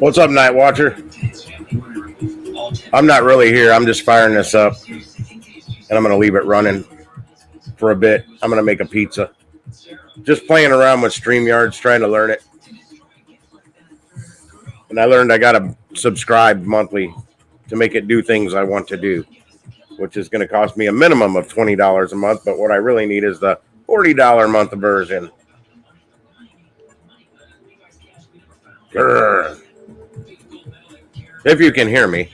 What's up, Night Watcher? I'm not really here. I'm just firing this up, and I'm going to leave it running for a bit. I'm going to make a pizza. Just playing around with StreamYards, trying to learn it. And I learned I got to subscribe monthly to make it do things I want to do, which is going to cost me a minimum of $20 a month. But what I really need is the $40 a month version. Grr. If you can hear me.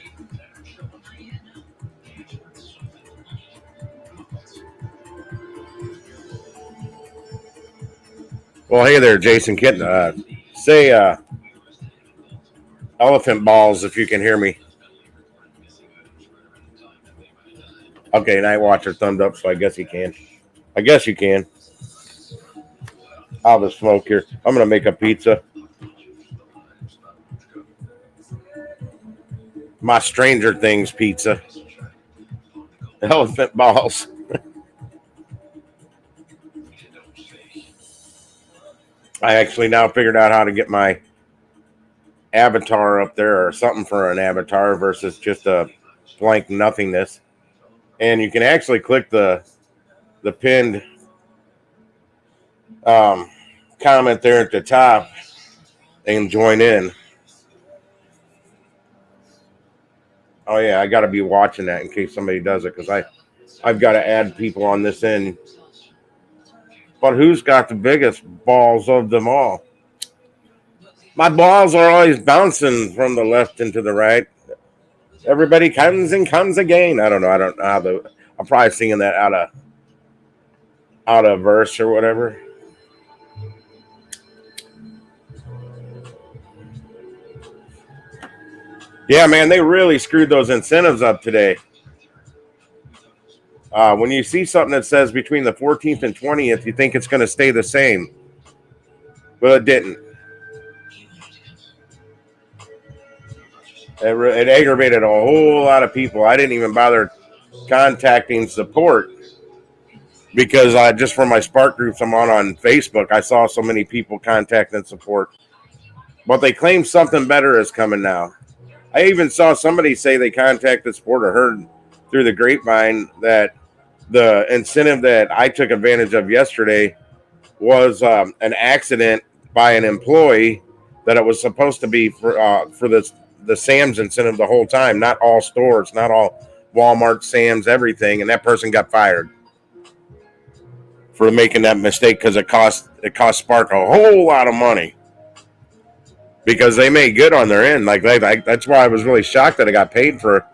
Well, hey there, Jason Kitten. Say elephant balls if you can hear me. Okay, Night Watcher thumbed up, so I guess he can. I guess you can. I'll have a smoke here. I'm going to make a pizza. My Stranger Things pizza. Elephant balls. I actually now figured out how to get my avatar up there, or something for an avatar versus just a blank nothingness. And you can actually click the pinned comment there at the top and join in. Oh yeah, I got to be watching that in case somebody does it, because I've got to add people on this end. But who's got the biggest balls of them all? My balls are always bouncing from the left into the right. Everybody comes and comes again. I don't know. I don't know how I'm probably singing that out of verse or whatever. Yeah, man, they really screwed those incentives up today. When you see something that says between the 14th and 20th, you think it's going to stay the same. Well, it didn't. It aggravated a whole lot of people. I didn't even bother contacting support because just from my Spark groups I'm on Facebook, I saw so many people contacting support. But they claim something better is coming now. I even saw somebody say they contacted support or heard through the grapevine that the incentive that I took advantage of yesterday was an accident by an employee, that it was supposed to be for the Sam's incentive the whole time, not all stores, not all Walmart, Sam's, everything. And that person got fired for making that mistake because it cost Spark a whole lot of money. Because they made good on their end. That's why I was really shocked that I got paid for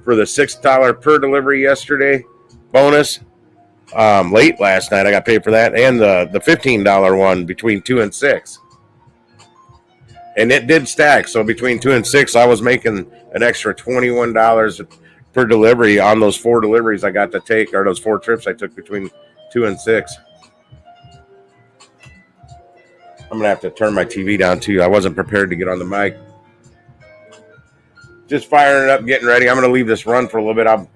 the $6 per delivery yesterday bonus. Late last night I got paid for that, and the $15 one between 2 and 6. And it did stack. So between 2 and 6, I was making an extra $21 per delivery on those 4 deliveries I got to take, or those 4 trips I took between 2 and 6. I'm going to have to turn my TV down, too. I wasn't prepared to get on the mic. Just firing it up, getting ready. I'm going to leave this run for a little bit. I'll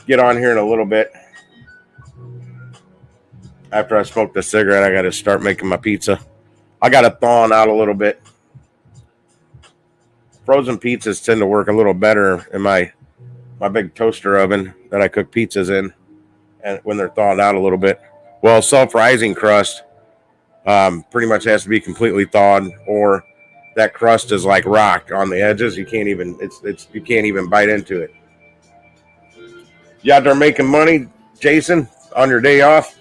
get on here in a little bit. After I smoke the cigarette, I got to start making my pizza. I got to thaw it out a little bit. Frozen pizzas tend to work a little better in my big toaster oven that I cook pizzas in, and when they're thawed out a little bit. Well, self-rising crust pretty much has to be completely thawed, or that crust is like rock on the edges. You can't even you can't even bite into it. You out there making money, Jason, on your day off?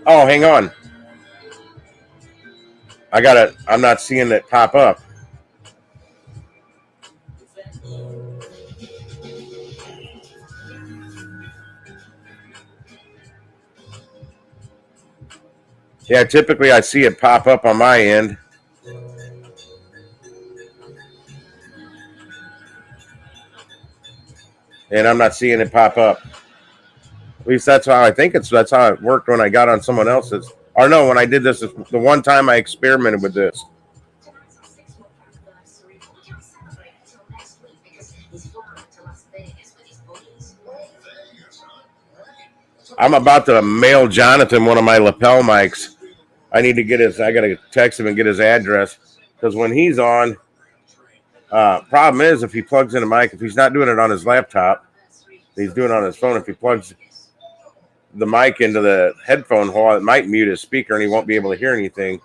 Oh, hang on. I'm not seeing it pop up. Yeah, typically I see it pop up on my end. And I'm not seeing it pop up. At least that's how I think that's how it worked when I got on someone else's. Or no, when I did this, the one time I experimented with this. I'm about to mail Jonathan one of my lapel mics I need to get his. I got to text him and get his address because when he's on, problem is if he plugs in a mic, if he's not doing it on his laptop, he's doing it on his phone. If he plugs the mic into the headphone hole, it might mute his speaker and he won't be able to hear anything.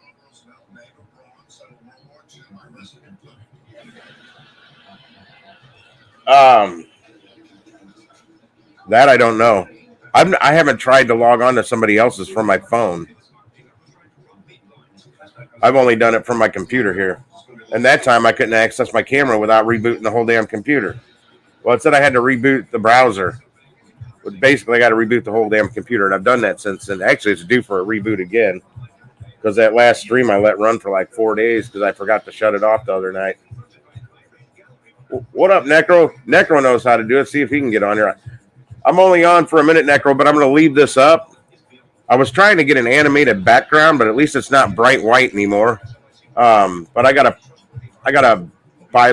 That I don't know. I haven't tried to log on to somebody else's from my phone. I've only done it from my computer here. And that time I couldn't access my camera without rebooting the whole damn computer. Well, it said I had to reboot the browser. But basically, I got to reboot the whole damn computer. And I've done that since. And actually, it's due for a reboot again. Because that last stream I let run for like 4 days because I forgot to shut it off the other night. What up, Necro? Necro knows how to do it. See if he can get on here. I'm only on for a minute, Necro, but I'm going to leave this up. I was trying to get an animated background, but at least it's not bright white anymore. But I gotta buy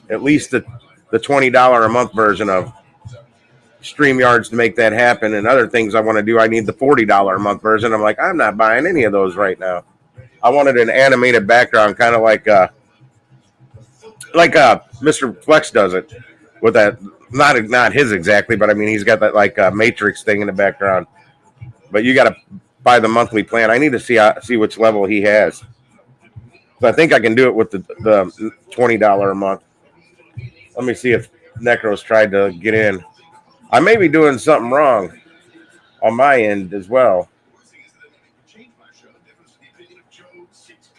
at least the $20 a month version of StreamYards to make that happen. And other things I want to do, I need the $40 a month version. I'm like, I'm not buying any of those right now. I wanted an animated background, kind of like Mr. Flex does it with that. Not his exactly, but I mean he's got that like Matrix thing in the background. But you got to buy the monthly plan. I need to see which level he has. So I think I can do it with the $20 a month. Let me see if Necro's tried to get in. I may be doing something wrong on my end as well.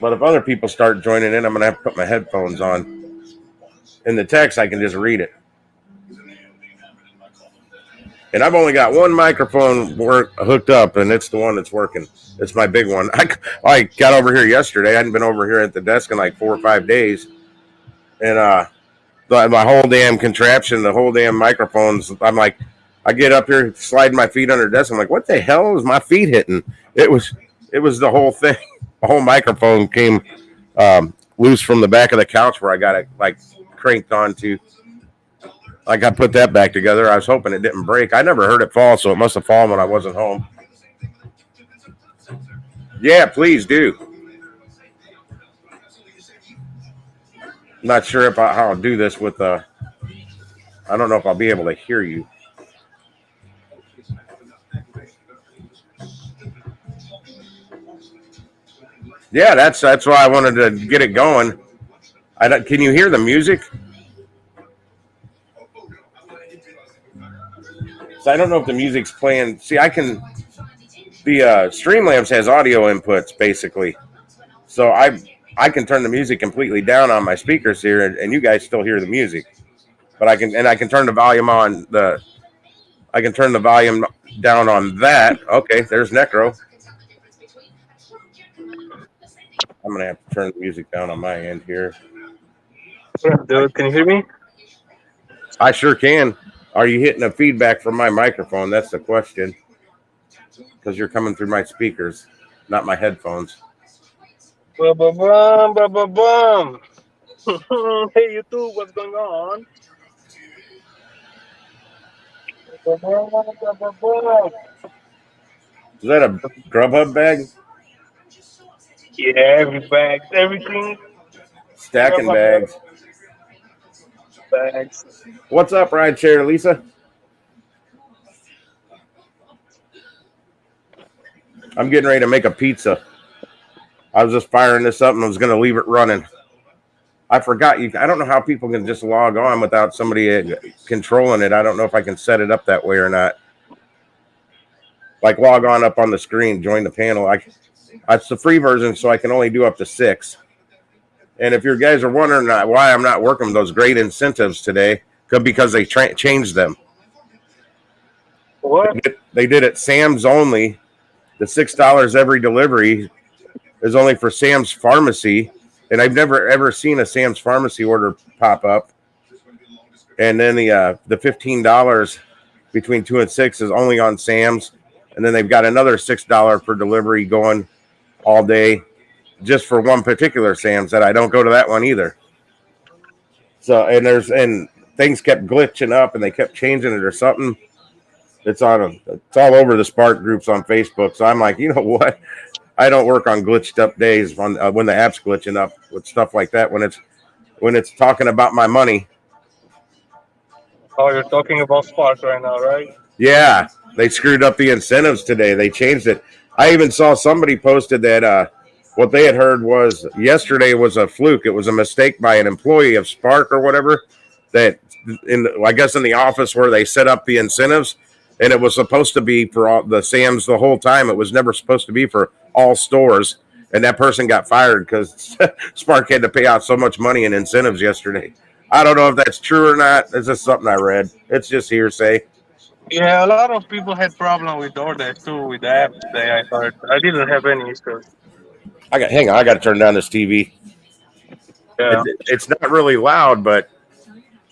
But if other people start joining in, I'm going to have to put my headphones on. In the text, I can just read it. And I've only got one microphone hooked up, and it's the one that's working. It's my big one. I got over here yesterday. I hadn't been over here at the desk in like 4 or 5 days. And my whole damn contraption, the whole damn microphones, I'm like, I get up here, sliding my feet under the desk. I'm like, what the hell is my feet hitting? It was the whole thing. The whole microphone came loose from the back of the couch where I got it like cranked onto. Like I put that back together. I was hoping it didn't break. I never heard it fall, so it must have fallen when I wasn't home. Yeah, please do. I'm not sure how I'll do this with I don't know if I'll be able to hear you. Yeah, that's why I wanted to get it going. Can you hear the music? So I don't know if the music's playing. See, I can. The Streamlabs has audio inputs basically, so I can turn the music completely down on my speakers here, and you guys still hear the music. But I can turn the volume on I can turn the volume down on that. Okay, there's Necro. I'm gonna have to turn the music down on my end here. Yeah, dude, can you hear me? I sure can. Are you hitting a feedback from my microphone? That's the question. Because you're coming through my speakers, not my headphones. Ba ba bum, ba ba bum. Hey YouTube, what's going on? Ba ba ba ba ba. Is that a Grubhub bag? Yeah, everything. Stacking bags. What's up, Rideshare, Lisa? I'm getting ready to make a pizza. I was just firing this up and I was going to leave it running. I forgot I don't know how people can just log on without somebody controlling it. I don't know if I can set it up that way or not. Like log on up on the screen, join the panel. It's the free version, so I can only do up to 6. And if you guys are wondering why I'm not working those great incentives today, because they changed them. What? They did it Sam's only. The $6 every delivery is only for Sam's Pharmacy. And I've never, ever seen a Sam's Pharmacy order pop up. And then the $15 between 2 and 6 is only on Sam's. And then they've got another $6 per delivery going all day just for one particular Sam's that I don't go to that one either. So, and things kept glitching up and they kept changing it or something. It's all over the Spark groups on Facebook. So I'm like, you know what? I don't work on glitched up days on when the app's glitching up with stuff like that. When it's talking about my money, Oh, you're talking about Spark right now, right? yeah, they screwed up the incentives today. They changed it. I even saw somebody posted that what they had heard was yesterday was a fluke. It was a mistake by an employee of Spark or whatever. That I guess in the office where they set up the incentives, and it was supposed to be for all the Sam's the whole time. It was never supposed to be for all stores, and that person got fired because Spark had to pay out so much money in incentives yesterday. I don't know if that's true or not. It's just something I read. It's just hearsay. Yeah, a lot of people had problem with DoorDash too with the app today. I heard. I didn't have any issues. Hang on. I got to turn down this TV. Yeah. It's not really loud, but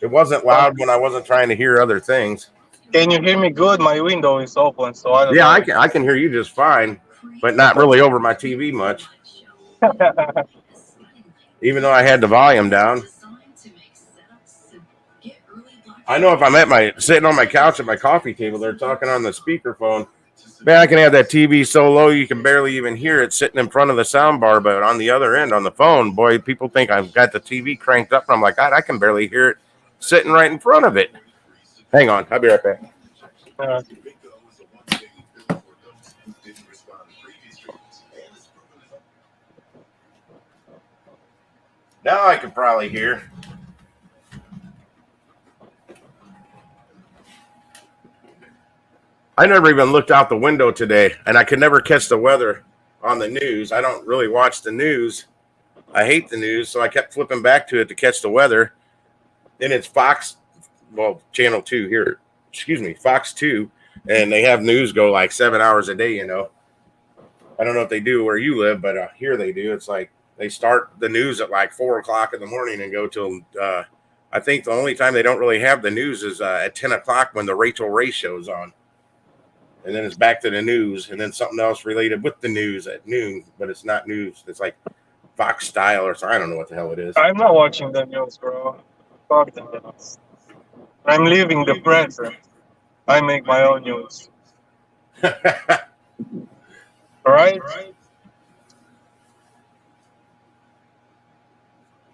it wasn't loud when I wasn't trying to hear other things. Can you hear me good? My window is open, so I don't Yeah, know. I can hear you just fine, but not really over my TV much. Even though I had the volume down. I know if I'm sitting on my couch at my coffee table, they're talking on the speakerphone. Man, I can have that TV so low you can barely even hear it sitting in front of the sound bar, but on the other end, on the phone, boy, people think I've got the TV cranked up, and I'm like, God, I can barely hear it sitting right in front of it. Hang on, I'll be right back. Now I can probably hear. I never even looked out the window today, and I could never catch the weather on the news. I don't really watch the news. I hate the news, so I kept flipping back to it to catch the weather. Then it's Fox, Channel 2 here. Excuse me, Fox 2, and they have news go like 7 hours a day, you know. I don't know if they do where you live, but here they do. It's like they start the news at like 4 o'clock in the morning and go till, I think the only time they don't really have the news is at 10 o'clock when the Rachel Ray show's on. And then it's back to the news, and then something else related with the news at noon, but it's not news. It's like Fox style or something. I don't know what the hell it is. I'm not watching the news, bro. Fuck the news. I'm living the present. I make my own news. Alright?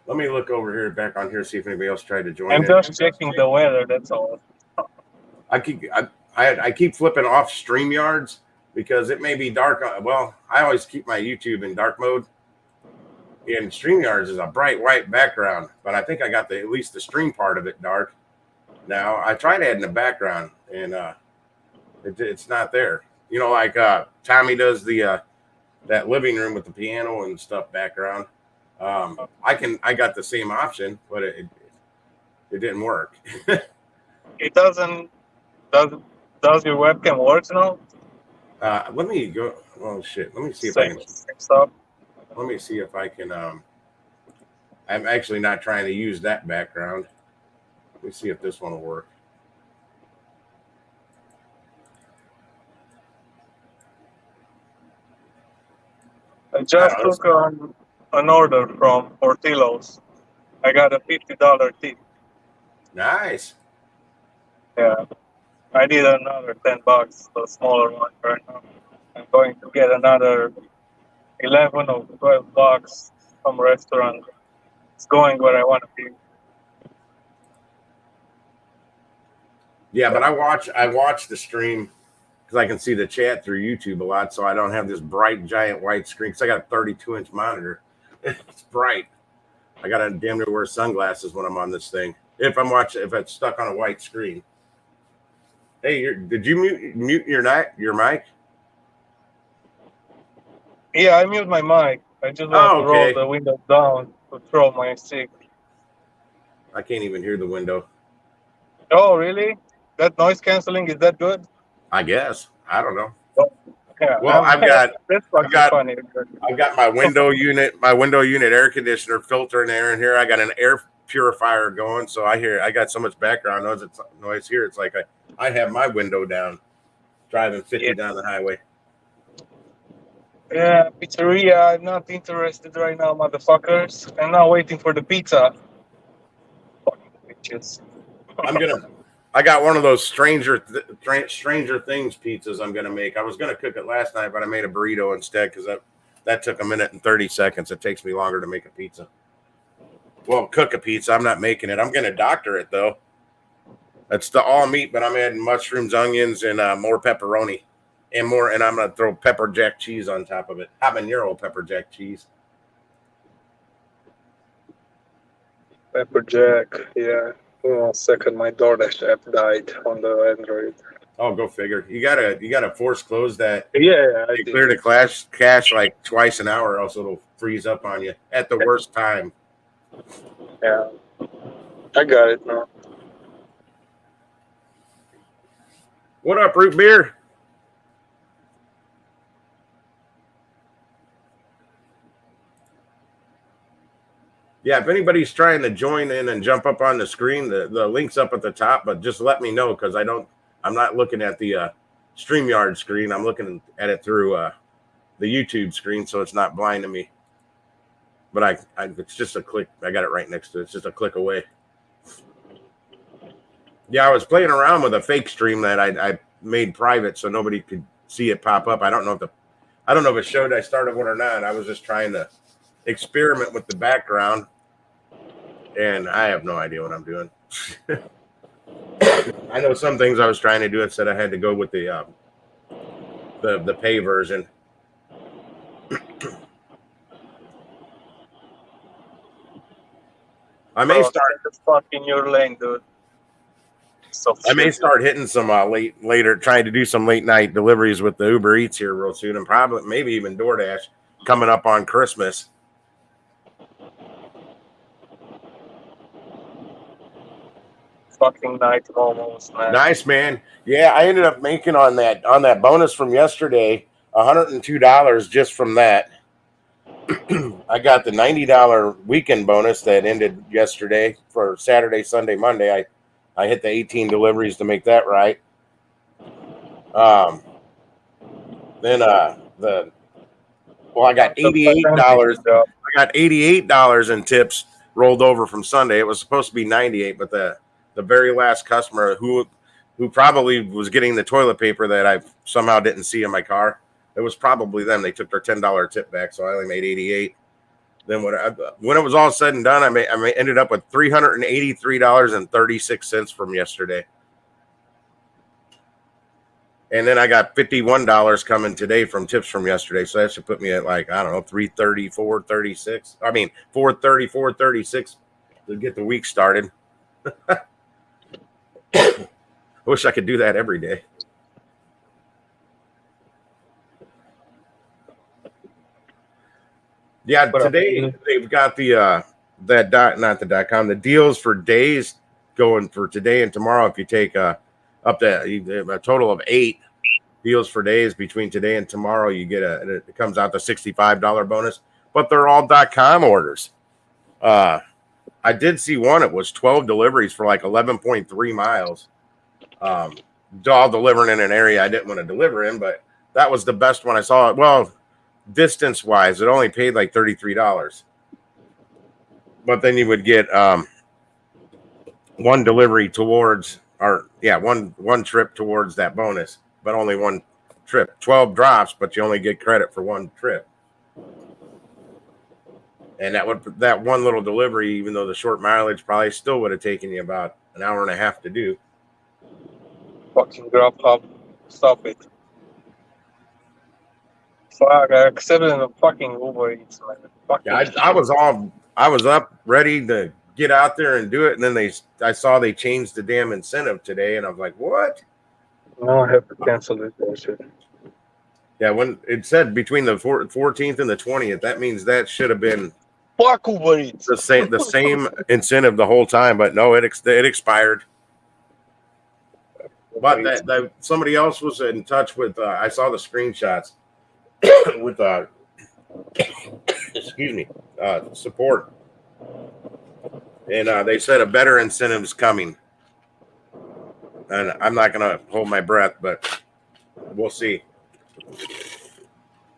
Let me look over here, back on here, see if anybody else tried to join. I'm just checking the weather, that's all. I keep flipping off StreamYards because it may be dark. Well, I always keep my YouTube in dark mode. And StreamYards is a bright white background, but I think I got at least the stream part of it dark. Now I tried adding the background, and it's not there. You know, like Tommy does the that living room with the piano and stuff background. I got the same option, but it didn't work. It doesn't. Does your webcam work now? Let me go. Oh shit! Let me see if I can. Stop. Let me see if I can. I'm actually not trying to use that background. Let me see if this one will work. I just took an order from Portillo's. I got a $50 tip. Nice. Yeah. I need another $10, a smaller one right now. I'm going to get another 11 or 12 bucks from restaurant. It's going where I want to be. Yeah, but I watch the stream because I can see the chat through YouTube a lot, so I don't have this bright giant white screen. Because I got a 32-inch monitor. It's bright. I got to damn near wear sunglasses when I'm on this thing. If it's stuck on a white screen. Hey, did you mute your mic? Yeah, I mute my mic. I just want to roll the window down to throw my stick. I can't even hear the window. Oh, really? That noise canceling, is that good? I guess. I don't know. Yeah, well, I've got my window unit, air conditioner filter in there, and here I got an air purifier going, so I got so much background noise here. It's like I have my window down, driving 50 down the highway. Yeah, pizzeria. I'm not interested right now, motherfuckers. I'm not waiting for the pizza. Fucking bitches. I got one of those Stranger Things pizzas I'm gonna make. I was gonna cook it last night, but I made a burrito instead because That took 1 minute and 30 seconds. It takes me longer to make a pizza. Well, cook a pizza. I'm not making it. I'm going to doctor it, though. It's the all meat, but I'm adding mushrooms, onions, and more pepperoni. And I'm going to throw pepper jack cheese on top of it. Habanero pepper jack cheese. Pepper jack, yeah. 1 second, my DoorDash app died on the Android. Oh, go figure. You gotta force close that. Yeah, I You did. clear the cache like twice an hour, else it'll freeze up on you at the worst time. Yeah, I got it now. What up, root beer? Yeah, if anybody's trying to join in and jump up on the screen, the link's up at the top, but just let me know because I'm not looking at the StreamYard screen. I'm looking at it through the YouTube screen, so it's not blind to me. But it's just a click. I got it right next to it. It's just a click away. Yeah, I was playing around with a fake stream that I made private so nobody could see it pop up. I don't know if it showed I started one or not. I was just trying to experiment with the background, and I have no idea what I'm doing. I know some things I was trying to do. It said I had to go with the pay version. I may start fucking your lane, dude. I may start hitting some later, trying to do some late night deliveries with the Uber Eats here real soon, and probably maybe even DoorDash coming up on Christmas. Fucking night almost, man. Nice, man. Yeah, I ended up making on that bonus from yesterday $102 just from that. I got the $90 weekend bonus that ended yesterday for Saturday, Sunday, Monday. I hit the 18 deliveries to make that right. Then I got $88. I got $88 in tips rolled over from Sunday. It was supposed to be 98, but the very last customer who probably was getting the toilet paper that I somehow didn't see in my car, it was probably them. They took their $10 tip back, so I only made 88. Then when it was all said and done, I ended up with $383.36 from yesterday. And then I got $51 coming today from tips from yesterday. So that should put me at like, I don't know, 334, 36. I mean, 434, 36 to get the week started. I wish I could do that every day. Yeah, today they've got the deals for days going for today and tomorrow. If you take up to a total of 8 deals for days between today and tomorrow, you get it comes out to $65 bonus. But they're all .com orders. I did see one. It was 12 deliveries for like 11.3 miles. All delivering in an area I didn't want to deliver in, but that was the best one I saw. Well, distance wise, it only paid like $33. But then you would get one delivery towards, one trip towards that bonus, but only one trip. 12 drops, but you only get credit for one trip. And that one little delivery, even though the short mileage probably still would have taken you about an hour and a half to do. Fucking Grubhub, stop it. Fuck, I accepted the fucking Uber Eats, man. Yeah, I was up ready to get out there and do it, and then I saw they changed the damn incentive today, and I was like, what? No, I have to cancel this bullshit. Yeah, when it said between the 14th and the 20th, that means that should have been fuck Uber Eats. the same incentive the whole time, but no, it expired. But that somebody else was in touch with. I saw the screenshots with excuse me, support, and they said a better incentive is coming. And I'm not gonna hold my breath, but we'll see.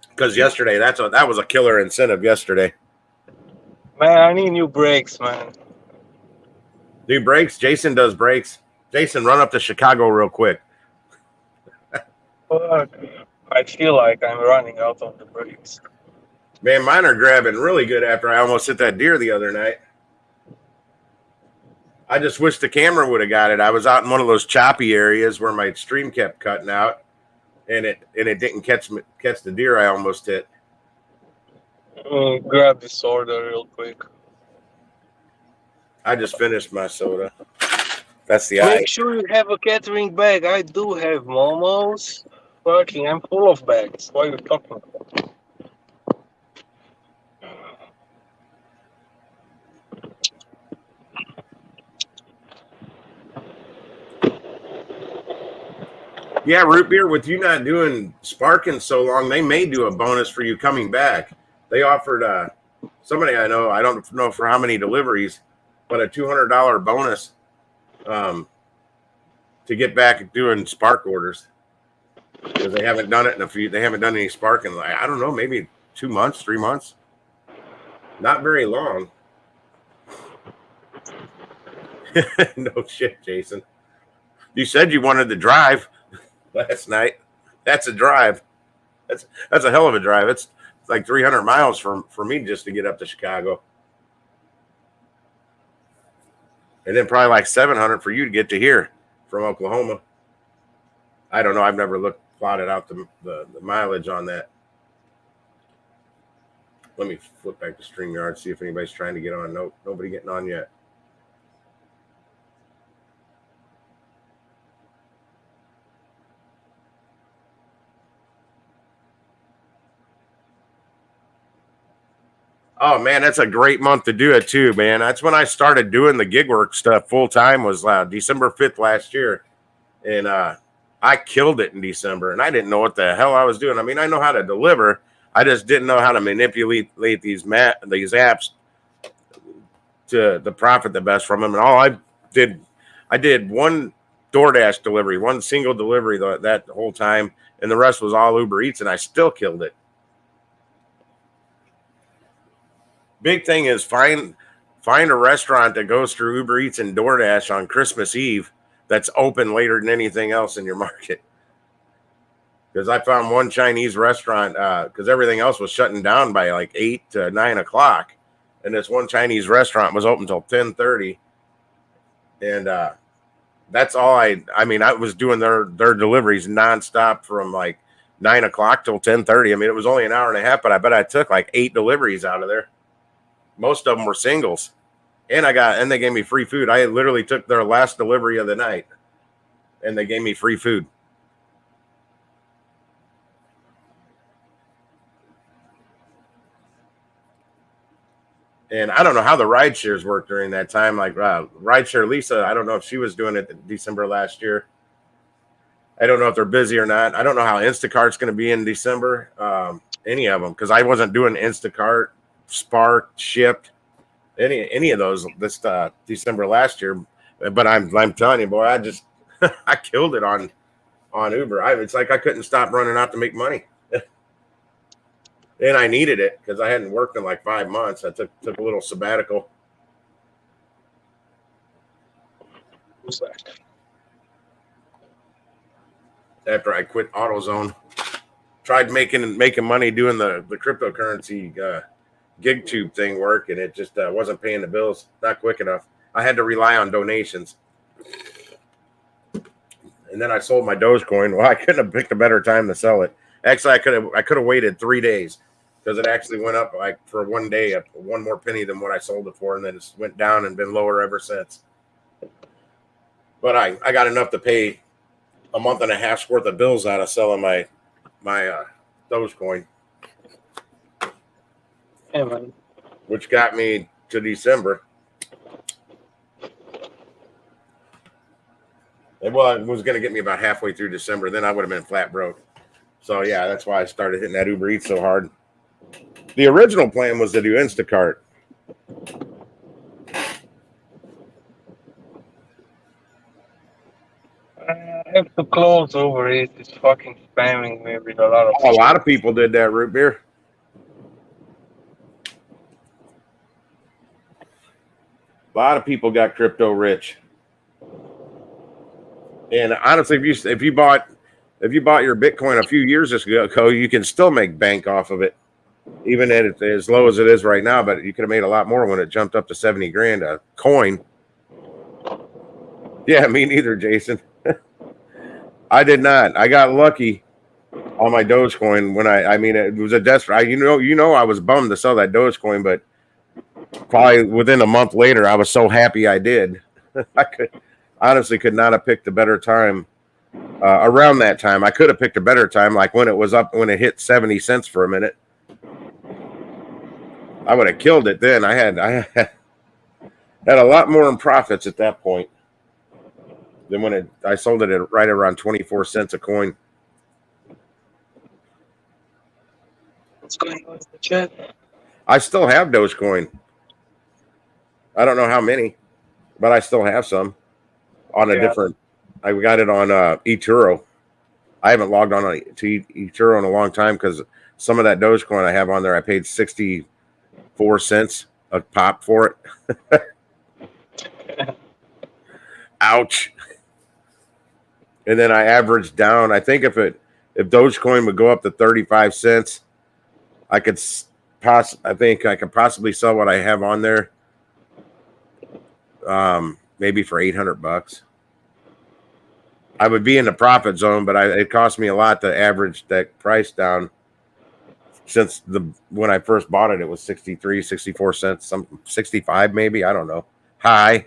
Because yesterday, that was a killer incentive yesterday. Man, I need new brakes, man. New brakes? Jason does brakes. Jason, run up to Chicago real quick. Fuck. I feel like I'm running out of the brakes. Man, mine are grabbing really good after I almost hit that deer the other night. I just wish the camera would have got it. I was out in one of those choppy areas where my stream kept cutting out, and it didn't catch the deer I almost hit. Grab the soda real quick. I just finished my soda. That's the Make eye. sure you have a catering bag. I do have momos. Fucking, I'm full of bags. What are you talking about? Yeah, root beer. With you not doing Sparking so long, they may do a bonus for you coming back. They offered somebody I know. I don't know for how many deliveries, but a $200 bonus to get back doing Spark orders because they haven't done it in a few. They haven't done any Sparking. I don't know, maybe 2 months, 3 months. Not very long. No shit, Jason. You said you wanted to drive last night. That's a drive. That's a hell of a drive. It's like 300 miles for me just to get up to Chicago. And then probably like 700 for you to get to here from Oklahoma. I don't know. I've never plotted out the mileage on that. Let me flip back to StreamYard, see if anybody's trying to get on. Nope, nobody getting on yet. Oh man, that's a great month to do it too, man. That's when I started doing the gig work stuff full time. Was December 5th last year, and I killed it in December. And I didn't know what the hell I was doing. I mean, I know how to deliver. I just didn't know how to manipulate these apps to the profit the best from them. And all I did one DoorDash delivery, one single delivery that whole time, and the rest was all Uber Eats, and I still killed it. Big thing is find a restaurant that goes through Uber Eats and DoorDash on Christmas Eve that's open later than anything else in your market. Because I found one Chinese restaurant because everything else was shutting down by like 8 to 9 o'clock, and this one Chinese restaurant was open till 10:30, and that's all I mean, I was doing their deliveries nonstop from like 9 o'clock till 10:30. I mean, it was only an hour and a half, but I bet I took like 8 deliveries out of there. Most of them were singles, and they gave me free food. I literally took their last delivery of the night, and they gave me free food. And I don't know how the ride shares work during that time. Like Rideshare Lisa, I don't know if she was doing it in December last year. I don't know if they're busy or not. I don't know how Instacart's going to be in December. Any of them, because I wasn't doing Instacart, Spark, Shipt, any of those this December last year. But I'm telling you, boy, I just I killed it on Uber. It's like I couldn't stop running out to make money. And I needed it because I hadn't worked in like 5 months. I took a little sabbatical. Who's that? After I quit AutoZone, tried making money doing the cryptocurrency gig tube thing work, and it just wasn't paying the bills. Not quick enough. I had to rely on donations. And then I sold my Dogecoin. Well, I couldn't have picked a better time to sell it. Actually, I could have waited 3 days because it actually went up like for one day, up 1 more penny than what I sold it for, and then it went down and been lower ever since. But I got enough to pay a month and a half's worth of bills out of selling my Dogecoin, which got me to December. Well, it was going to get me about halfway through December. Then I would have been flat broke. So, yeah, that's why I started hitting that Uber Eats so hard. The original plan was to do Instacart. I have to close Uber Eats. It's fucking spamming me with a lot of A lot of people did that, root beer. A lot of people got crypto rich. And honestly, if you bought your Bitcoin a few years ago, you can still make bank off of it. even at as low as it is right now. But you could have made a lot more when it jumped up to 70 grand a coin. Yeah, me neither, Jason. I did not. I got lucky on my Dogecoin when I mean, it was a desperate. I was bummed to sell that Dogecoin, but probably within a month later, I was so happy I did. I could not have picked a better time. Around that time, I could have picked a better time, like when it hit 70 cents for a minute. I would have killed it then. I had a lot more in profits at that point than when I sold it at right around 24 cents a coin. What's going on in the chat? I still have Dogecoin. I don't know how many, but I still have some on a different. I got it on eToro. I haven't logged on to eToro in a long time because some of that Dogecoin I have on there, I paid 64 cents a pop for it. Ouch. And then I averaged down. I think if Dogecoin would go up to 35 cents, I could possibly sell what I have on there. Maybe for $800. I would be in the profit zone, but it cost me a lot to average that price down. Since when I first bought it, it was 63, 64 cents, some 65 maybe. I don't know. High.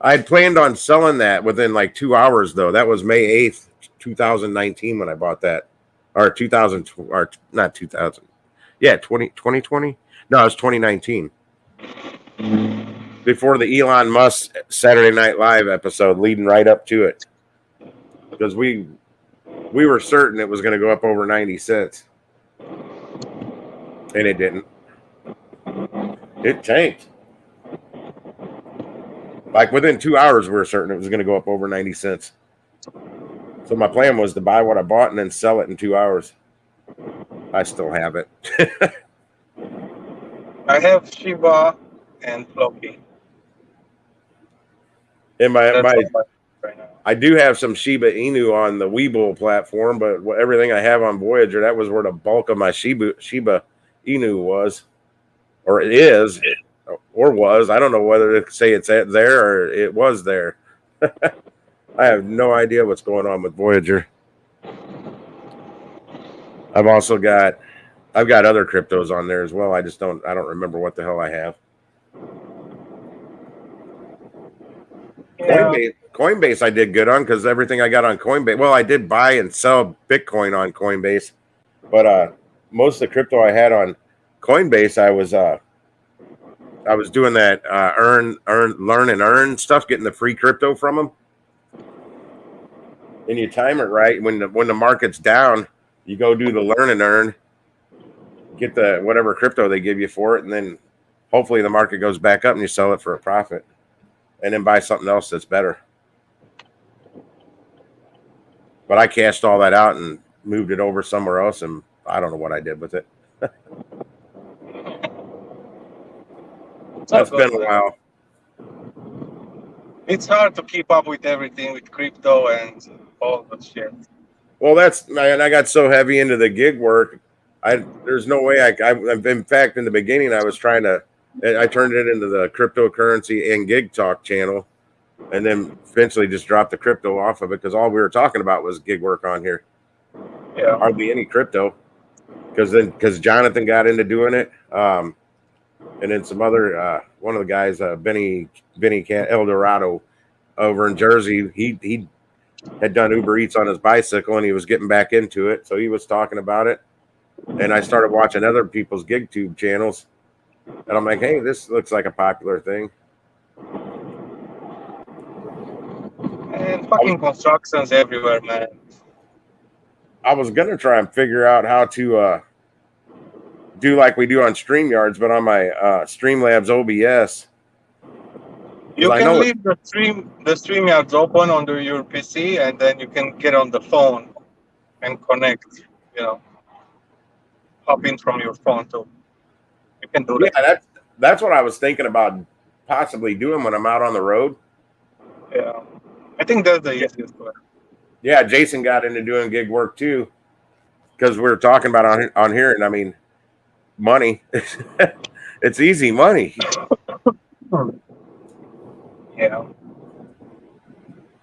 I had planned on selling that within like 2 hours, though. That was May 8th, 2019 when I bought that. Or 2000, or not 2000. Yeah, 2020? No, it was 2019. Before the Elon Musk Saturday Night Live episode leading right up to it. Because we were certain it was going to go up over 90 cents. And it didn't. It tanked. Like within 2 hours, we were certain it was going to go up over 90 cents. So my plan was to buy what I bought and then sell it in 2 hours. I still have it. I have Shiba and Floki. And I do have some Shiba Inu on the Webull platform, but everything I have on Voyager, that was where the bulk of my Shiba Inu was, or it is, or was. I don't know whether to say it's at there or it was there. I have no idea what's going on with Voyager. I've got other cryptos on there as well. I don't remember what the hell I have. Yeah. Coinbase I did good on because everything I got on Coinbase. Well, I did buy and sell Bitcoin on Coinbase, but most of the crypto I had on Coinbase, I was doing that learn and earn stuff, getting the free crypto from them. And you time it right when the market's down, you go do the learn and earn, get the whatever crypto they give you for it, and then hopefully the market goes back up and you sell it for a profit, and then buy something else that's better. But I cashed all that out and moved it over somewhere else, and I don't know what I did with it. That's been a while. It's hard to keep up with everything with crypto and all that shit. Well, I got so heavy into the gig work. There's no way in fact, in the beginning, I turned it into the cryptocurrency and gig talk channel, and then eventually just dropped the crypto off of it because all we were talking about was gig work on here. Yeah. Hardly any crypto because Jonathan got into doing it. And then some other one of the guys, Benny El Dorado over in Jersey, he had done Uber Eats on his bicycle and he was getting back into it. So he was talking about it. And I started watching other people's GigTube channels. And I'm like, hey, this looks like a popular thing. And fucking constructions everywhere, man. I was going to try and figure out how to do like we do on StreamYards, but on my Streamlabs OBS. You can leave the StreamYards open on your PC, and then you can get on the phone and connect, hop in from your phone too. You can do that. Yeah, that's what I was thinking about possibly doing when I'm out on the road. Yeah. I think that's the easiest way. Yeah, Jason got into doing gig work too, because we were talking about on here, and I mean, money. It's easy money. Yeah.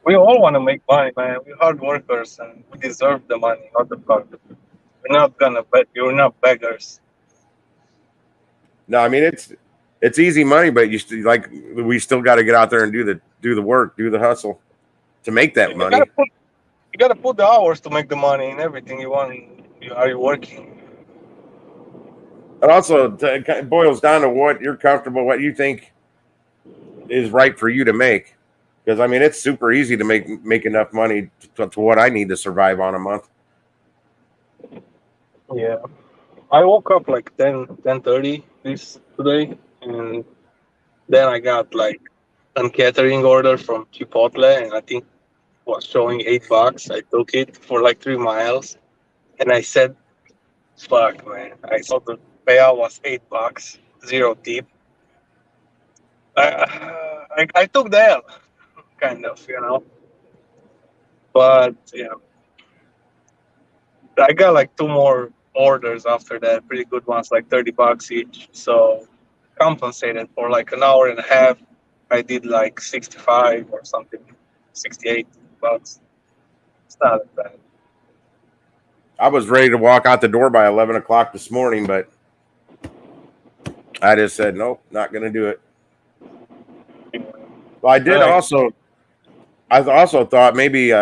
We all want to make money, man. We're hard workers and we deserve the money. What the fuck? We're not gonna bet. You're not beggars. No, I mean it's easy money, but we still got to get out there and do the work, do the hustle to make that money. You gotta put the hours to make the money and everything you want. Are you working? And also, it boils down to what you're comfortable, what you think is right for you to make. Because I mean, it's super easy to make enough money to what I need to survive on a month. Yeah. I woke up like 10:30 today, and then I got like a catering order from Chipotle, and I think it was showing $8. I took it for like 3 miles, and I said, "Fuck, man!" I saw the payout was $8, zero tip. I took the L, kind of, But yeah, I got like two more orders after that, pretty good ones, like $30 each. So compensated for like an hour and a half. I did like 65 or something, $68. It's not that bad. I was ready to walk out the door by 11 o'clock this morning, but I just said, nope, not going to do it. Well, I also thought maybe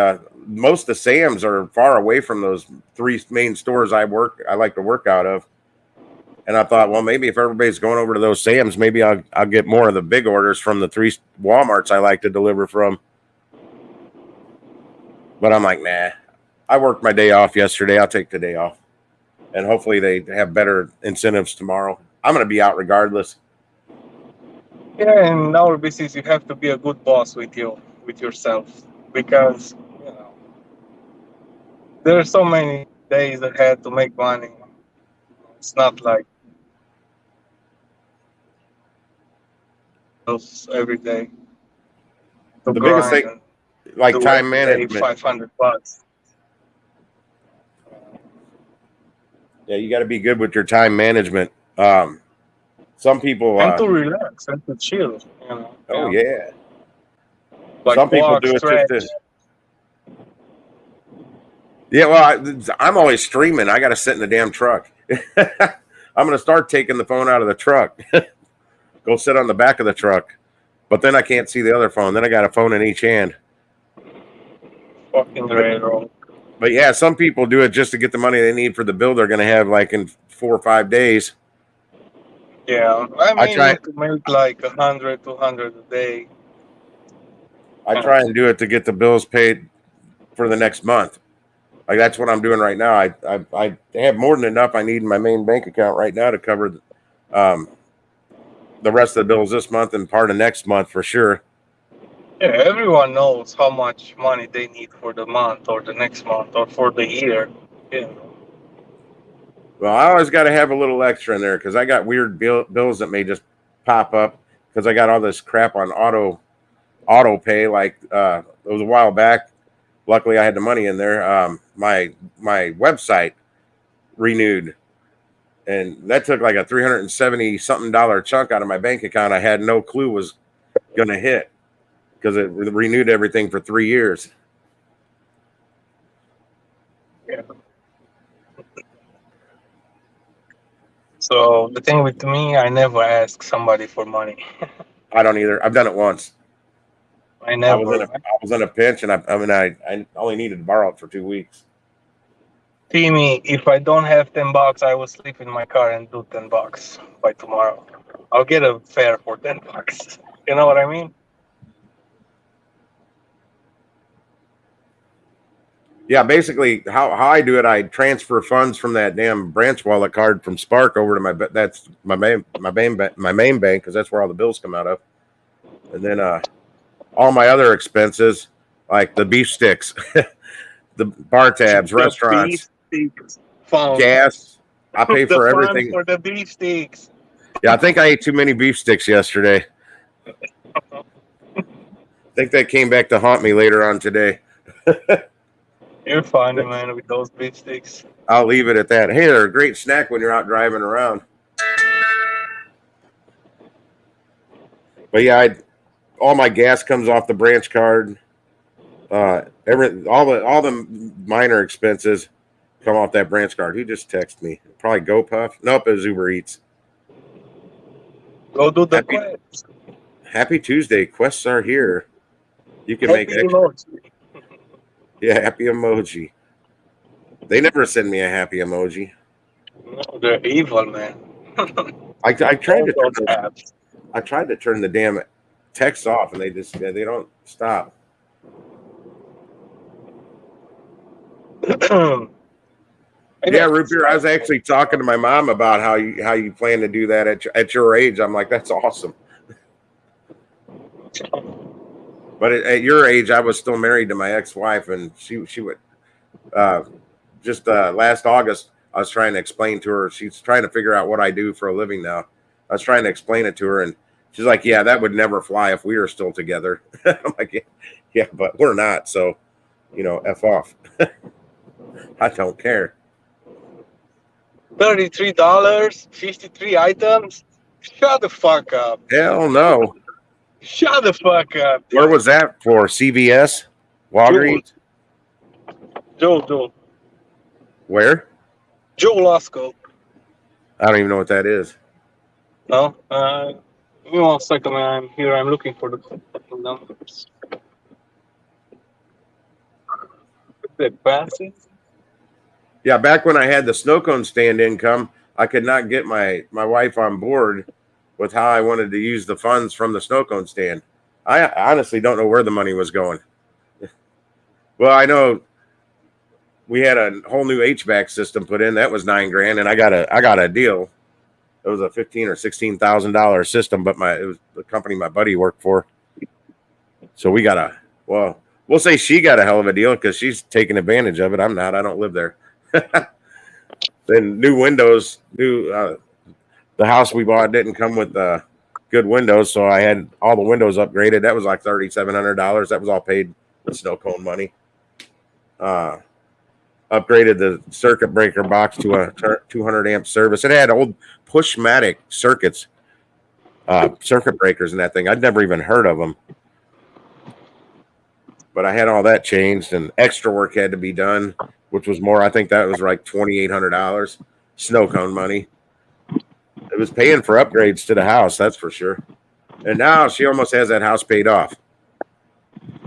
most of the Sam's are far away from those three main stores I like to work out of. And I thought, well, maybe if everybody's going over to those Sam's, maybe I'll get more of the big orders from the 3 Walmarts I like to deliver from. But I'm like, nah. I worked my day off yesterday. I'll take the day off. And hopefully they have better incentives tomorrow. I'm going to be out regardless. Yeah, in our business, you have to be a good boss with yourself, because there are so many days ahead to make money. It's not like those every day. The biggest thing, like time management, $500. Yeah, you got to be good with your time management. Some people and to relax and to chill. Oh yeah. Like some people do it stretch. just to. Yeah, well, I'm always streaming. I got to sit in the damn truck. I'm going to start taking the phone out of the truck. Go sit on the back of the truck. But then I can't see the other phone. Then I got a phone in each hand. Fucking railroad. But yeah, some people do it just to get the money they need for the bill they're going to have like in 4 or 5 days. Yeah, I try to make like 100, 200 a day. I try and do it to get the bills paid for the next month. Like that's what I'm doing right now. I have more than enough I need in my main bank account right now to cover the rest of the bills this month and part of next month for sure. Yeah, everyone knows how much money they need for the month or the next month or for the year. Yeah. Well, I always got to have a little extra in there because I got weird bills that may just pop up because I got all this crap on auto pay. Like it was a while back. Luckily, I had the money in there. My website renewed, and that took like a $370 something chunk out of my bank account. I had no clue was going to hit because it renewed everything for 3 years. Yeah. So the thing with me, I never ask somebody for money. I don't either. I've done it once. I never. I was in a pinch, and I only needed to borrow it for 2 weeks. Timmy, if I don't have $10, I will sleep in my car and do $10 by tomorrow. I'll get a fare for $10. You know what I mean? Yeah, basically how I do it, I transfer funds from that damn branch wallet card from Spark over to that's my main bank because that's where all the bills come out of, and then all my other expenses like the beef sticks, the bar tabs, restaurants, gas. I pay for everything. For the beef sticks. Yeah, I think I ate too many beef sticks yesterday. I think that came back to haunt me later on today. You're funny, man, with those beef sticks. I'll leave it at that. Hey, they're a great snack when you're out driving around. But yeah, all my gas comes off the branch card. All the minor expenses come off that branch card. Who just texted me? Probably GoPuff. Nope, it was Uber Eats. Go do the Happy, quest. happy Tuesday. Quests are here. You can Happy make extra. emoji. Yeah, happy emoji. They never send me a happy emoji. No, they're evil, man. I tried to All those apps. I tried to turn the damn text off, and they don't stop. Yeah, Root Beer. I was actually talking to my mom about how you plan to do that at your age. I'm like, that's awesome. But at your age, I was still married to my ex-wife, and she would just last August. I was trying to explain to her. She's trying to figure out what I do for a living now. I was trying to explain it to her, and she's like, "Yeah, that would never fly if we were still together." I'm like, "Yeah, but we're not. So, f off." I don't care. $33, 53 items. Shut the fuck up. Hell no. Shut the fuck up. Where was that for? CVS? Walgreens? Joe. Where? Joe Lasco. I don't even know what that is. No? Give me 1 second, man. I'm looking for the numbers. The passes? Yeah, back when I had the snow cone stand income, I could not get my wife on board with how I wanted to use the funds from the snow cone stand. I honestly don't know where the money was going. Well, I know we had a whole new HVAC system put in. That was $9,000, and I got a deal. It was a $15,000 or $16,000 system, but it was the company my buddy worked for. So we'll say she got a hell of a deal because she's taking advantage of it. I'm not. I don't live there. Then new windows, the house we bought didn't come with good windows, so I had all the windows upgraded. That was like $3,700. That was all paid with snow cone money. Upgraded the circuit breaker box to a 200 amp service. It had old Pushmatic circuit breakers in that thing. I'd never even heard of them. But I had all that changed, and extra work had to be done, which was more. I think that was like $2,800 snow cone money. It was paying for upgrades to the house, that's for sure. And now she almost has that house paid off.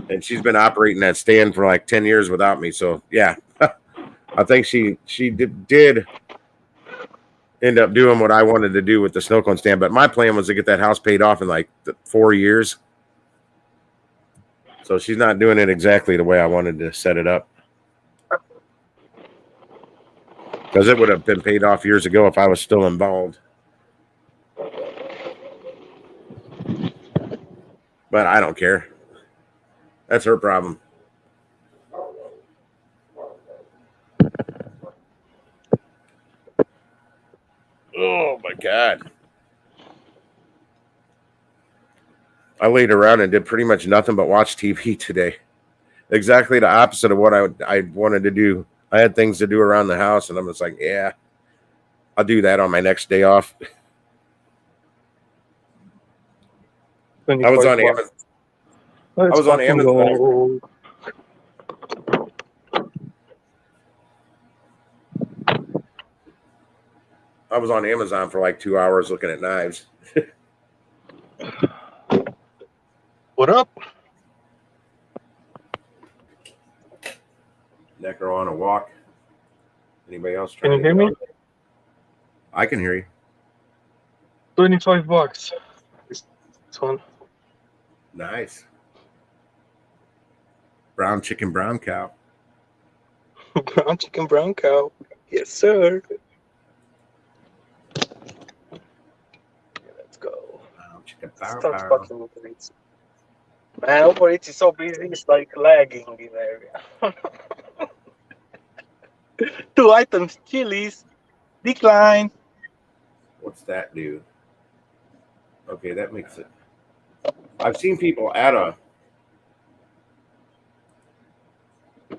And she's been operating that stand for like 10 years without me. So, yeah, I think she did end up doing what I wanted to do with the snow cone stand. But my plan was to get that house paid off in like 4 years. So she's not doing it exactly the way I wanted to set it up. Because it would have been paid off years ago if I was still involved. But I don't care. That's her problem. Oh, my God. I laid around and did pretty much nothing but watch TV today. Exactly the opposite of what I wanted to do. I had things to do around the house, and I'm just like, yeah, I'll do that on my next day off. I was on Amazon. I was on Amazon. I was on Amazon for like 2 hours looking at knives. What up? Necker on a walk. Anybody else? Can you hear me? I can hear you. $25. This one. Nice. Brown chicken, brown cow. Brown chicken, brown cow. Yes, sir. Let's go. Brown chicken, brown Start cow. fucking Uber Eats. Man, Uber Eats is so busy, it's like lagging in the area. 2 items, chilies, decline. What's that do? Okay, that makes it. I've seen people add a.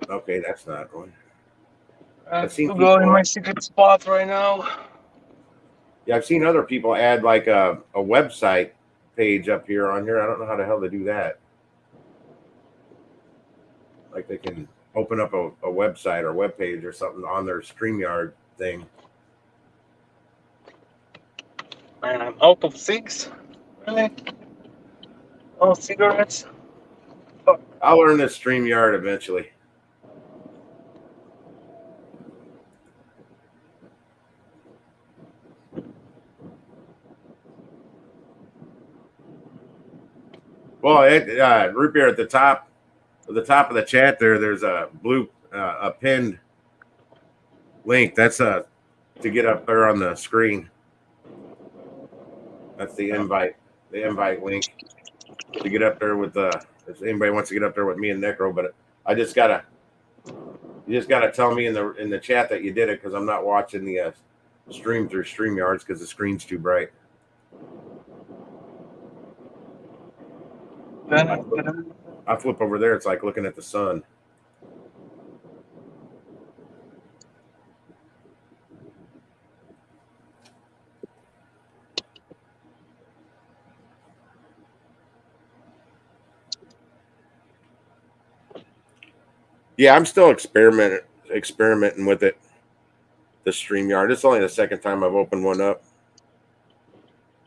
Okay, that's not going. I've seen go in people- my secret spot right now. Yeah, I've seen other people add like a website page up here on here. I don't know how the hell to do that. Like they can open up a website or web page or something on their StreamYard thing. Man, I'm out of cigs. Really? No cigarettes? Fuck. I'll learn this StreamYard eventually. Well, root beer at the top of the chat there. There's a blue a pinned link. That's to get up there on the screen. That's the invite link to get up there with if anybody wants to get up there with me and Necro. But you just gotta tell me in the chat that you did it, because I'm not watching the stream through StreamYards because the screen's too bright. I flip over there. It's like looking at the sun. Yeah, I'm still experimenting with it. The StreamYard. It's only the second time I've opened one up.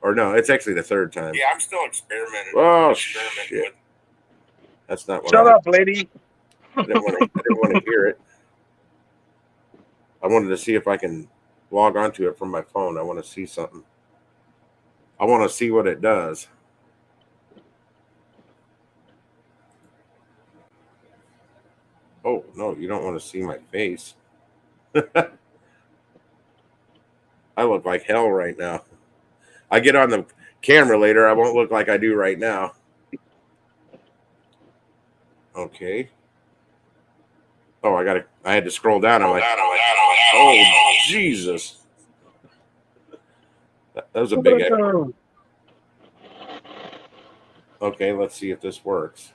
Or no, it's actually the third time. Yeah, I'm still experimenting. Oh, shit. That's not what Shut up, lady. I didn't want to hear it. I wanted to see if I can log onto it from my phone. I want to see something. I want to see what it does. Oh, no, you don't want to see my face. I look like hell right now. I get on the camera later. I won't look like I do right now. Okay. Oh, I had to scroll down. I'm like, oh, Jesus. That was a big echo. Okay, let's see if this works.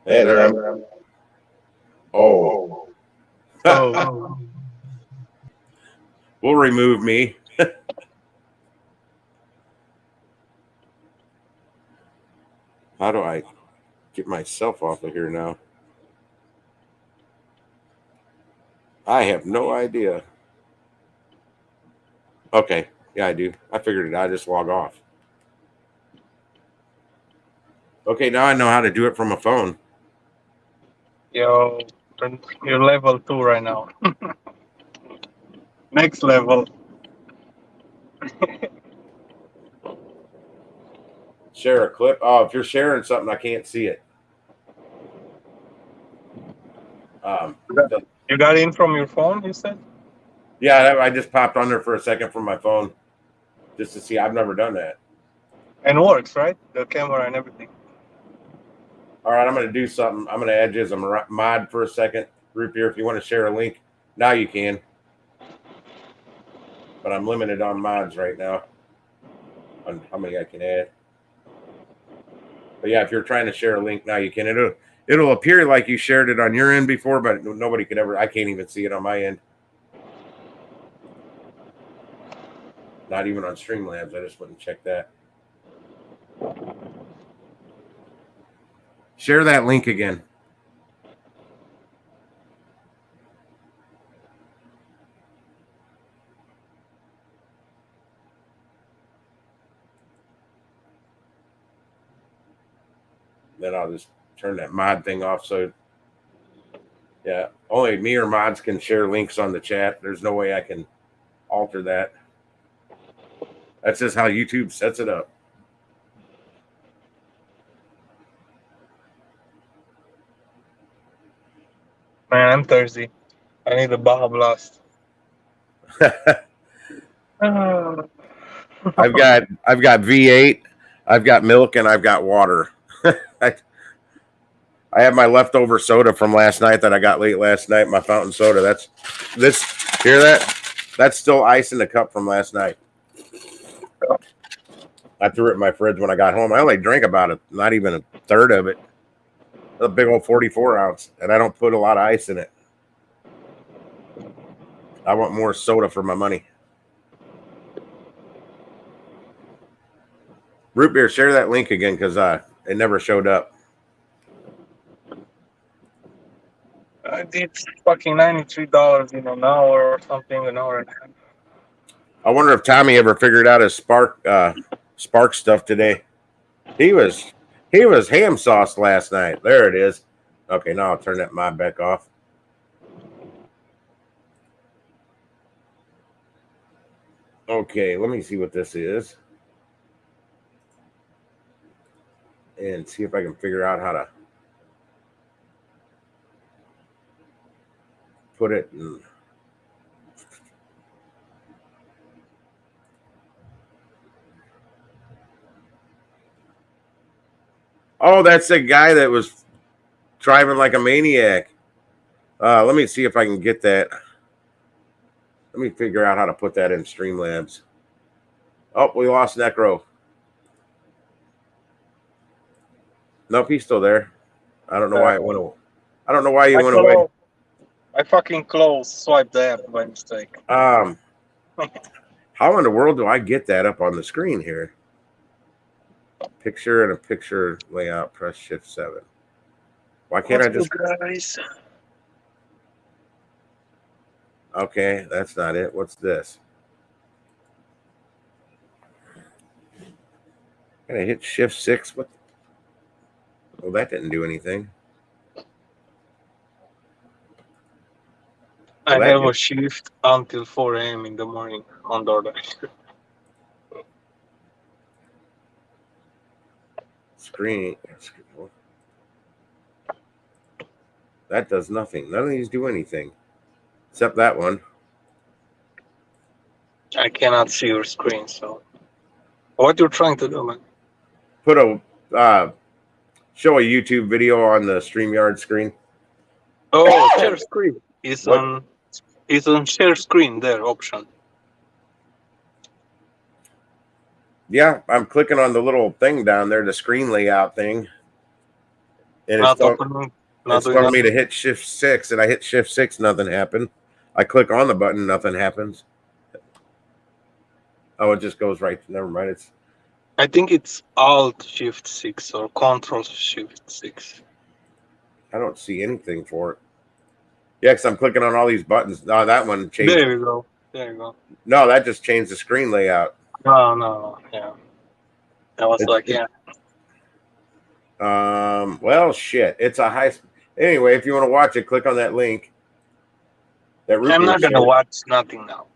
Hey, there I am. Oh. Oh. We'll remove me. How do I get myself off of here now? I have no idea. Okay. Yeah, I do. I figured it out. I just log off. Okay, now I know how to do it from a phone. Yo, you're level 2 right now. Next level. Share a clip. Oh, if you're sharing something, I can't see it. You got in from your phone, you said? Yeah, I just popped on there for a second from my phone just to see. I've never done that. And works, right? The camera and everything. All right, I'm going to do something. I'm going to add you as a mod for a second. Root beer, if you want to share a link, now you can. But I'm limited on mods right now on how many I can add. But yeah, if you're trying to share a link now, you can. It'll appear like you shared it on your end before, but nobody could ever. I can't even see it on my end. Not even on Streamlabs. I just wouldn't check that. Share that link again. Then I'll just turn that mod thing off. So, yeah, only me or mods can share links on the chat. There's no way I can alter that. That's just how YouTube sets it up. Man, I'm thirsty. I need a Baja Blast. I've got V8, I've got milk, and I've got water. I have my leftover soda from last night that I got late last night. My fountain soda. That's this. Hear that? That's still ice in the cup from last night. I threw it in my fridge when I got home. I only drank about not even a third of it. A big old 44 ounce, and I don't put a lot of ice in it. I want more soda for my money. Root beer, share that link again because it never showed up. I did fucking $93 in an hour or something, an hour and a half. I wonder if Tommy ever figured out his spark stuff today. He was ham sauce last night. There it is. Okay, now I'll turn that mod back off. Okay, let me see what this is. And see if I can figure out how to put it in. Oh, that's the guy that was driving like a maniac. Let me see if I can get that. Let me figure out how to put that in Streamlabs. Oh, we lost Necro. Nope, he's still there. I don't know why it went away. I don't know why you went away. I fucking swiped that by mistake. How in the world do I get that up on the screen here? Picture and a picture layout. Press Shift 7. Why can't I just? Guys? Okay, that's not it. What's this? Can I hit Shift 6? What? Well, that didn't do anything. I have a shift until 4 a.m. in the morning on DoorDash. Screen. That does nothing. None of these do anything. Except that one. I cannot see your screen, so. What you're trying to do, man? Put a show a YouTube video on the StreamYard screen. Oh, share screen. It's on share screen there option. Yeah, I'm clicking on the little thing down there, the screen layout thing. And it's telling me to hit Shift 6, and I hit Shift 6, nothing happened. I click on the button, nothing happens. Oh, it just goes right. Never mind. I think it's Alt Shift 6 or Control Shift 6. I don't see anything for it. Yeah, because I'm clicking on all these buttons. No, that one changed. There you go. There you go. No, that just changed the screen layout. No. Yeah. I was yeah. Well, shit. It's a high. Anyway, if you want to watch it, click on that link. I'm not gonna watch nothing now.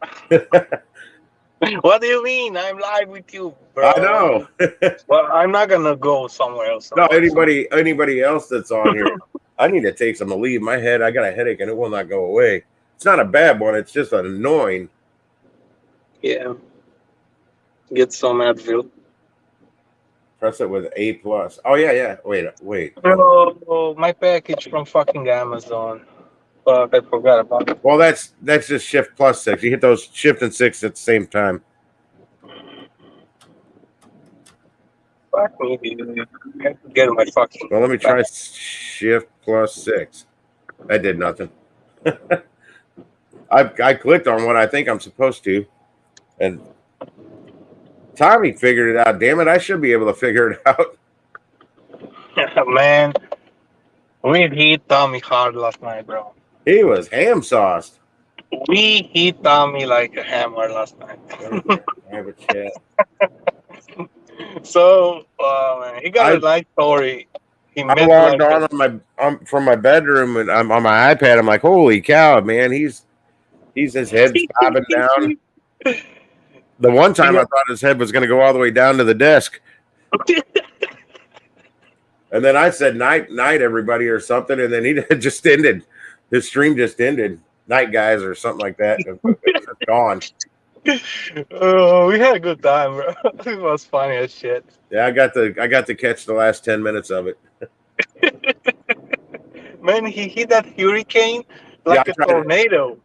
What do you mean? I'm live with you, bro. I know. Well, I'm not gonna go somewhere else. No, anybody else that's on here. I need to take some to leave my head. I got a headache and it will not go away. It's not a bad one. It's just annoying. Yeah. Get some Advil. Press it with A+. Oh yeah. Wait. Oh, my package from fucking Amazon. Fuck, I forgot about it. Well, that's just Shift +6. You hit those Shift and 6 at the same time. Fuck me, dude. I have to get my fucking. Well, let me try Shift +6. That did nothing. I clicked on what I think I'm supposed to, and Tommy figured it out. Damn it, I should be able to figure it out. Man, we hit Tommy hard last night, bro. He was ham sauced. We hit Tommy like a hammer last night. I have a chat. So, man, he got a nice story. I logged on from my bedroom and I'm on my iPad. I'm like, holy cow, man! He's his head's bobbing down. The one time I thought his head was going to go all the way down to the desk. And then I said, night, everybody, or something. And then he just ended. His stream just ended. Night, guys, or something like that. It's gone. Oh, we had a good time, bro. It was funny as shit. Yeah, I got to catch the last 10 minutes of it. Man, he hit that hurricane like a tornado.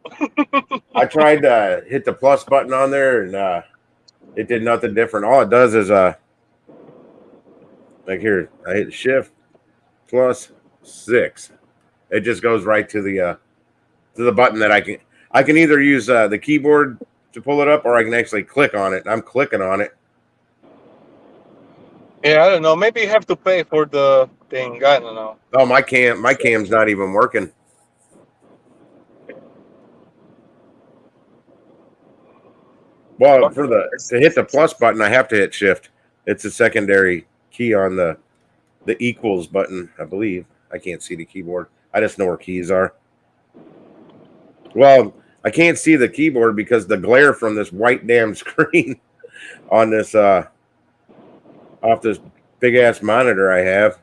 I tried to hit the plus button on there, and it did nothing different. All it does is like here, I hit Shift +6. It just goes right to the button that I can either use the keyboard to pull it up, or I can actually click on it. I'm clicking on it. Yeah, I don't know. Maybe you have to pay for the thing. I don't know. Oh, my cam's not even working. Well, to hit the plus button, I have to hit shift. It's a secondary key on the equals button, I believe. I can't see the keyboard. I just know where keys are. Well, I can't see the keyboard because the glare from this white damn screen on this off this big ass monitor I have.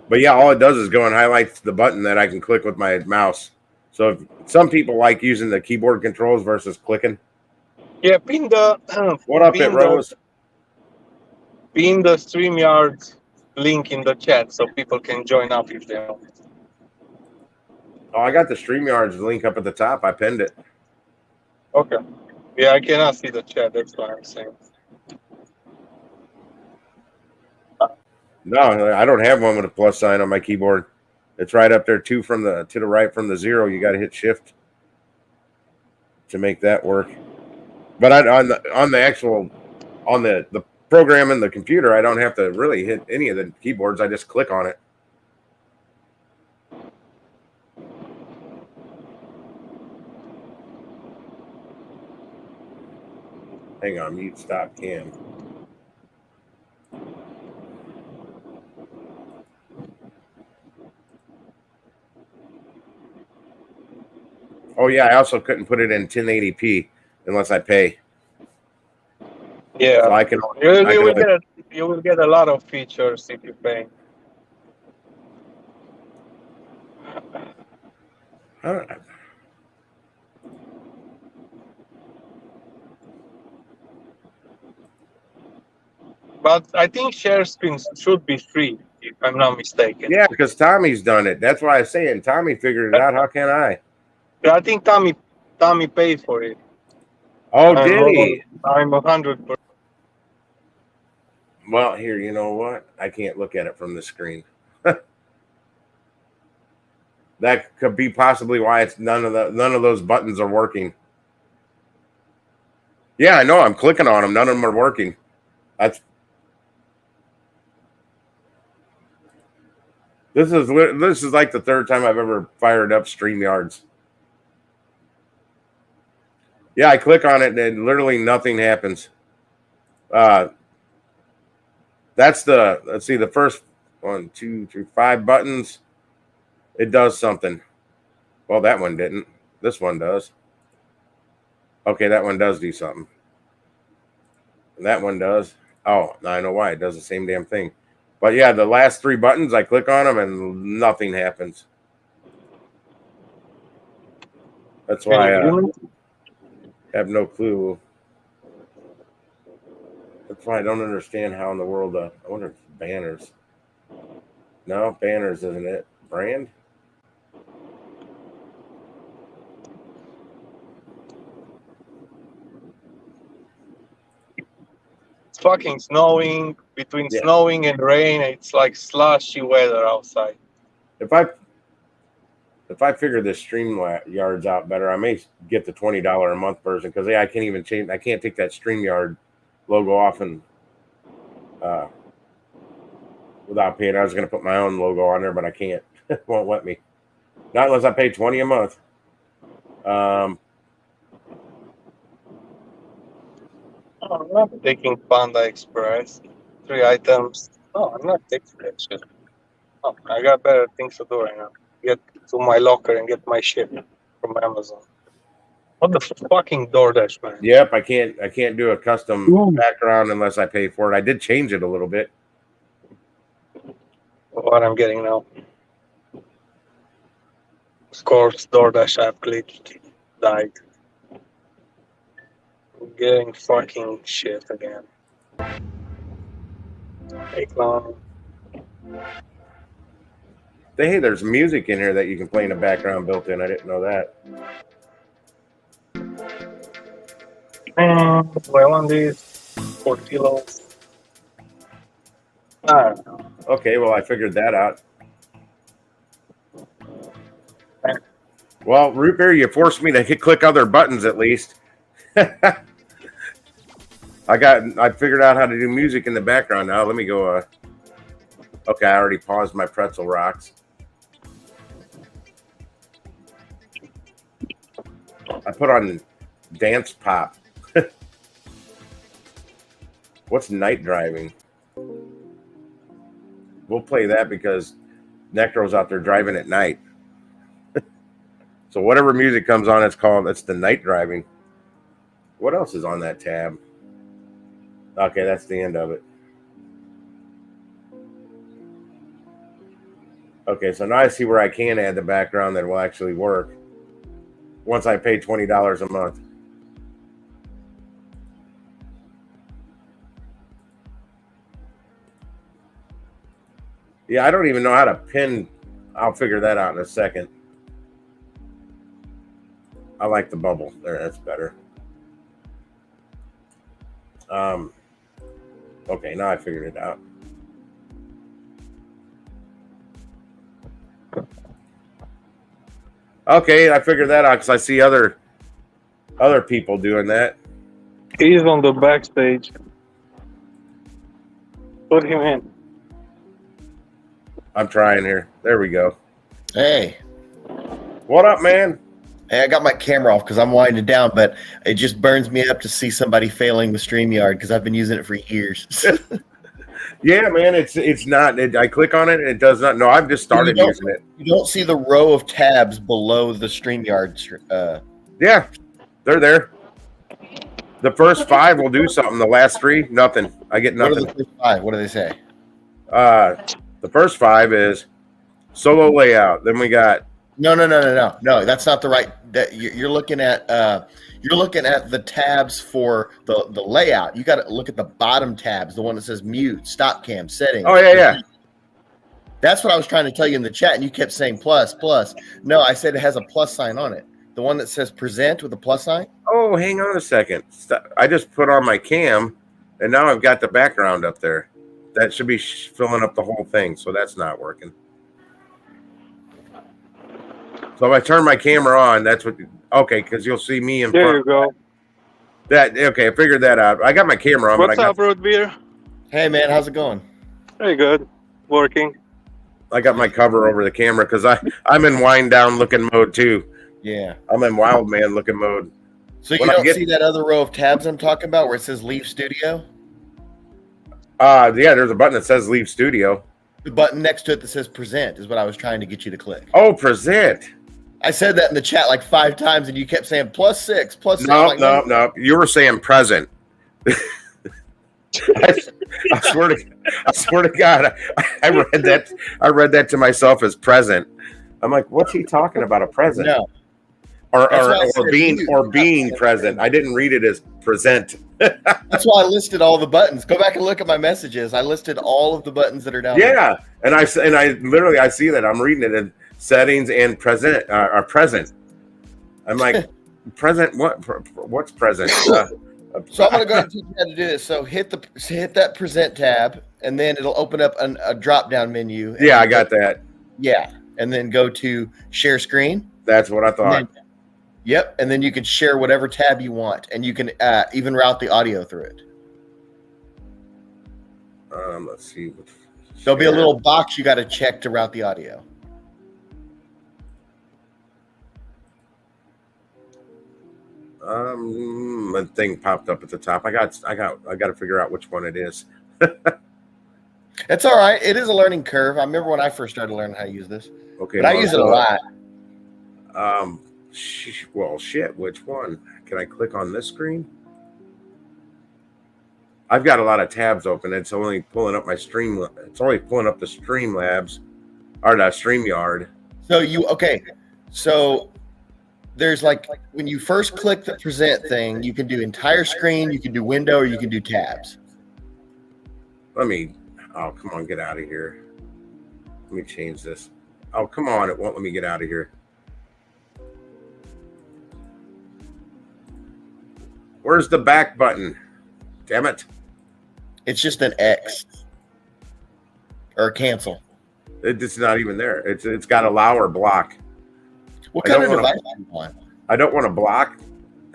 But yeah, all it does is go and highlights the button that I can click with my mouse. So if, some people like using the keyboard controls versus clicking. Yeah, pin the What up, it Rose? Pin the StreamYard link in the chat so people can join up if they want. Oh, I got the StreamYard's link up at the top. I pinned it. Okay. Yeah, I cannot see the chat. That's what I'm saying. No, I don't have one with a plus sign on my keyboard. It's right up there too, to the right from the 0. You got to hit shift to make that work. But on the program in the computer, I don't have to really hit any of the keyboards. I just click on it. Hang on, mute stop cam. Oh yeah, I also couldn't put it in 1080p unless I pay. Yeah, so I can. You will get a lot of features if you pay. But I think share screens should be free, if I'm not mistaken. Yeah, because Tommy's done it. That's why I'm saying Tommy figured it out. How can I? I think Tommy paid for it. Oh, did he? I'm 100%. Well, here, you know what? I can't look at it from the screen. That could be possibly why it's none of those buttons are working. Yeah, I know. I'm clicking on them. None of them are working. This is like the third time I've ever fired up StreamYards. Yeah, I click on it and literally nothing happens. That's let's see, the first 1, 2, 3, 5 buttons. It does something. Well, that one didn't. This one does. Okay, that one does do something. That one does. Oh, now I know why. It does the same damn thing. But yeah, the last 3 buttons, I click on them and nothing happens. That's why I have no clue. That's why I don't understand how in the world. I wonder if banners. No, banners isn't it. Brand? It's fucking snowing. Between snowing and rain, it's like slushy weather outside. If I figure this StreamYards out better, I may get the $20 a month version because I can't even change. I can't take that StreamYard logo off and without paying. I was going to put my own logo on there, but I can't. It won't let me. Not unless I pay $20 a month. I'm not taking Panda Express. 3 items. No, I'm not taking that shit. Oh, I got better things to do right now. Get to my locker and get my shit from Amazon. What the fucking DoorDash, man? Yep, I can't do a custom background unless I pay for it. I did change it a little bit. What I'm getting now. Scores DoorDash app glitched. Died. I'm getting fucking shit again. Take long. Hey, there's music in here that you can play in the background built in. I didn't know that. Do I want these 4 kilos? I don't know. Okay, well, I figured that out. Well, Root Beer, you forced me to click other buttons at least. I I figured out how to do music in the background now. Let me go. Okay, I already paused my pretzel rocks. I put on dance pop. What's night driving? We'll play that because Necro's out there driving at night. So whatever music comes on, it's the night driving. What else is on that tab? Okay, that's the end of it. Okay, so now I see where I can add the background that will actually work once I pay $20 a month. Yeah, I don't even know how to pin. I'll figure that out in a second. I like the bubble there. That's better. Okay, now I figured it out. Okay, I figured that out because I see other people doing that. He's on the backstage. Put him in. I'm trying here. There we go. Hey. What up, man? Hey, I got my camera off because I'm winding down, but it just burns me up to see somebody failing the StreamYard because I've been using it for years. Yeah, man, it's not. I click on it and it does not. No, I've just started using it. You don't see the row of tabs below the StreamYard. Yeah, they're there. The first 5 will do something. The last 3, nothing. I get nothing. What are the first 5? What do they say? The first 5 is solo layout. Then we got No. That's not the right. You're looking at. You're looking at the tabs for the layout. You got to look at the bottom tabs, the one that says mute, stop cam, settings. Oh yeah. That's what I was trying to tell you in the chat, and you kept saying plus. No, I said it has a plus sign on it. The one that says present with a plus sign. Oh, hang on a second. I just put on my cam, and now I've got the background up there. That should be filling up the whole thing, so that's not working. So if I turn my camera on, that's what. Okay, because you'll see me in front. There you go. That okay? I figured that out. I got my camera on. What's up, Road Beer? Hey man, how's it going? Very good. Working. I got my cover over the camera because I'm in wind down looking mode too. Yeah, I'm in wild man looking mode. So you don't see that other row of tabs I'm talking about where it says Leave Studio? Yeah, there's a button that says Leave Studio. The button next to it that says Present is what I was trying to get you to click. Oh, Present. I said that in the chat like 5 times, and you kept saying +6, +6. No. You were saying present. I swear to God, I read that to myself as present. I'm like, what's he talking about? A present? No. Or being present. I didn't read it as present. That's why I listed all the buttons. Go back and look at my messages. I listed all of the buttons that are down there. Yeah, and I literally I see that. I'm reading it in settings and present are present. I'm like, present? What's present? So I'm gonna go ahead and teach you how to do this. So hit that present tab, and then it'll open up a drop down menu. Yeah, I got that. Yeah, and then go to share screen. That's what I thought. Yep, and then you can share whatever tab you want, and you can even route the audio through it. Let's see. There'll be a little box you got to check to route the audio. A thing popped up at the top. I got to figure out which one it is. It's all right. It is a learning curve. I remember when I first started learning how to use this. Okay, but I use it a lot. Well, shit. Which one? Can I click on this screen? I've got a lot of tabs open. It's only pulling up my stream. It's only pulling up the Streamlabs or the StreamYard. So there's like when you first click the present thing, you can do entire screen, you can do window, or you can do tabs. Oh, come on, get out of here. Let me change this. Oh, come on. It won't let me get out of here. Where's the back button? Damn it. It's just an X or cancel. It's not even there. It's got allow or block. What kind of device do you want? I don't want to block,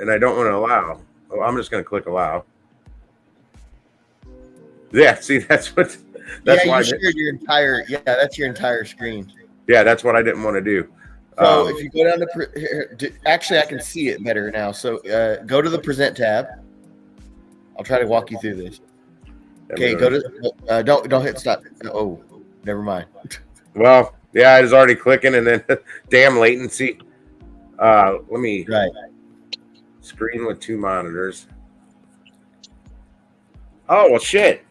and I don't want to allow. Oh, I'm just going to click allow. Yeah, see, that's Yeah, why. you shared your entire. Yeah, that's your entire screen. Yeah, that's what I didn't want to do. So if you go down to actually, I can see it better now. So go to the present tab. I'll try to walk you through this. Okay, go to don't hit stop. Oh, never mind. Well, yeah, it's already clicking, and then damn latency. Let me Right. screen with 2 monitors. Oh well, shit.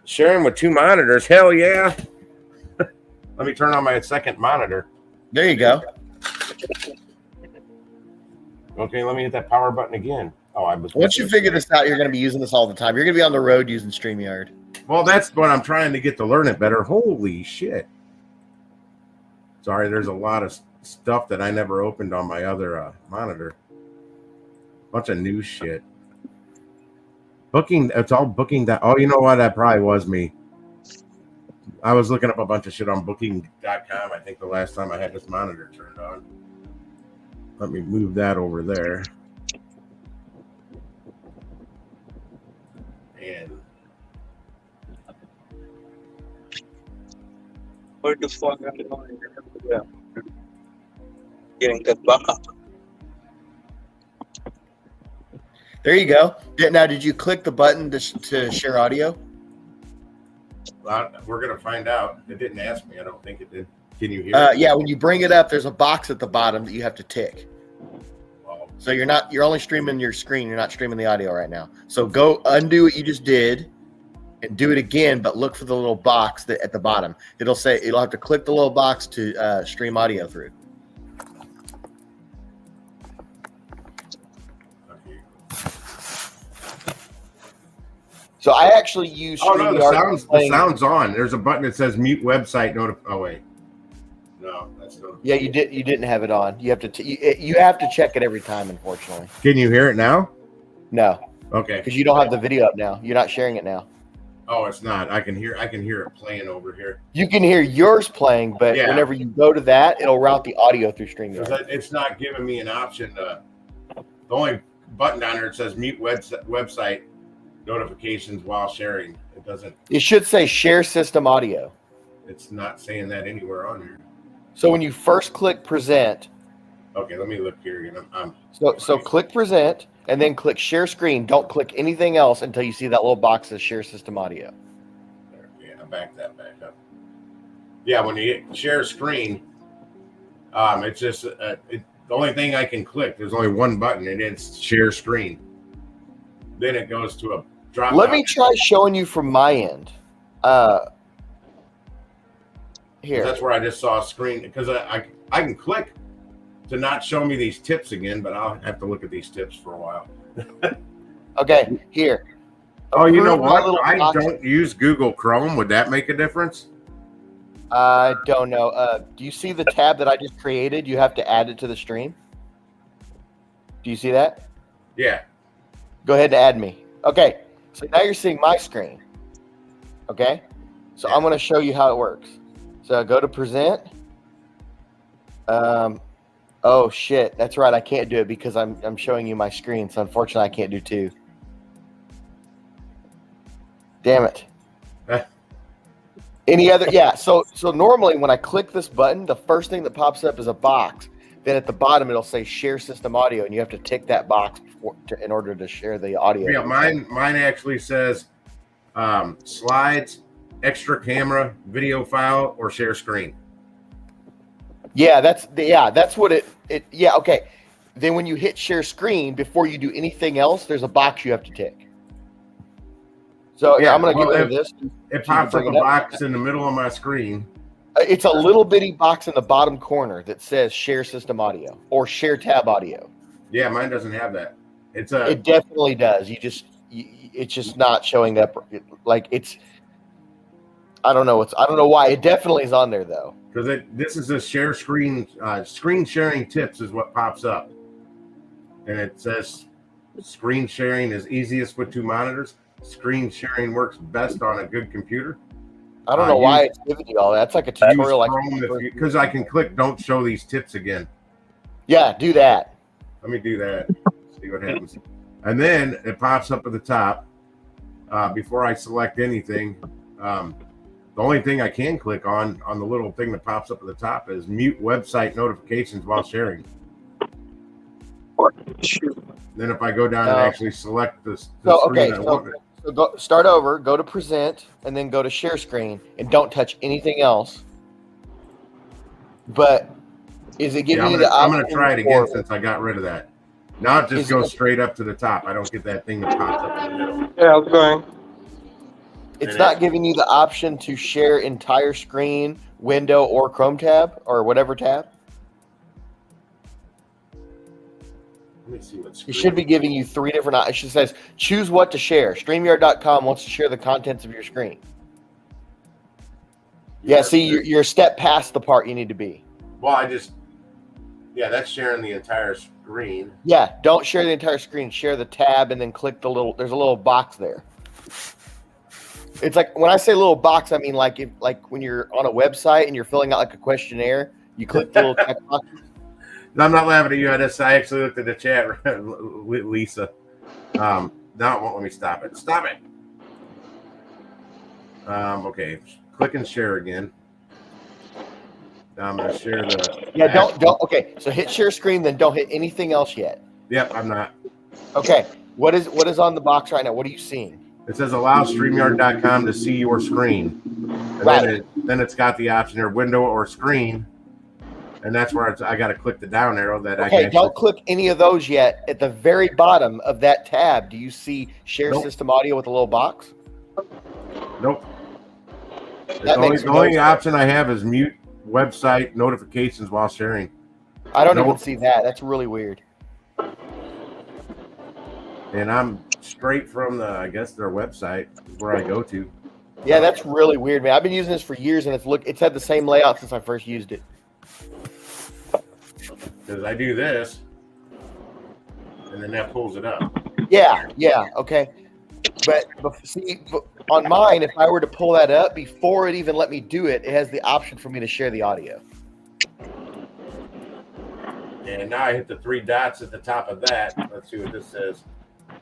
Sharing with 2 monitors. Hell yeah. Let me turn on my second monitor. There you go. Okay, let me hit that power button again. Oh, I was. Once you figure this out, you're going to be using this all the time. You're going to be on the road using StreamYard. Well, that's what I'm trying to get to learn it better. Holy shit. Sorry, there's a lot of stuff that I never opened on my other monitor. Bunch of new shit. Booking, it's all booking that. Oh, you know what? That probably was me. I was looking up a bunch of shit on booking.com. I think the last time I had this monitor turned on. Let me move that over there. And Where the fuck am I going? Yeah. Getting that back. There you go. Now, did you click the button to share audio? we're going to find out. It didn't ask me. I don't think it did. Can you hear it? Yeah, when you bring it up, there's a box at the bottom that you have to tick. Well, So you're only streaming your screen. You're not streaming the audio right now. So go undo what you just did and do it again, but look for the little box that at the bottom. It'll have to click the little box to stream audio through. okay. So I actually use Oh no, StreamYard the sound's on. There's a button that says mute website Oh wait, no, that's no. Yeah, you didn't have it on. You have to you have to check it every time. Unfortunately, Can you hear it now? no, Okay. because you don't have the video up now. You're not sharing it now. Oh, it's not. I can hear it playing over here. You can hear yours playing, but Yeah. whenever you go to that, it'll route the audio through 'Cause StreamYard. it's not giving me an option to. The only button down there it says mute website notifications while sharing. It doesn't. It should say share system audio. It's not saying that anywhere on here. So when you first click present, Okay, let me look here again. so click present and then click share screen. Don't click anything else until you see that little box that share system audio. There, yeah, I backed that back up. Yeah, when you hit share screen, it's just the only thing I can click. There's only one button, and it's share screen. Then it goes to a drop. Let me try showing you from my end. Here. That's where I just saw a screen because I can click to not show me these tips again, but I'll have to look at these tips for a while. Okay, here. Oh, you know Approve my what? little I box. don't use Google Chrome. Would that make a difference? I don't know. Do you see the tab that I just created? You have to add it to the stream. Do you see that? Yeah. Go ahead and add me. Okay, so now you're seeing my screen. Okay, so I'm going to show you how it works. So go to present. Oh shit, that's right. I can't do it because I'm showing you my screen. So unfortunately, I can't do two. Damn it. Any other? Yeah. So normally when I click this button, the first thing that pops up is a box. Then at the bottom it'll say share system audio, and you have to tick that box in order to share the audio. Yeah, mine actually says slides, extra camera, video file, or share screen. Yeah, that's what it. Yeah, okay. Then when you hit share screen, before you do anything else, there's a box you have to tick. So yeah, I'm gonna get rid of this. It pops up a box in the middle of my screen. It's a little bitty box in the bottom corner that says share system audio or share tab audio. Yeah, mine doesn't have that. It definitely does. It's just not showing that. Like it's. I don't know why. It definitely is on there though. Because this is a share screen. Screen sharing tips is what pops up, and it says screen sharing is easiest with 2 monitors. Screen sharing works best on a good computer. I don't know why it's giving you all that. That's like a tutorial. Because I can click don't show these tips again. Yeah, do that. Let me do that. See what happens. And then it pops up at the top. before I select anything. The only thing I can click on the little thing that pops up at the top is mute website notifications while sharing. Shoot. Then if I go down and actually select the So screen okay, I want, so go start over, go to present, and then go to share screen, and don't touch anything else. But is it giving you the option? I'm gonna try it again for- since I got rid of that. Now it just Is goes it- straight up to the top. I don't get that thing that pops up in the middle. Yeah, I'm going. It's not giving you the option to share entire screen, window, or Chrome tab, or whatever tab. Let me see what It should be giving you 3 different options. It says, choose what to share. StreamYard.com wants to share the contents of your screen. Yeah, see, you're a step past the part you need to be. Well, that's sharing the entire screen. Yeah, don't share the entire screen. Share the tab and then click there's a little box there. It's like, when I say little box, I mean like when you're on a website and you're filling out like a questionnaire, you click the little check box. I'm not laughing at you. I actually looked at the chat, Lisa. Now it won't let me stop it. Stop it. Okay, click and share again. Now I'm gonna share the. Yeah, don't. Okay, so hit share screen, then don't hit anything else yet. Yep, I'm not. Okay, what is on the box right now? What are you seeing? It says allow StreamYard.com to see your screen. And Right. then it's got the option there, window or screen. And that's where I got to click the down arrow that I can. Don't click any of those yet. At the very bottom of that tab, do you see share system audio with a little box? Nope. That makes The only option I have is mute website notifications while sharing. I don't even see that. That's really weird. And I'm straight from I guess their website where I go to. Yeah, that's really weird, man. I've been using this for years, and it's had the same layout since I first used it. Because I do this, and then that pulls it up. Yeah, okay. But see, on mine, if I were to pull that up before it even let me do it, it has the option for me to share the audio. And now I hit the 3 dots at the top of that. Let's see what this says.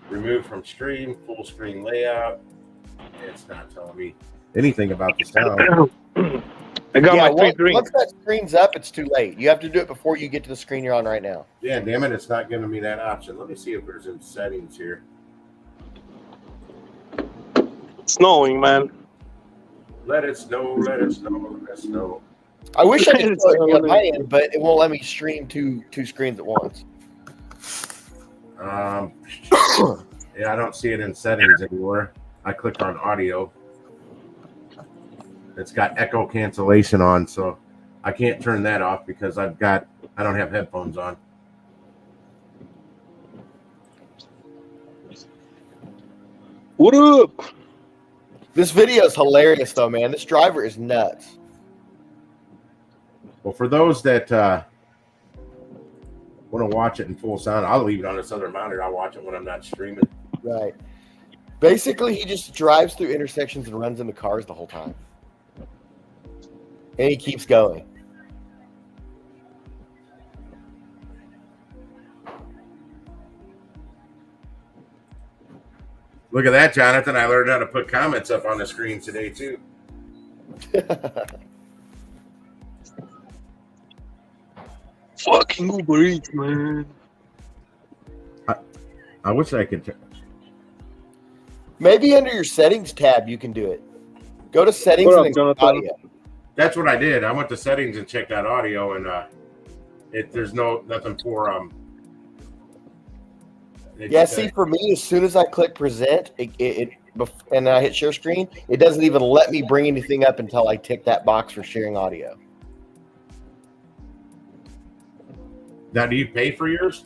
Remove from stream, full screen layout. It's not telling me anything about the sound. I got my 3 drinks. Once that screen's up, it's too late. You have to do it before you get to the screen you're on right now. Yeah, damn it, it's not giving me that option. Let me see if there's in settings here. It's snowing, man. Let it snow, let it snow, let it snow. I wish I could do it on my end, but it won't let me stream two screens at once. Yeah, I don't see it in settings anymore. I clicked on audio. It's got echo cancellation on, so I can't turn that off because I don't have headphones on. What up? This video is hilarious, though, man. This driver is nuts. Well, for those that want to watch it in full sound, I'll leave it on this other monitor. I'll watch it when I'm not streaming. Right. Basically, he just drives through intersections and runs into cars the whole time. And he keeps going. Look at that, Jonathan. I learned how to put comments up on the screen today, too. Fucking Uber Eats, man. I wish I could. Maybe under your settings tab, you can do it. Go to settings What up, and then Jonathan? audio. That's what I did. I went to settings and checked out audio, and there's nothing for Yeah, see, for me, as soon as I click present, and I hit share screen, it doesn't even let me bring anything up until I tick that box for sharing audio. Now, do you pay for yours?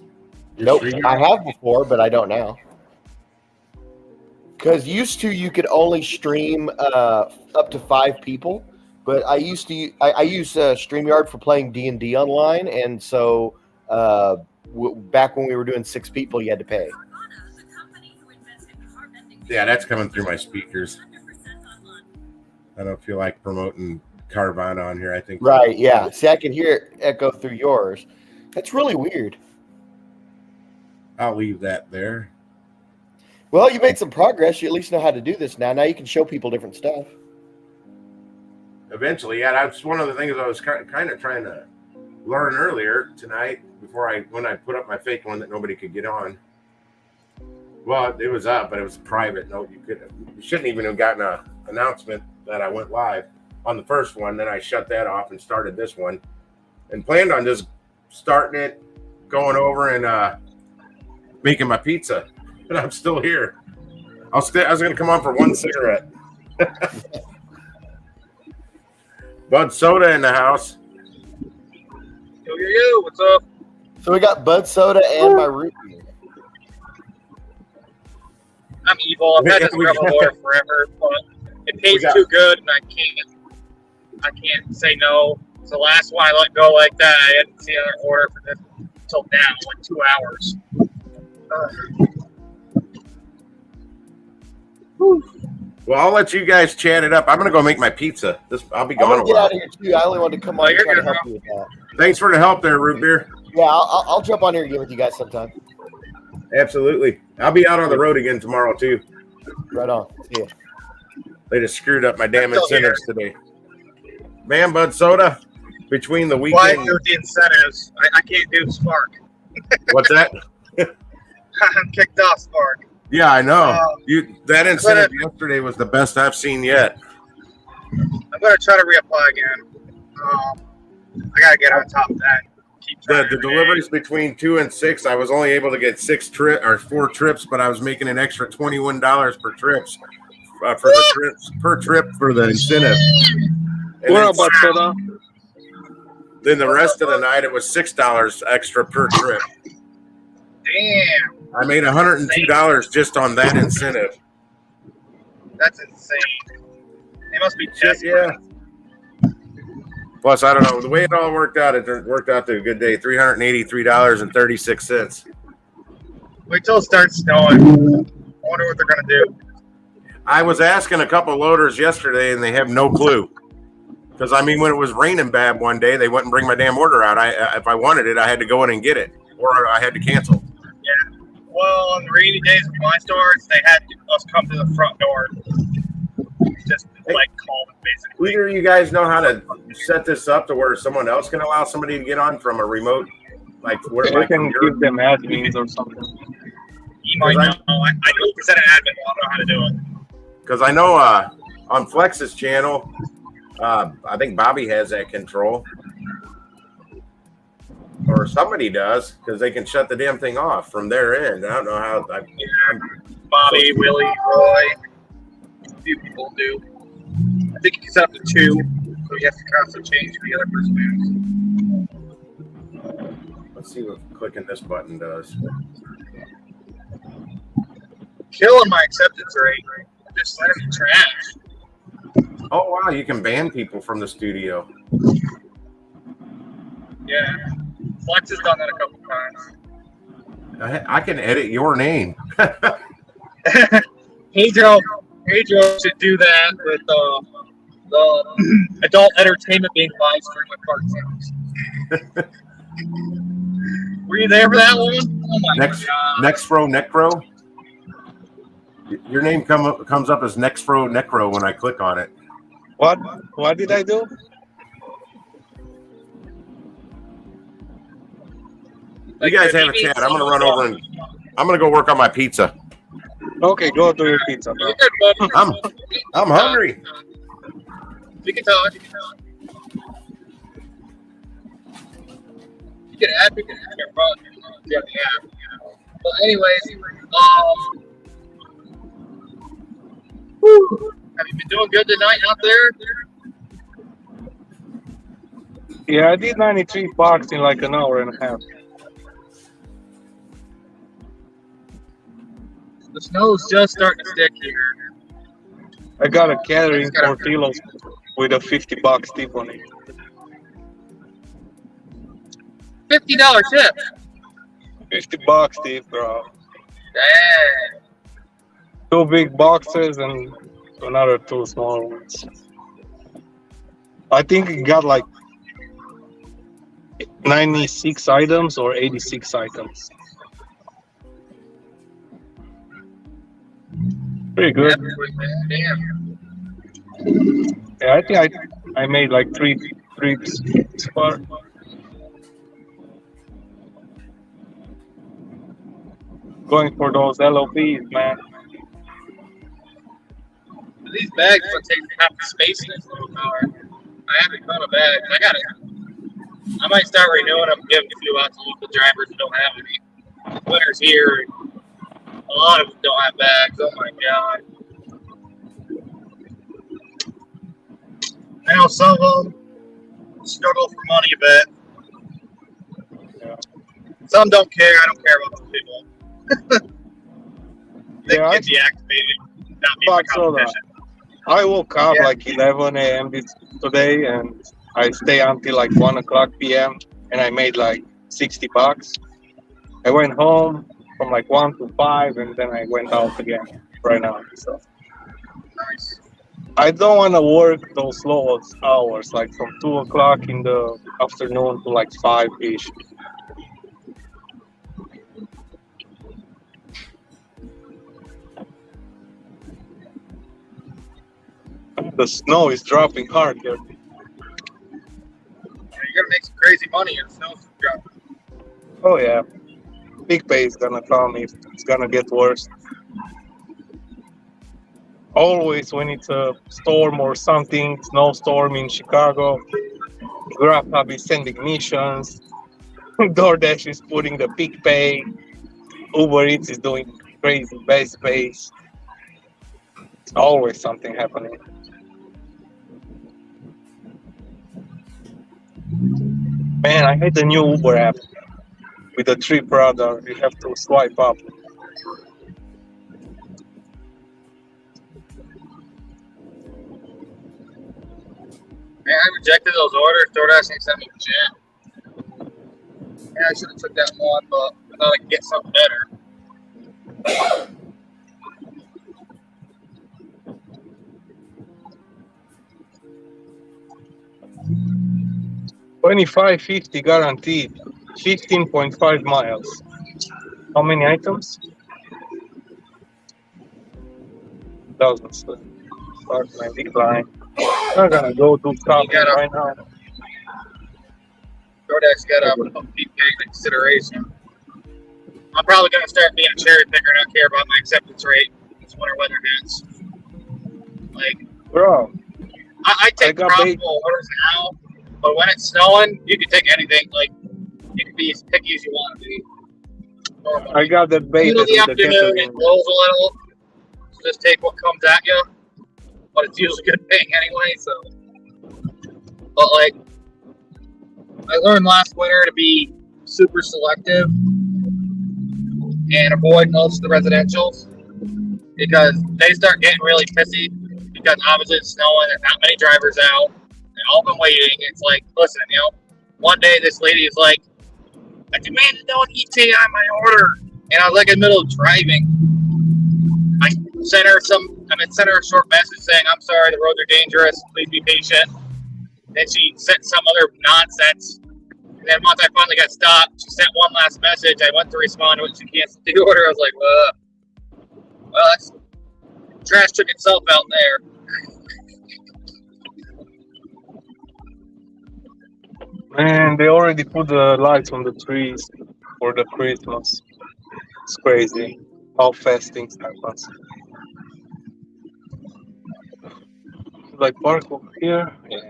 Nope, I have before, but I don't now. Because used to, you could only stream up to 5 people, but I use StreamYard for playing D&D online, and so back when we were doing 6 people, you had to pay. Yeah, that's coming through my speakers. I don't feel like promoting Carvana on here. I think Right, yeah. See, I can hear it echo through yours. That's really weird. I'll leave that there. Well, you made some progress. You at least know how to do this now. Now you can show people different stuff. Eventually, yeah, that's one of the things I was kind of trying to learn earlier tonight when I put up my fake one that nobody could get on. Well, it was up, but it was private. No, you shouldn't even have gotten an announcement that I went live on the first one. Then I shut that off and started this one, and planned on just starting it, going over and making my pizza. And I'm still here. I was going to come on for one cigarette. Bud Soda in the house. Yo, what's up? So we got Bud Soda and my root beer. I'm evil. I've had this Rebel Lore forever, but it tastes too good, and I can't say no. So the last one I let go like that, I hadn't seen another order for this until now, like 2 hours. Well, I'll let you guys chat it up. I'm gonna go make my pizza. I'll be I'm gone gonna a get while. out of here too. I only wanted to come on and try to help you with that. Thanks for the help there, Root Beer. Yeah, I'll jump on here and get with you guys sometime. Absolutely. I'll be out on the road again tomorrow too. Right on. Yeah. They just screwed up my damn Still here. incentives today. Man, Bud Soda, between the Why weekend. do the incentives? I can't do Spark. What's that? I'm kicked off Spark. Yeah, I know. Um, That incentive yesterday was the best I've seen yet. I'm gonna try to reapply again. I gotta get on top of that. Keep trying The deliveries between 2 and 6, I was only able to get 4 trips, but I was making an extra $21 per trips for the trips per trip for the incentive. And What about soda? then the rest of the night it was $6 extra per trip. Damn, I made $102 just on that incentive. that's insane. They must be desperate. Yeah. Plus, I don't know the way it all worked out. It worked out to a good day. $383.36. Wait till it starts snowing. I wonder what they're gonna do. I was asking a couple loaders yesterday, and they have no clue. Because I mean, when it was raining bad one day, they wouldn't bring my damn order out. If I wanted it, I had to go in and get it, or I had to cancel. Yeah. Well, on the rainy days with my stores, they had us come to the front door. Just like call them basically. Either of you guys know how to set this up to where someone else can allow somebody to get on from a remote, like where We like can your- give them admins or something. You might know. I know you can set an admin. I don't know how to do it. Because I know on Flex's channel, I think Bobby has that control. Or somebody does, because they can shut the damn thing off from their end. I don't know how. Bobby, Willie, Roy. A few people do. I think you can set up to 2, so you have to constantly change who the other person is. Let's see what clicking this button does. Killing my acceptance rate. Just let them trash. Oh wow, you can ban people from the studio. Yeah. Flex has done that a couple times. I can edit your name. Pedro should do that with the adult entertainment being live streamed with cartoons. Were you there for that one? Oh my god. Necro. Your name comes up as Necro when I click on it. What? What did I do? You guys have a chat. I'm gonna run over and I'm gonna go work on my pizza. Okay, go do your pizza, bro. You're good, bud. I'm hungry. We can talk. You can add people to your phone. You have the app. But anyways, have you been doing good tonight out there? Yeah, I did 93 bucks in like an hour and a half. The snow's just starting to stick here. I got a catering tortillas with a 50 bucks tip on it. $50 tip. 50 bucks tip, bro. Dang. 2 big boxes and another 2 small ones. I think it got like 96 items or 86 items. Pretty good. Absolutely, man. Damn. Yeah, I think I made like 3 trips so far. Going for those LOPs, man. These bags will take half the space in this little car. I have a ton of bags. I might start renewing them, giving a few out to local drivers who don't have any. Winter's here. A lot of them don't have bags. Oh my god. I know some of them struggle for money a bit. Yeah. Some don't care. I don't care about those people. They Yeah, get deactivated. Not be my Fuck soda. competition. I woke up Yeah. like 11 a.m. today, and I stay until like 1 o'clock p.m. and I made like $60. I went home from like 1 to 5, and then I went out again right now. So Nice. I don't want to work those low hours, like from 2 o'clock in the afternoon to like 5-ish. The snow is dropping hard here. You're gonna make some crazy money in the snowstorm. Oh yeah, big pay is gonna come if it's gonna get worse. Always when it's a storm or something, snowstorm in Chicago, Grubhub is sending missions, DoorDash is putting the big pay, Uber Eats is doing crazy base pays. It's always something happening. Man, I hate the new Uber app with the trip radar. You have to swipe up. Man, I rejected those orders. DoorDash ain't sent me shit. Yeah, I should have took that one, but I thought I could get something better. 25.50 guaranteed, 15.5 miles. How many items? Dozens. Start my decline. I'm gonna go do shopping gotta- right now. DoorDash got a peak in consideration. I'm probably gonna start being a cherry picker and not care about my acceptance rate as winter weather hits. Like, Bro, I take got profitable orders now, but when it's snowing, you can take anything. Like, you can be as picky as you want to be. I got that bait Middle of the with the afternoon, it gasoline. blows a little. So just take what comes at you. But it's usually good paying anyway, so. But, like, I learned last winter to be super selective and avoid most of the residentials because they start getting really pissy because obviously it's snowing, there's not many drivers out, they've all been waiting. It's like, listen, one day this lady is like, I demanded no ETA on my order. And I was like in the middle of driving. I sent her a short message saying, I'm sorry, the roads are dangerous, please be patient. Then she sent some other nonsense. And then once I finally got stopped, she sent one last message. I went to respond to it. She canceled the order. I was like, well, that's trash took itself out there. Man, they already put the lights on the trees for the Christmas. It's crazy how fast things happen. Like park over here? Yeah.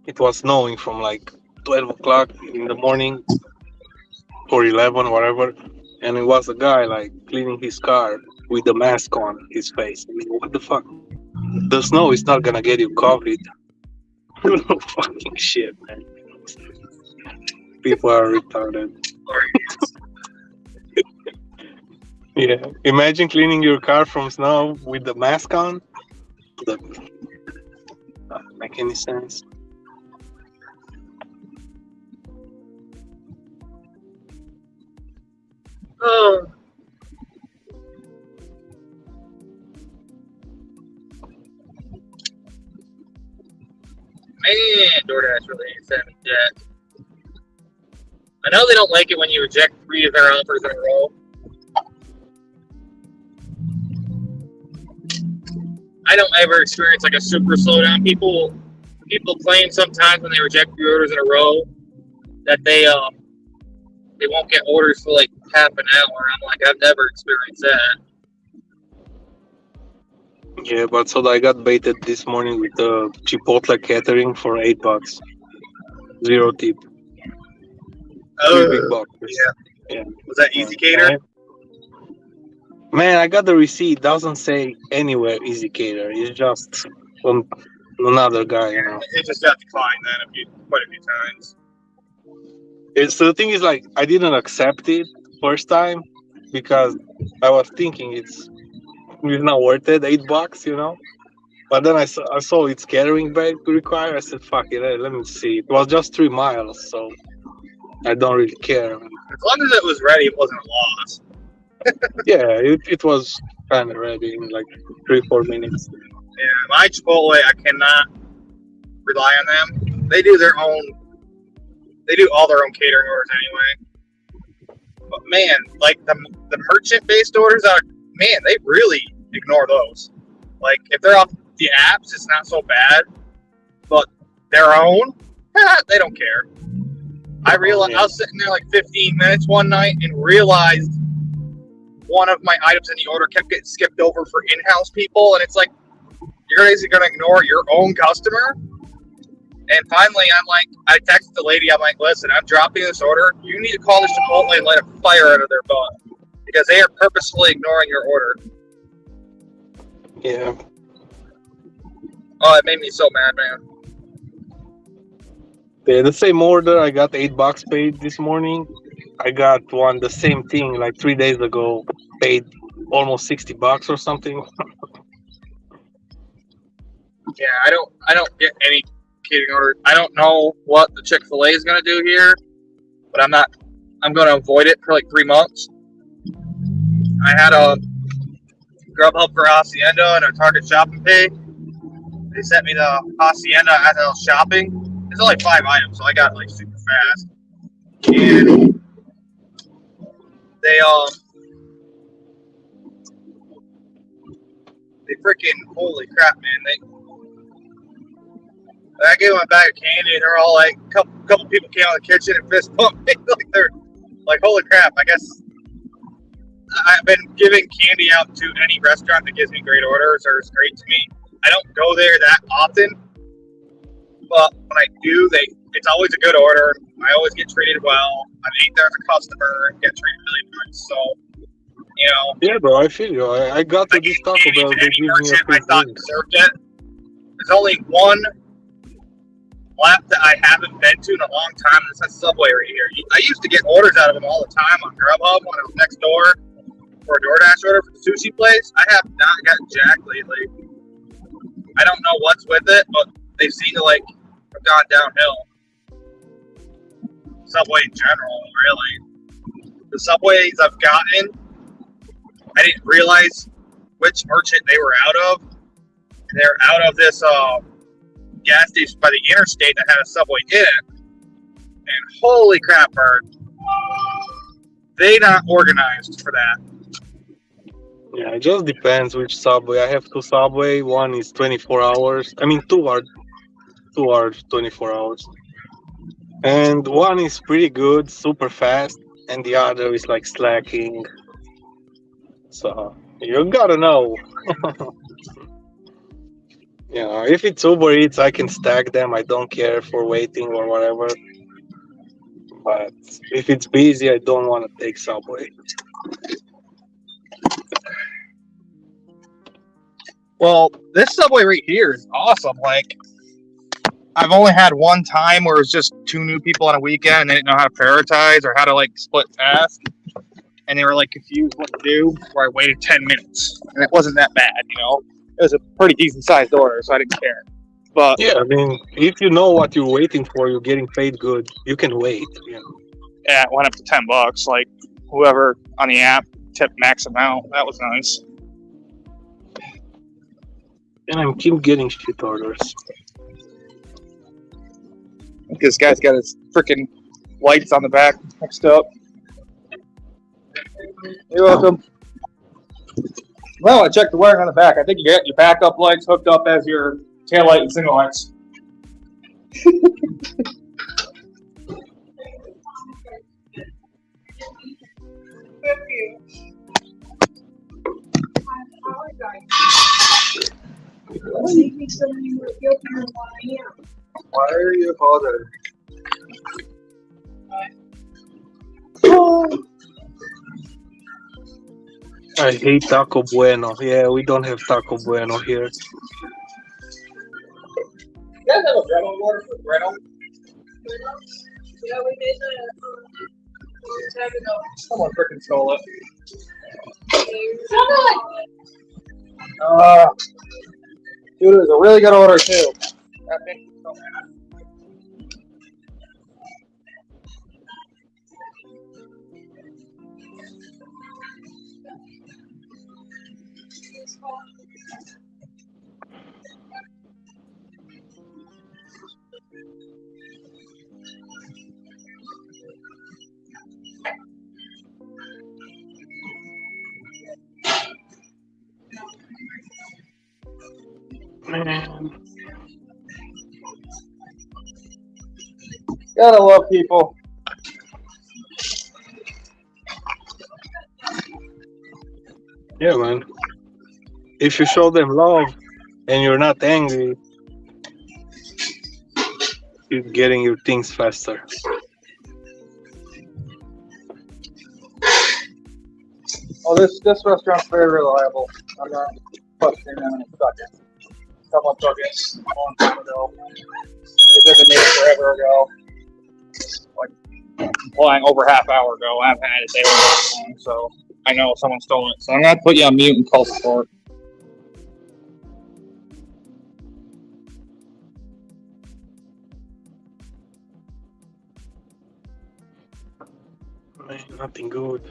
It was snowing from like 12 o'clock in the morning or 11, whatever. And it was a guy like cleaning his car with the mask on his face. I mean, what the fuck? The snow is not gonna get you COVID. Fucking shit, man. People are retarded. Yeah. Imagine cleaning your car from snow with the mask on. Doesn't make any sense. Oh. Man, DoorDash really ain't sent me yet. I know they don't like it when you reject 3 of their offers in a row. I don't ever experience like a super slowdown. People claim sometimes when they reject 3 orders in a row that they won't get orders for like half an hour. I'm like, I've never experienced that. Yeah, but so I got baited this morning with the Chipotle catering for $8. 0 tip. 3 big boxes. Yeah. Was that Easy Cater? Man, I got the receipt. Doesn't say anywhere Easy Cater. It's just from another guy, you know. It just got declined then quite a few times. So the thing is, like, I didn't accept it first time because I was thinking it's not worth it, $8, you know. But then I saw it's catering bag required. I said, "Fuck it, let me see." It was just 3 miles, so I don't really care. As long as it was ready, it wasn't a loss. Yeah, it was kind of ready in like 3-4 minutes. Yeah, my Chipotle, I cannot rely on them. They do all their own catering orders anyway. But man, like the merchant-based orders, they really ignore those. Like if they're off the apps, it's not so bad. But their own, they don't care. I realized I was sitting there like 15 minutes one night and realized one of my items in the order kept getting skipped over for in-house people, and it's like, you're basically going to ignore your own customer? And finally, I texted the lady, I'm like, listen, I'm dropping this order. You need to call this Chipotle and light a fire out of their butt, because they are purposefully ignoring your order. Yeah. Oh, it made me so mad, man. Yeah, the same order. I got $8 paid this morning. I got one the same thing like 3 days ago, paid almost $60 or something. Yeah, I don't get any catering orders. I don't know what the Chick-fil-A is gonna do here, but I'm gonna avoid it for like 3 months. I had a Grubhub for Hacienda and a Target Shopping Pay. They sent me the Hacienda as I was shopping. It's only 5 items, so I got it like super fast. And they freaking, holy crap, man! I gave them a bag of candy, and they're all like, couple people came out of the kitchen and fist bumped me. Like they're like, holy crap! I guess I've been giving candy out to any restaurant that gives me great orders or is great to me. I don't go there that often, but when I do, it's always a good order. I always get treated well. I've ate there as a customer and get treated really good. So, you know. Yeah, bro, I feel you. I got to this Taco Bell. They give me a free I thought drink. deserved it. There's only one lap that I haven't been to in a long time. That's Subway right here. I used to get orders out of them all the time on Grubhub when I was next door for a DoorDash order for the sushi place. I have not gotten jack lately. I don't know what's with it, but they seem to have gone downhill. Subway in general, really. The Subways I've gotten, I didn't realize which merchant they were out of. They're out of this gas station by the interstate that had a Subway in it. And holy crap, Bird. They not organized for that. Yeah, it just depends which Subway. I have 2 Subway. One is 24 hours. I mean, two are 24 hours. And one is pretty good, super fast, and the other is like slacking. So you gotta know. You know, if it's Uber Eats, I can stack them. I don't care for waiting or whatever. But if it's busy, I don't want to take Subway. Well, this Subway right here is awesome. Like, I've only had one time where it was just 2 new people on a weekend and they didn't know how to prioritize or how to split tasks. And they were confused what to do, where I waited 10 minutes. And it wasn't that bad, you know? It was a pretty decent sized order, so I didn't care. But yeah, I mean, if you know what you're waiting for, you're getting paid good. You can wait. You know. yeah, it went up to $10. whoever on the app tipped max amount. That was nice. And I keep getting shit orders. This guy's got his freaking lights on the back mixed up. You're welcome. Well, I checked the wiring on the back. I think you got your backup lights hooked up as your tail light and signal lights. Why are you bothered? I hate Taco Bueno. Yeah, we don't have Taco Bueno here. You guys have a Breno order for Breno? Yeah, we made that a long time ago. Someone freaking stole it. Dude, it was a really good order too. That makes me so mad. Man. Gotta love people. Yeah, man. If you show them love and you're not angry, you're getting your things faster. Oh, this restaurant's very reliable. I'm not questioning them in a second. Someone took it a long time ago. They took it maybe forever ago. Like, flying over half hour ago. I haven't had it there for long, so I know someone stole it. So I'm gonna put you on mute and call support. Man, nothing good.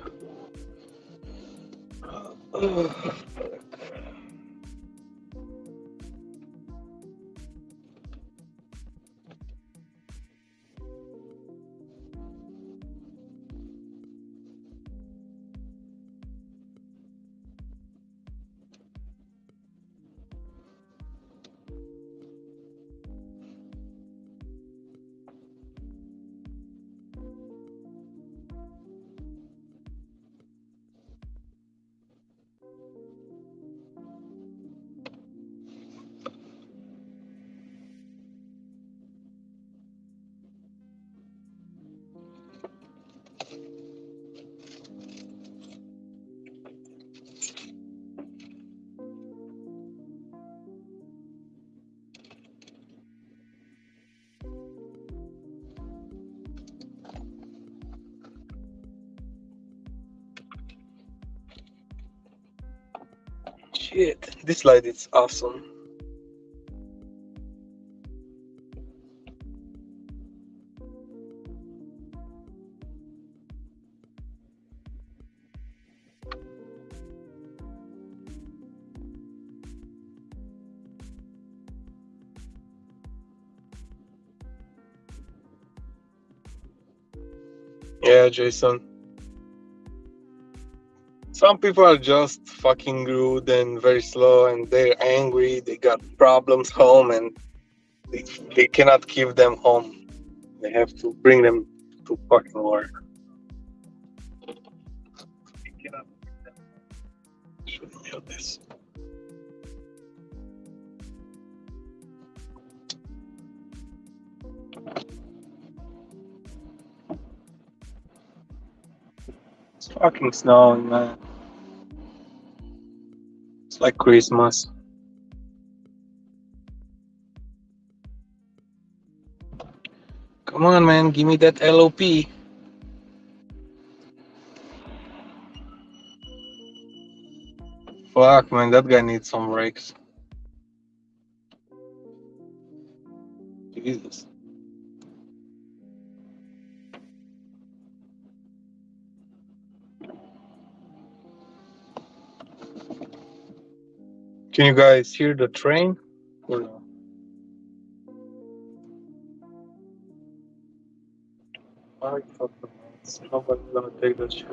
Shit, this light is awesome. Yeah, Jason. Some people are just fucking rude and very slow, and they're angry. They got problems home, and they cannot keep them home. They have to bring them to fucking work. Should mute this. It's fucking snowing, man. It's like Christmas. Come on, man, give me that LOP. Fuck, man, that guy needs some brakes. Jesus. Can you guys hear the train? Or no? I thought nobody's gonna take that shit.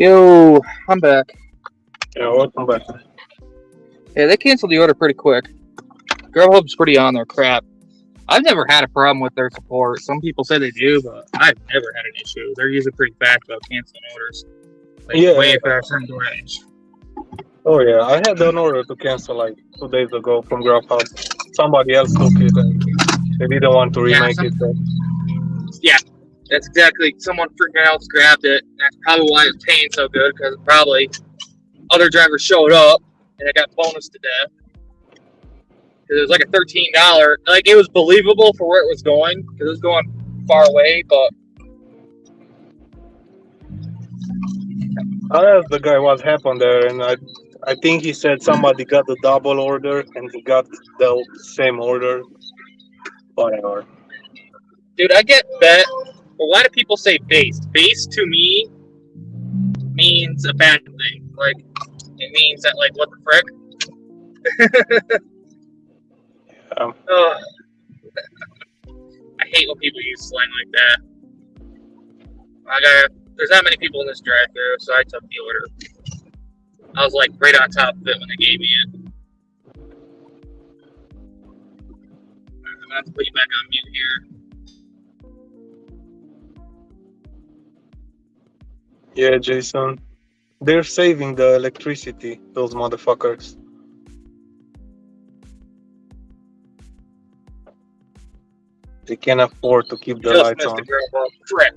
Yo, I'm back. Yeah, welcome back. Yeah, they canceled the order pretty quick. Grubhub's pretty on their crap. I've never had a problem with their support. Some people say they do, but I've never had an issue. They're usually pretty fast about canceling orders. Like, Yeah. way faster than DoorDash. Oh yeah, I had an order to cancel like 2 days ago from Grubhub. Somebody else took it and they didn't want to remake it. So. That's exactly, someone freaking else grabbed it. That's probably why it's paying so good, because probably other drivers showed up and it got bonused to death. Because it was like a $13, like it was believable for where it was going, because it was going far away, but I asked the guy what happened there, and I think he said somebody got the double order and he got the same order. Whatever. dude, I get that, but why do people say based? Based to me means a bad thing. Like, it means that, like, what the frick? Yeah. I hate when people use slang like that. There's not many people in this drive-thru, so I took the order. I was like right on top of it when they gave me it. I'm gonna have to put you back on mute here. Yeah, Jason. They're saving the electricity, those motherfuckers. They can't afford to keep the Just lights missed on. the girl, bro. Frick.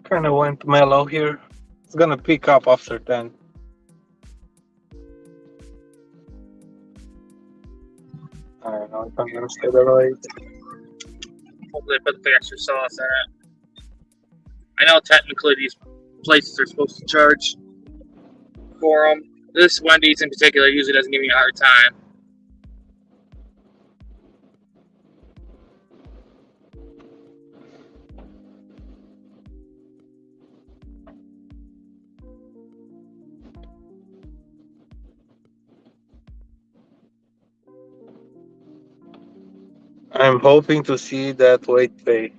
Kind of went mellow here. It's gonna pick up after 10. I don't know if I'm gonna stay there late. Hopefully they put the extra sauce in it. I know technically these places are supposed to charge for them. This Wendy's in particular usually doesn't give me a hard time. I'm hoping to see that weight pay.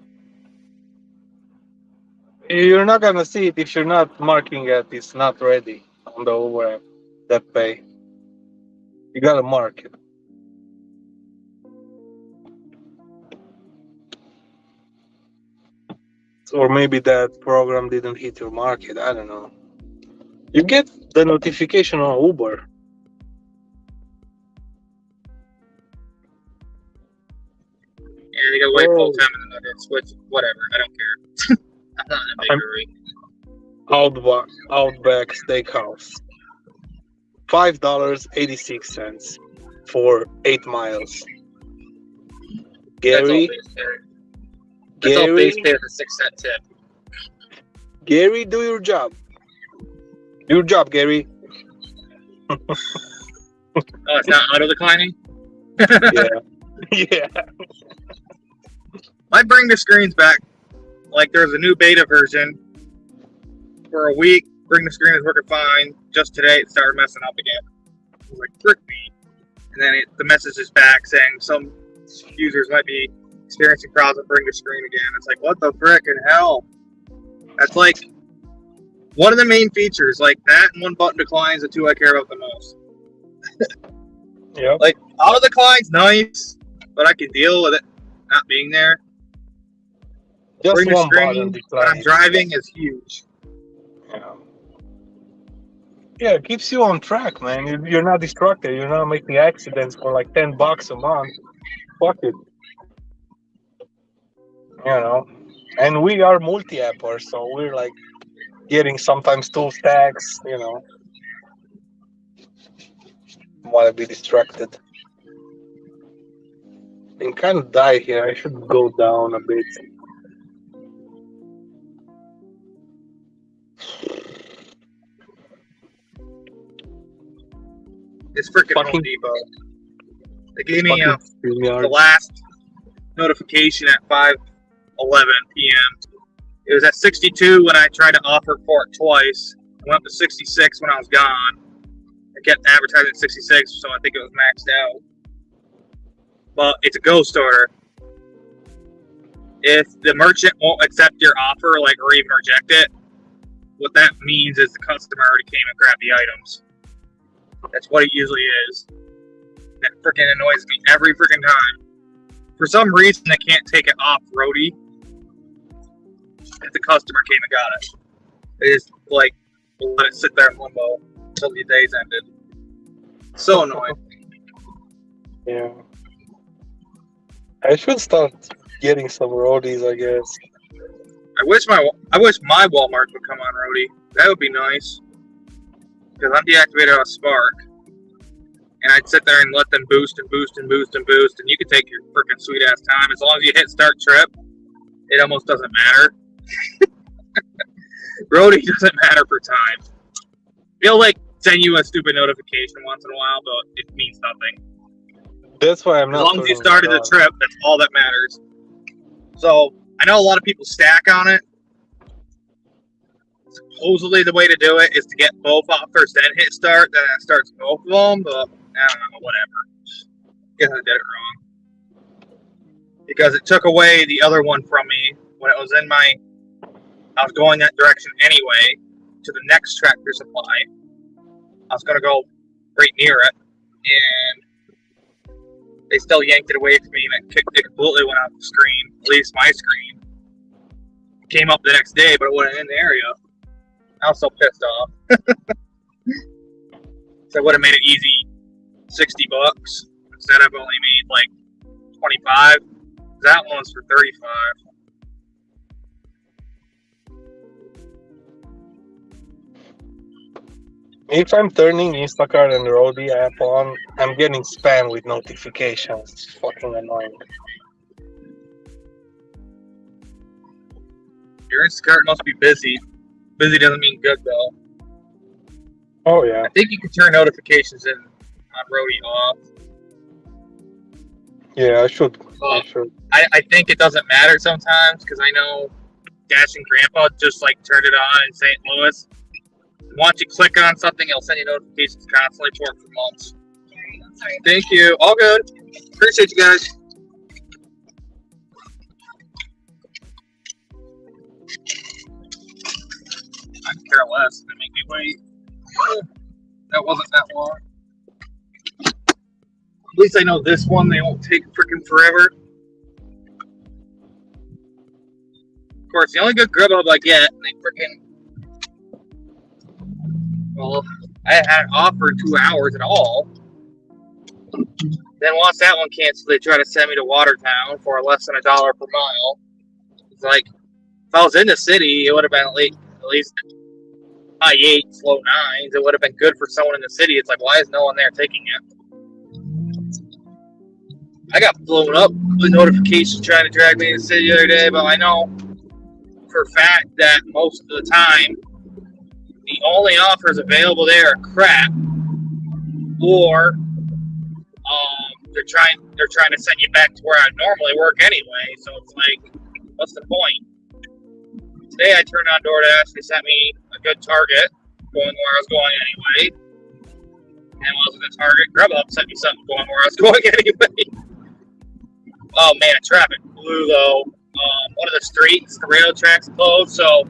You're not gonna see it if you're not marking it. It's not ready on the Uber app. That pay. You gotta mark it. Or maybe that program didn't hit your market. I don't know. You get the notification on Uber. Yeah, they gotta wait full time in the nuggets, which, whatever, I don't care. I'm not in a big hurry. Outback Steakhouse. $5.86 for 8 miles. Gary, That's all base Gary, pay with a 6-cent tip. Gary, do your job. Do your job, Gary. Oh, it's not auto declining? Yeah. Yeah. Might bring the screens back. Like there's a new beta version for a week. Bring the screen is working fine. Just today it started messing up again. I was like, frick me. And then the message is back saying some users might be experiencing problems with bring the screen again. It's like, what the frickin' hell? That's like one of the main features. Like that and one button declines, the two I care about the most. Yep. Like auto decline's nice, but I can deal with it not being there. Just Green one screen button when decline. I'm driving is huge. Yeah. Yeah, it keeps you on track, man. You're not distracted. You're not making accidents for like $10 a month. Fuck it. You know. And we are multi-appers, so we're like getting sometimes 2 stacks, you know. Want to be distracted. I kind of die here. I should go down a bit. It's freaking Home Fucking- Depot. They gave me Fucking the StreamYard. last notification at 5:11 p.m. It was at 62 when I tried to offer for it twice. I went up to 66 when I was gone. I kept advertising 66, so I think it was maxed out. But it's a ghost order. If the merchant won't accept your offer, like, or even reject it, what that means is the customer already came and grabbed the items. That's what it usually is. That freaking annoys me every freaking time. For some reason, they can't take it off roadie if the customer came and got it. They just, like, let it sit there in limbo until the days ended. So annoying. Yeah. I should start getting some roadies, I guess. I wish my Walmart would come on roadie. That would be nice. Because I'm deactivated on Spark. And I'd sit there and let them boost and boost and boost and boost, and you can take your freaking sweet ass time. As long as you hit start trip, it almost doesn't matter. Roadie doesn't matter for time. They'll like send you a stupid notification once in a while, but it means nothing. That's why I'm As not. long as you turning started it the on. trip, that's all that matters. So I know a lot of people stack on it. Supposedly the way to do it is to get both off first, then hit start, then it starts both of them, but I don't know, whatever. Guess I did it wrong. Because it took away the other one from me when it was in my... I was going that direction anyway, to the next Tractor Supply. I was going to go right near it, and they still yanked it away from me, and it completely went off the screen, at least my screen. It came up the next day, but it wasn't in the area. I was so pissed off. So I would have made it easy $60. Instead I've only made like 25. That one's for 35. If I'm turning Instacart and Roadie app on, I'm getting spam with notifications. It's fucking annoying. Your Instacart must be busy. Busy doesn't mean good though. Oh yeah. I think you can turn notifications in on Roadie off. Yeah, I should. I But should. I think it doesn't matter sometimes because I know Dash and Grandpa just like turned it on in St. Louis. Once you click on something, it'll send you notifications constantly for months. Sorry. Thank you. All good. Appreciate you guys. I can care less. They make me wait. That wasn't that long. At least I know this one, they won't take freaking forever. Of course, the only good Grubhub I get, they freaking... Well, I had offered 2 hours at all. Then once that one canceled, they try to send me to Watertown for less than $1 per mile. It's like, if I was in the city, it would have been at least high 8s, low 9s. It would have been good for someone in the city. It's like, why is no one there taking it? I got blown up with notifications trying to drag me in the city the other day, but I know for a fact that most of the time, the only offers available there are crap, or they're trying to send you back to where I normally work anyway. So it's like, what's the point? Today I turned on DoorDash. They sent me a good Target going where I was going anyway. And while I was in the Target, Grubhub sent me something going where I was going anyway. Oh man, traffic blew though. One of the streets, the rail tracks closed, so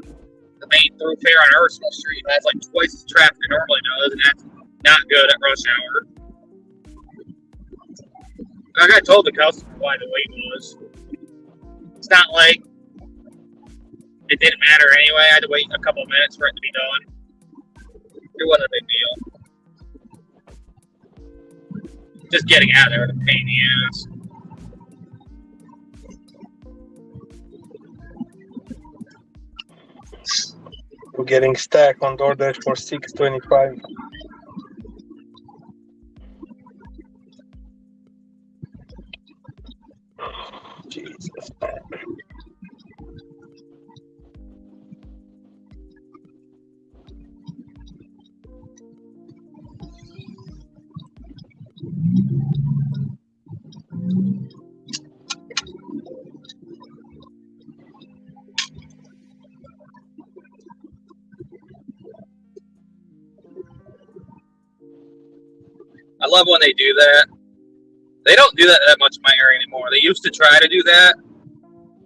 the main thoroughfare on Arsenal Street has like twice the traffic it normally does, and that's not good at rush hour. Like I told the customer why the wait was. It's not like it didn't matter anyway. I had to wait a couple of minutes for it to be done. It wasn't a big deal. Just getting out of there was a pain in the ass. We're getting stacked on DoorDash for $6.25. Jesus, man. I love when they do that. They don't do that much in my area anymore. They used to try to do that.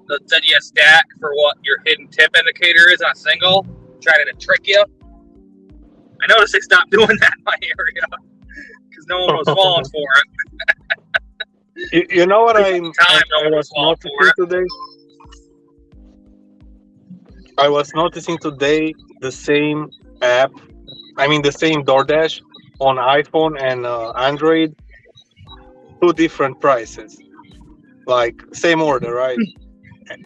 They'll send you a stack for what your hidden tip indicator is on a single, trying to trick you. I noticed they stopped doing that in my area because no one was falling for it. You know what I was was noticing today? I was noticing today the same app, the same DoorDash on iPhone and Android, 2 different prices. Like, same order, right?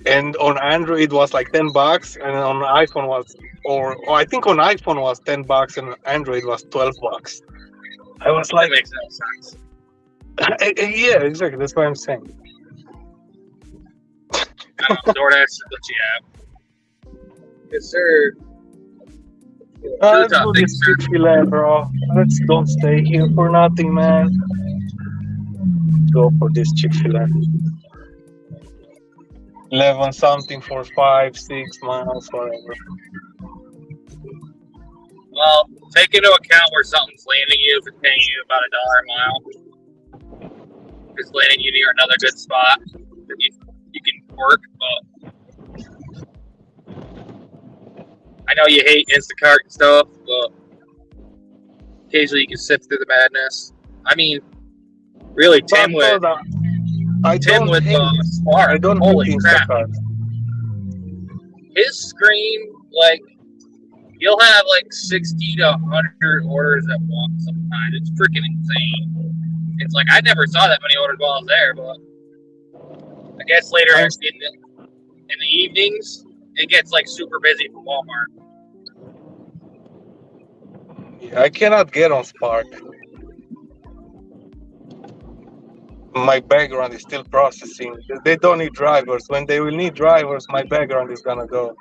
And on Android it was like $10, and on iPhone was, or I think on iPhone was $10 and Android was $12. I was That like, makes no sense. yeah, exactly. That's what I'm saying. I don't know, DoorDash is what you have. Yes, sir. Let's do this Chick-fil-A, bro. Let's don't stay here for nothing, man. Go for this Chick-fil-A. 11 something for 5-6 miles, whatever. Well, take into account where something's landing you if it's paying you about $1 a mile. If it's landing you near another good spot that you can work, but I know you hate Instacart and stuff, but occasionally you can sift through the madness. I mean, really, Tim with Spark. I don't Holy hate crap! Instacart. His screen, like, you'll have like 60 to 100 orders at once. Sometimes it's freaking insane. It's like I never saw that many orders while I was there, but I guess later in the evenings it gets like super busy for Walmart. Yeah, I cannot get on Spark. My background is still processing. They don't need drivers. When they will need drivers, my background is gonna go.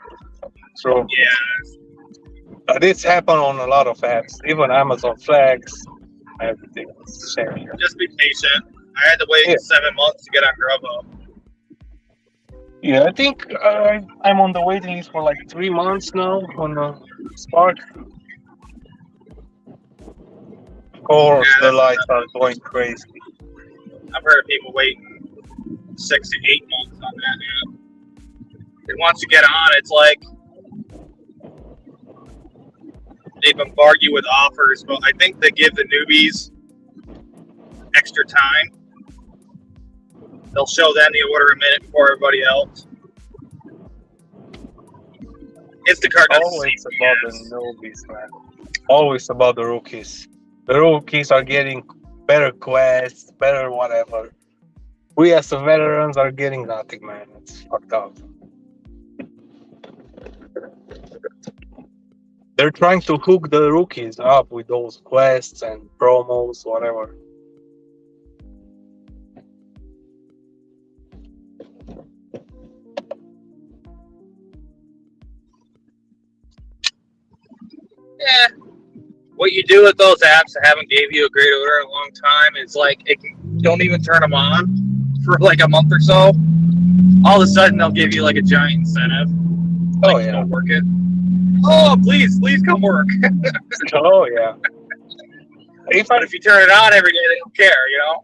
So Yeah, this happen on a lot of apps, even Amazon Flex, everything. Same. just be patient. I had to wait 7 months to get on Grubhub. Yeah, I think I'm on the waiting list for like 3 months now on Spark. Of course, Yeah, the lights are going crazy. I've heard of people waiting 6 to 8 months on that app. And once you get on, it's like they bombard you with offers, but I think they give the newbies extra time. They'll show them the order a minute before everybody else. Instacart does Always about the newbies, man. Always about the rookies. The rookies are getting better quests, better whatever. We as the veterans are getting nothing, man. It's fucked up. They're trying to hook the rookies up with those quests and promos, whatever. Yeah. What you do with those apps that haven't gave you a great order in a long time is like don't even turn them on for like a month or so. All of a sudden they'll give you like a giant incentive. Like, Oh yeah. don't work it. Oh, please come work. Oh yeah. But if you turn it on every day, they don't care, you know?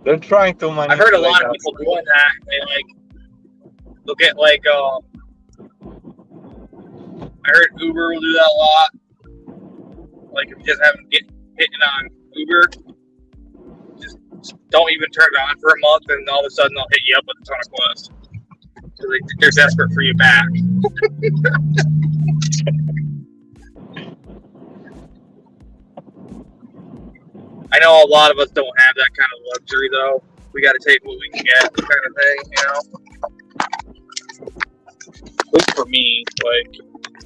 They're trying to manipulate I've heard a lot of us. people doing that. They'll get like, I heard Uber will do that a lot. Like if you just haven't hitting on Uber, just don't even turn it on for a month, and all of a sudden they'll hit you up with a ton of quests. They're desperate for you back. I know a lot of us don't have that kind of luxury, though. We got to take what we can get, kind of thing, you know. At least for me, like,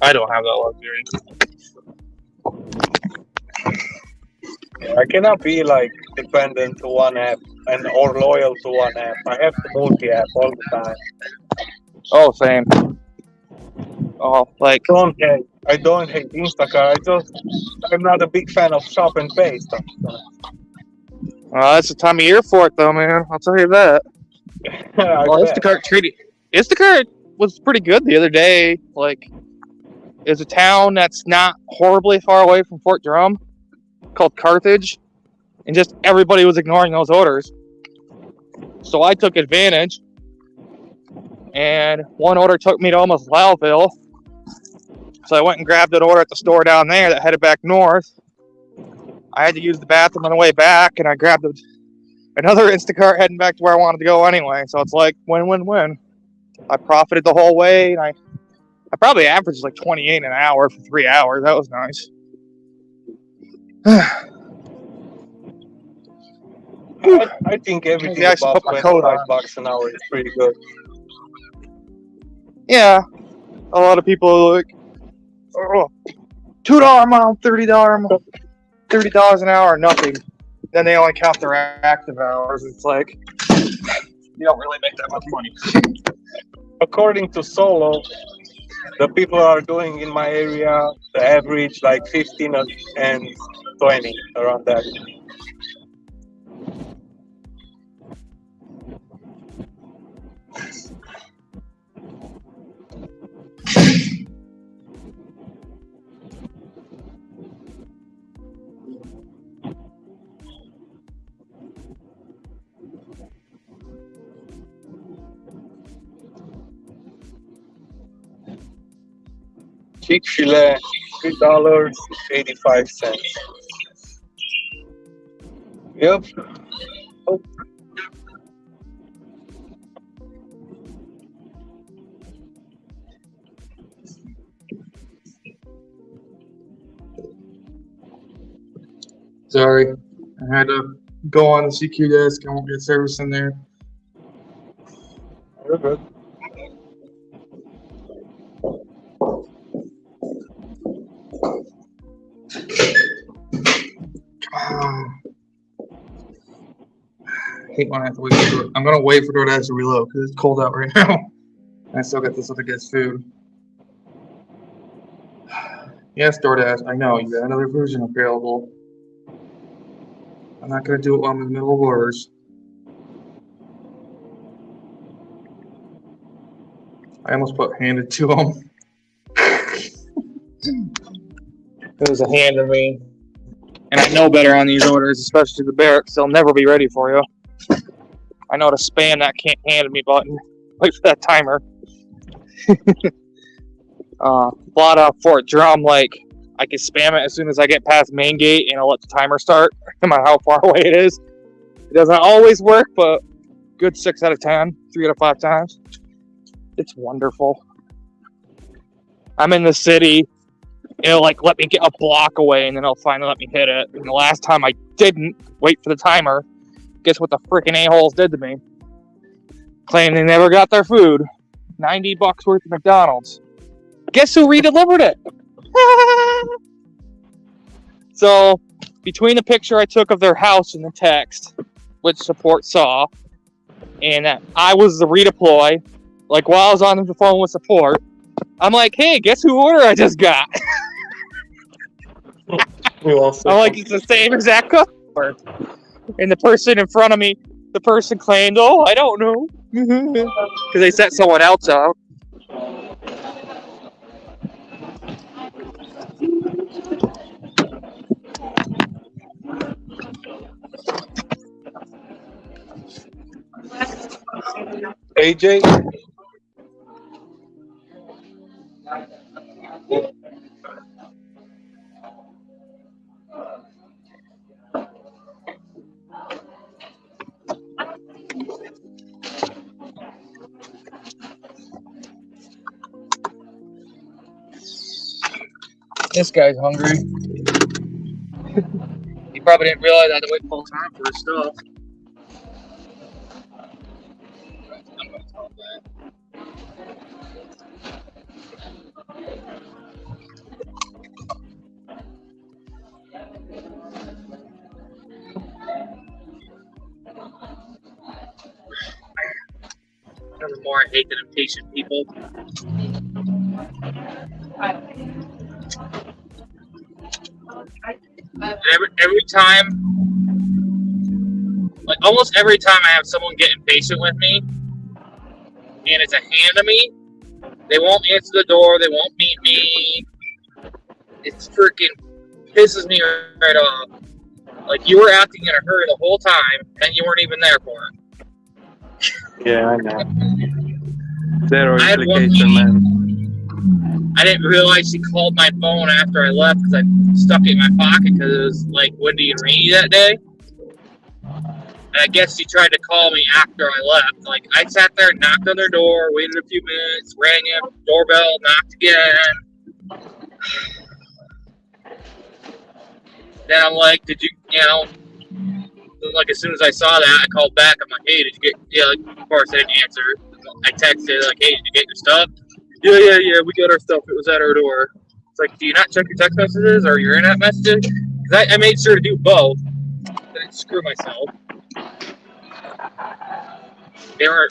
I don't have that luxury. I cannot be like dependent to one app or loyal to one app. I have to multi-app all the time. Oh, same. Oh, like, I don't hate Instacart. I'm not a big fan of shop and pay stuff. well, that's the time of year for it, though, man. I'll tell you that. Well, Instacart was pretty good the other day. Like, there's a town that's not horribly far away from Fort Drum called Carthage, and just everybody was ignoring those orders. So I took advantage, and one order took me to almost Lowville. So I went and grabbed an order at the store down there that headed back north. I had to use the bathroom on the way back, and I grabbed another Instacart heading back to where I wanted to go anyway. So it's like win-win-win. I profited the whole way, and I probably averaged like 28 an hour for 3 hours. That was nice. I think everything Maybe I should above put my coat on. $25 an hour is pretty good. Yeah, a lot of people are like, oh, $2 amount, $30 amount, $30 an hour, nothing. Then they only count their active hours. It's like, you don't really make that much money. According to Solo, the people are doing in my area the average like 15 and 20 around that. Chick-fil-A, $3.85. Yep. Oh. Sorry, I had to go on the CQ desk. I won't get service in there. You're good. I hate when I have to wait for it. I'm gonna wait for DoorDash to reload because it's cold out right now. I still got this other guy's food. Yes, DoorDash, I know you got another version available. I'm not gonna do it while I'm in the middle of orders. I almost put handed to him. It was a hand to me. And I know better on these orders, especially the barracks. They'll never be ready for you. I know to spam that can't hand me button. Wait for that timer. A lot of Fort Drum, like, I can spam it as soon as I get past main gate and I'll let the timer start, no matter how far away it is. It doesn't always work, but good 6 out of 10, 3 out of 5 times. It's wonderful. I'm in the city. It'll like let me get a block away and then it'll finally let me hit it. And the last time I didn't wait for the timer, guess what the freaking a-holes did to me? Claimed they never got their food. $90 worth of McDonald's. Guess who redelivered it? So, between the picture I took of their house and the text, which support saw, and that I was the redeploy, like while I was on the phone with support, I'm like, hey, guess who order I just got? I'm like, it's the same exact customer. And the person in front of me, the person claimed, oh, I don't know. Because they sent someone else out. AJ? This guy's hungry. He probably didn't realize I had to wait full time for his stuff. I'm gonna tell him that. Nothing more I hate than impatient people. And every time, like almost every time I have someone get impatient with me, and it's a hand to me, they won't answer the door, they won't meet me. It's freaking pisses me right off. Like you were acting in a hurry the whole time, and you weren't even there for it. Yeah, I know. Zero I had one implication, lady, man. I didn't realize she called my phone after I left because I stuck it in my pocket because it was like windy and rainy that day. And I guess she tried to call me after I left. Like I sat there, knocked on their door, waited a few minutes, rang it, doorbell, knocked again. Then I'm like, did you, like as soon as I saw that, I called back. I'm like, hey, did you get, like, of course I didn't answer. I texted like, hey, did you get your stuff? Yeah, we got our stuff. It was at our door. It's like, do you not check your text messages or your internet messages? Because I made sure to do both. I didn't screw myself. They were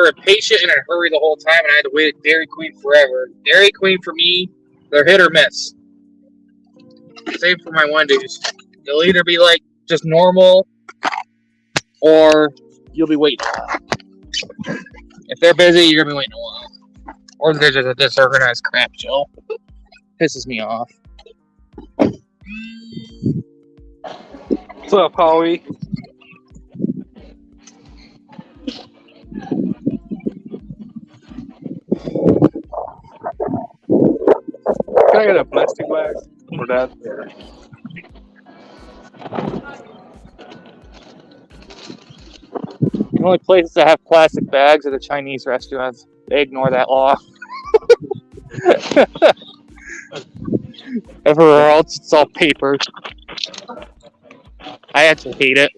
impatient and in a hurry the whole time, and I had to wait at Dairy Queen forever. Dairy Queen for me, they're hit or miss. Same for my Wendy's. They'll either be like just normal, or you'll be waiting. If they're busy, you're gonna be waiting a while. Or they're just a disorganized crap show. Pisses me off. What's up, Howie? Can I get a plastic bag for that? The only places that have plastic bags are the Chinese restaurants. They ignore that law. Everywhere else, it's all paper. I actually hate it.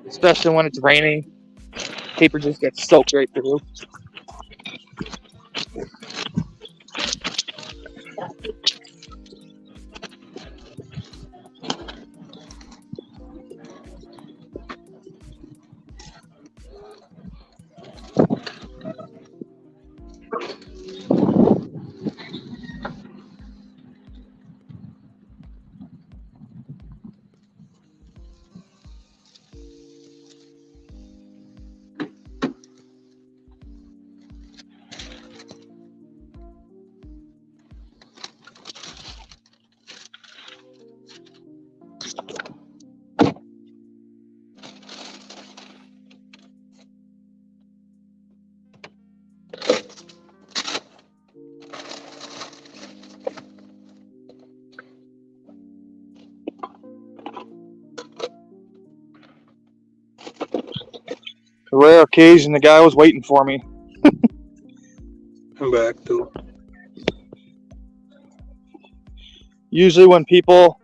Especially when it's raining. Paper just gets soaked right through. A rare occasion, the guy was waiting for me. I'm back too. Usually when people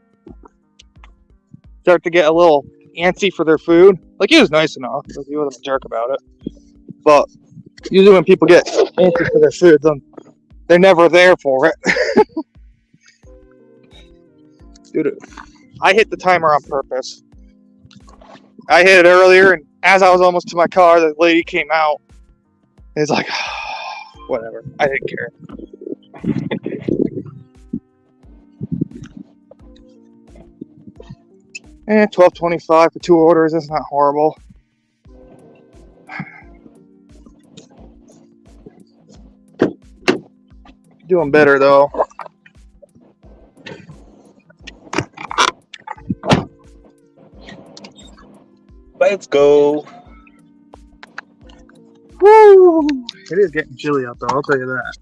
start to get a little antsy for their food, like he was nice enough, like he wasn't a jerk about it. But usually when people get antsy for their food, then they're never there for it. Dude, I hit the timer on purpose. I hit it earlier, and as I was almost to my car, the lady came out. And it's like, whatever. I didn't care. 12.25 for 2 orders. That's not horrible. Doing better though. Let's go. Woo! It is getting chilly out though, I'll tell you that.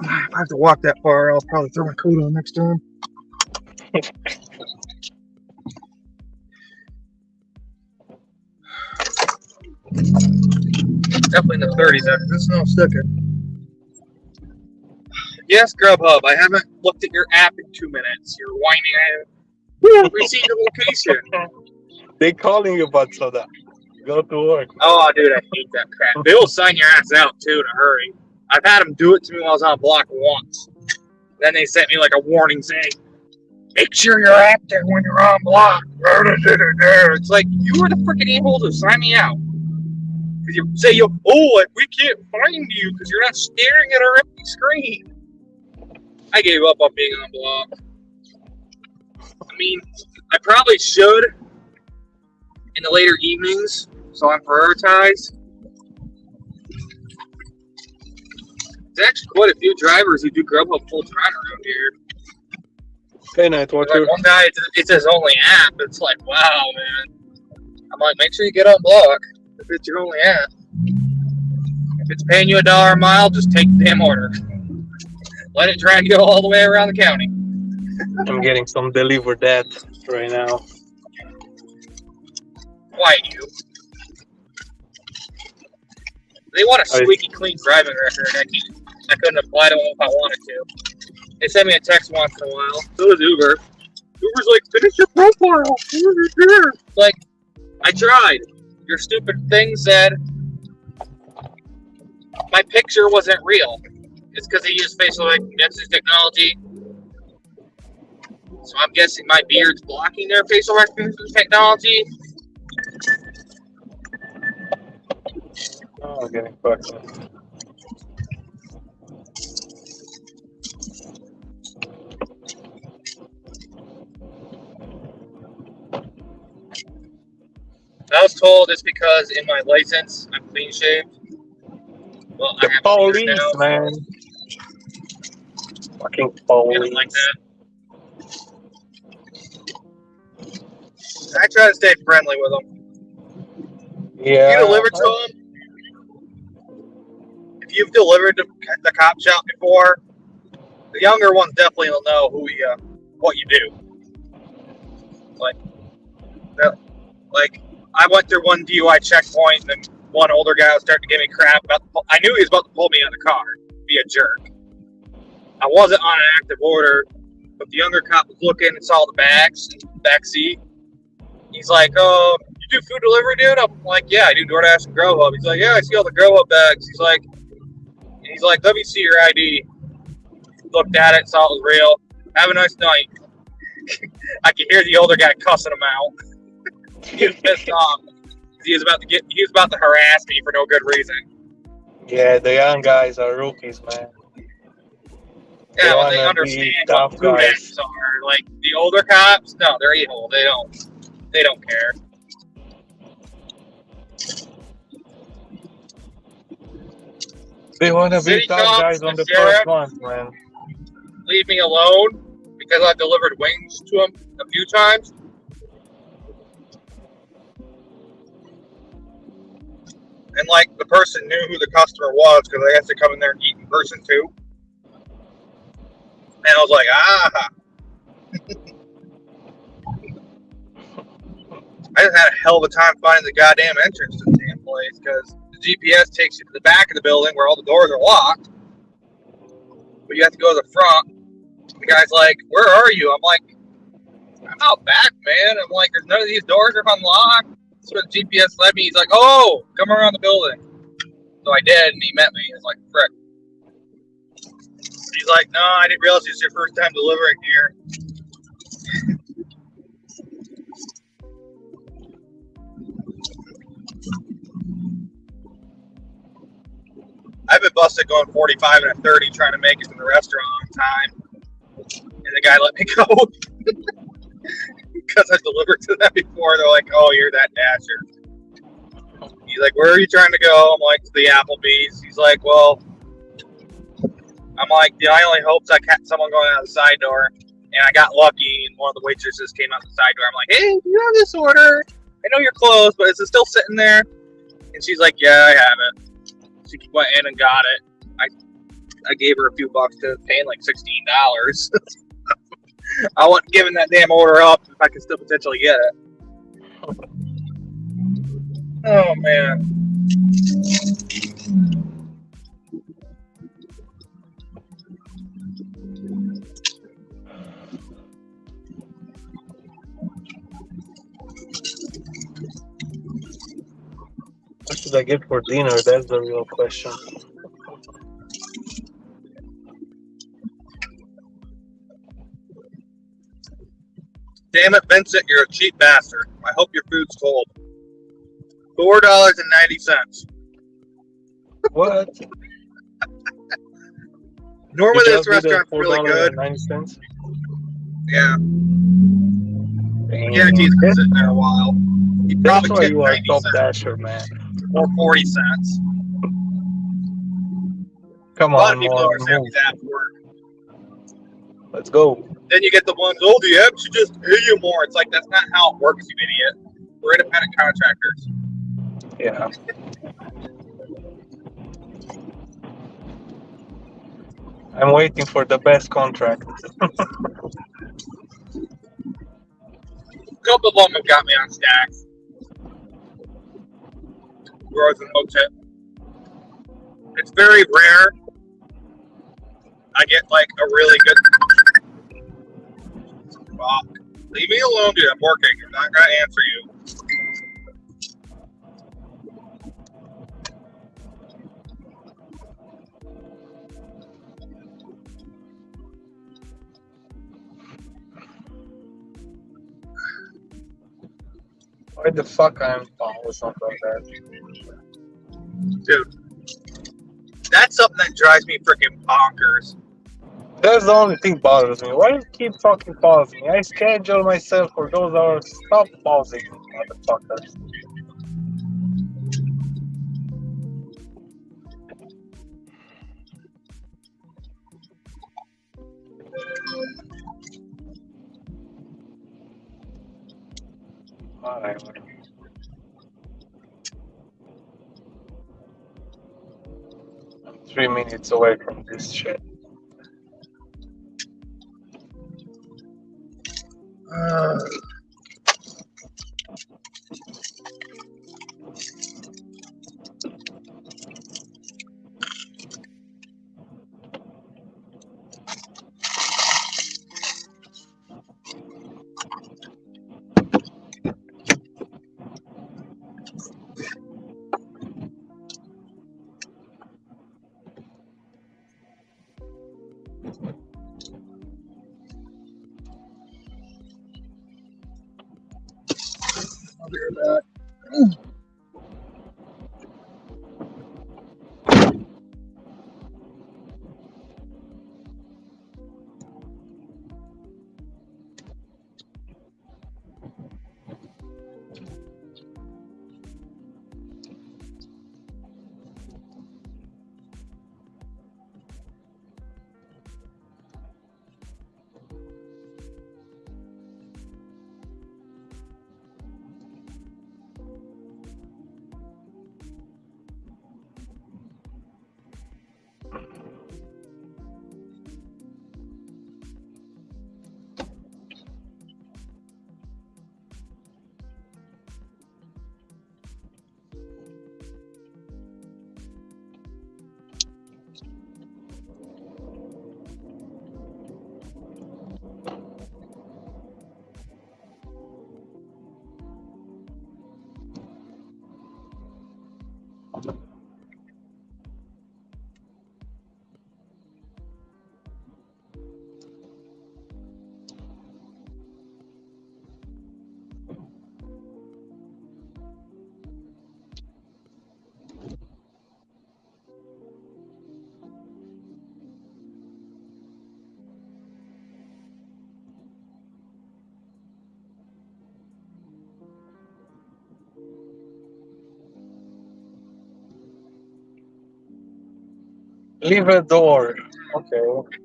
If I have to walk that far, I'll probably throw my coat on next time. Definitely in the 30s after this snow sticking. Yes, Grubhub, I haven't looked at your app in 2 minutes. You're whining at receive your location. They calling you about soda. Go to work. Oh, dude, I hate that crap. They will sign your ass out, too, in a hurry. I've had them do it to me while I was on block once. Then they sent me, like, a warning saying, make sure you're active when you're on block. It's like, you were the freaking a-hole to sign me out. Because you say, we can't find you because you're not staring at our empty screen. I gave up on being on block. I mean, I probably should in the later evenings, so I'm prioritized. There's actually quite a few drivers who do Grubhub full time around here. Hey, Night Watcher. Like one guy, it's his only app. It's like, wow, man. I'm like, make sure you get on block if it's your only app. If it's paying you $1 a mile, just take the damn order. Let it drag you all the way around the county. I'm getting some deliver that right now. Why you? They want a squeaky clean driving record. I couldn't apply to them if I wanted to. They send me a text once in a while. So does Uber. Uber's like, finish your profile. Like, I tried. Your stupid thing said my picture wasn't real. It's because they use facial recognition technology. So I'm guessing my beard's blocking their facial recognition technology. Oh, I'm getting fucked. I was told it's because in my license I'm clean shaved. Well, The I have police, now. man. Fucking I police. don't like that. I try to stay friendly with them. Yeah. You deliver to them. If you've delivered to the cop shop before, the younger ones definitely will know what you do. Like I went through one DUI checkpoint, and one older guy was starting to give me crap about. I knew he was about to pull me out of the car, be a jerk. I wasn't on an active order, but the younger cop was looking and saw the bags in the back seat. He's like, "Oh, you do food delivery, dude?" I'm like, "Yeah, I do DoorDash and Grubhub." He's like, "Yeah, I see all the Grubhub bags." He's like, "Let me see your ID." Looked at it, saw it was real. Have a nice night. I could hear the older guy cussing him out. He was pissed off. He was about to harass me for no good reason. Yeah, the young guys are rookies, man. Yeah, well, they wanna understand be what tough food guys. acts are. Like the older cops, no, they're evil. They don't care. They want to be City tough cops, guys on the the first sheriff. one, man. Leave me alone because I delivered wings to him a few times. And like the person knew who the customer was because I guess they come in there and eat in person too. And I was like, I just had a hell of a time finding the goddamn entrance to the damn place because the GPS takes you to the back of the building where all the doors are locked. But you have to go to the front. The guy's like, "Where are you?" I'm like, "I'm out back, man." I'm like, "There's none of these doors are unlocked." That's where the GPS led me. He's like, "Oh, come around the building." So I did, and he met me. He's like, "Frick." He's like, "No, I didn't realize it's your first time delivering here." I've been busted going 45 and a 30 trying to make it to the restaurant on time. And the guy let me go. Because I delivered to them before. They're like, "Oh, you're that dasher." He's like, "Where are you trying to go?" I'm like, "To the Applebee's." He's like, "Well," I'm like, "I only hoped I catch someone going out the side door." And I got lucky, and one of the waitresses came out the side door. I'm like, "Hey, do you have this order? I know you're closed, but is it still sitting there?" And she's like, "Yeah, I have it." She went in and got it. I gave her a few bucks to paying like $16. I wasn't giving that damn order up if I could still potentially get it. Oh man. should I get for dinner? That's the real question. Damn it, Vincent, you're a cheap bastard. I hope your food's cold. $4.90. What? Normally You this just did restaurant's really good. $4.90. Yeah. Guarantee it's been sitting there a while. You That's probably why tipped you are a 90 top cents dasher, man. or 40 cents. Come A lot of on, people more. are saying Move. these apps work. Let's go. Then you get the ones, oh, the app should just pay you more. It's like, that's not how it works, you idiot. We're independent contractors. Yeah. I'm waiting for the best contract. A couple of them have got me on stacks. Growth and no tip. It's very rare I get like a really good. Fuck. Leave me alone, dude. I'm working. I'm not gonna answer you. Why the fuck I'm with something like that? Dude. That's something that drives me freaking bonkers. That's the only thing bothers me. Why do you keep fucking pausing me? I schedule myself for those hours. Stop pausing, motherfuckers. Alright. 3 minutes away from this shit. I'll be right back. Leave a door. Okay.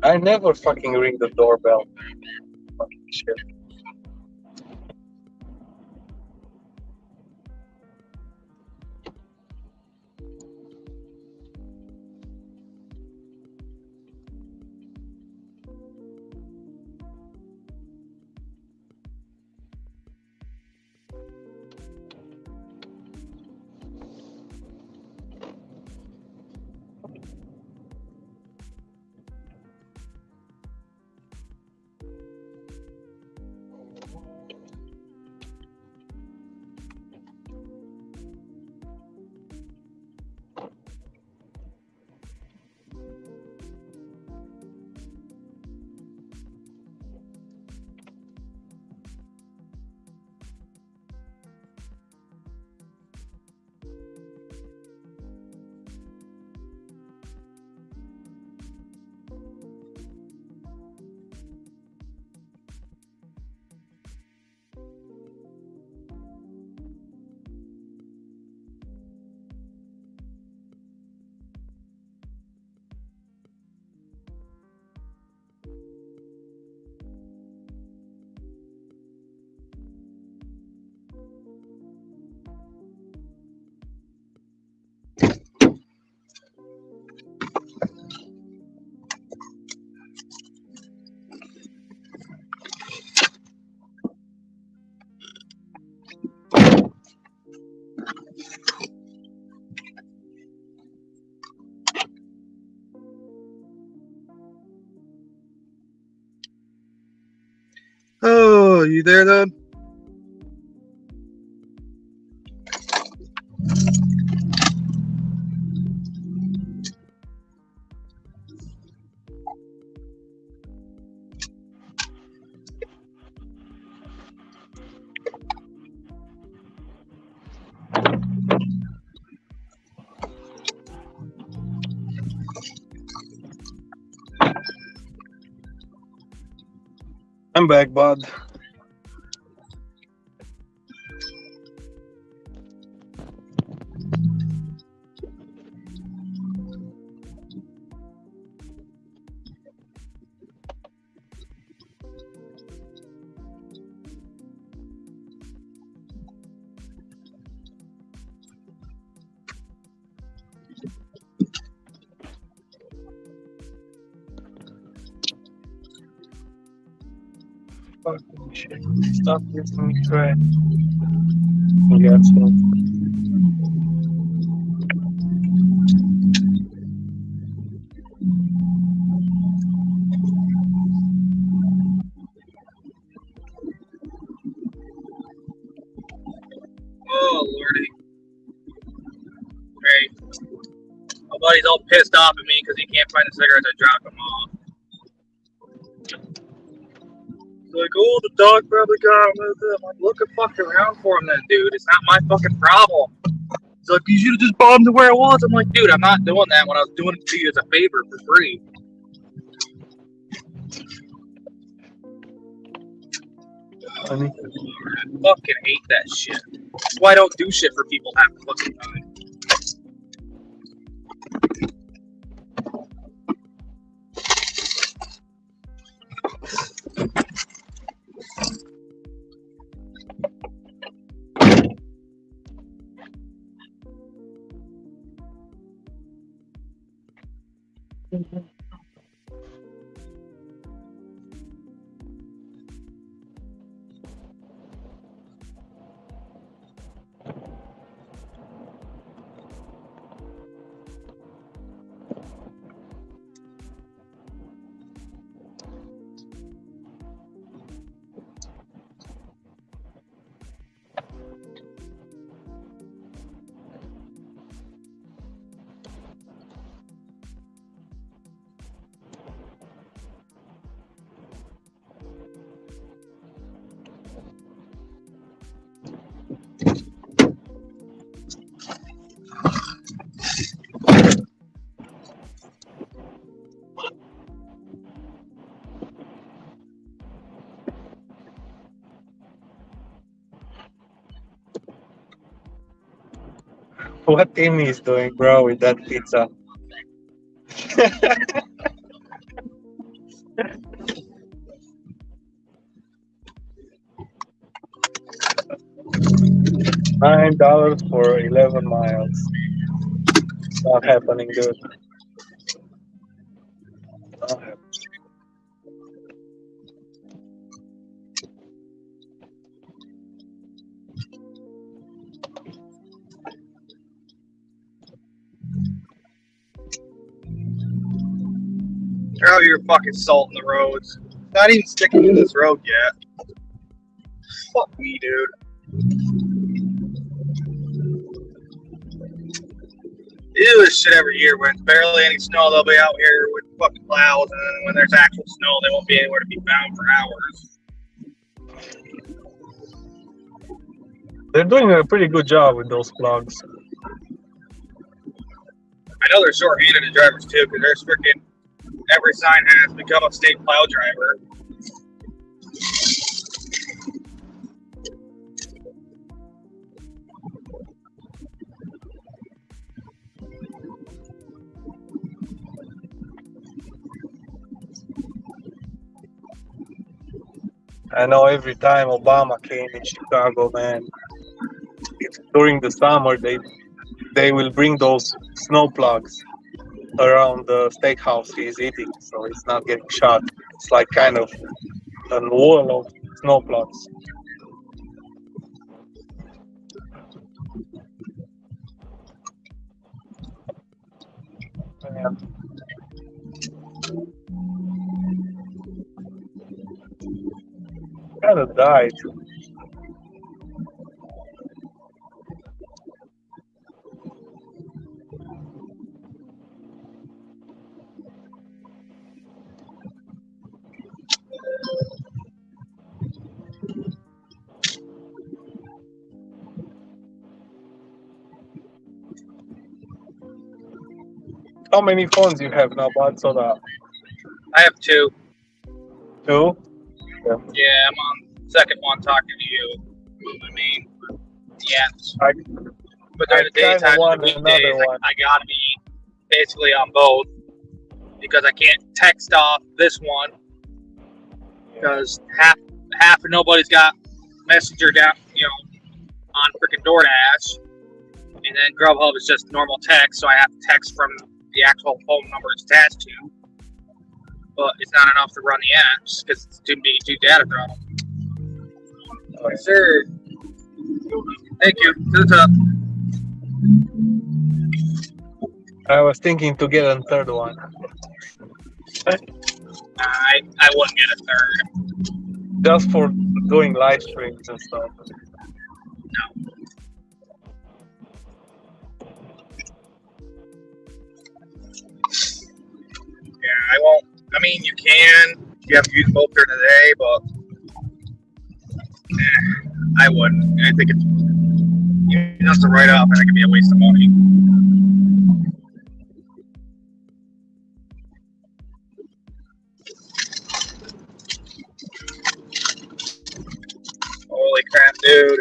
I never fucking ring the doorbell. Fucking shit. Hello, you there, then? I'm back, bud. Fucking shit. Stop giving me crap. Yeah, so. Oh, lordy. Hey, my buddy's all pissed off at me because he can't find the cigarettes I dropped him off. He's like, oh, the dog probably got with him. I'm like, look fucking around for him then, dude. It's not my fucking problem. He's like, you should have just bought him to where it was. I'm like, dude, I'm not doing that when I was doing it to you as a favor for free. I fucking hate that shit. That's why I don't do shit for people half the fucking time. What Amy is doing, bro, with that pizza? $9 for 11 miles. Not happening, dude. Not happening. They're out here fucking salting the roads. Not even sticking to this road yet. Fuck me, dude. They do this shit every year. When it's barely any snow, they'll be out here with fucking plows, and then when there's actual snow, they won't be anywhere to be found for hours. They're doing a pretty good job with those plugs. I know they're short-handed at drivers too, because there's freaking every sign has become a state plow driver. I know every time Obama came in Chicago, man, it's during the summer they will bring those snow plugs around the steakhouse he's eating, so he's not getting shot. It's like kind of a wall of snow plugs. Yeah. kind of died. How many phones you have now, bud? So that I have 2. 2? Yeah, I'm on the second one talking to you. I mean, yeah. I But during the kinda daytime want and the weekdays, another one. I gotta be basically on both because I can't text off this one because half of nobody's got Messenger down, on freaking DoorDash, and then Grubhub is just normal text, so I have to text from the actual phone number it's attached to. But it's not enough to run the apps because it's too data throttle. Oh, sir. Thank you. To the top. I was thinking to get a third one. I wouldn't get a third. Just for doing live streams and stuff. No. Yeah, I won't. I mean, you can. You have to use both during the day, but I wouldn't. I think it's just a write-off, and it could be a waste of money. Holy crap, dude.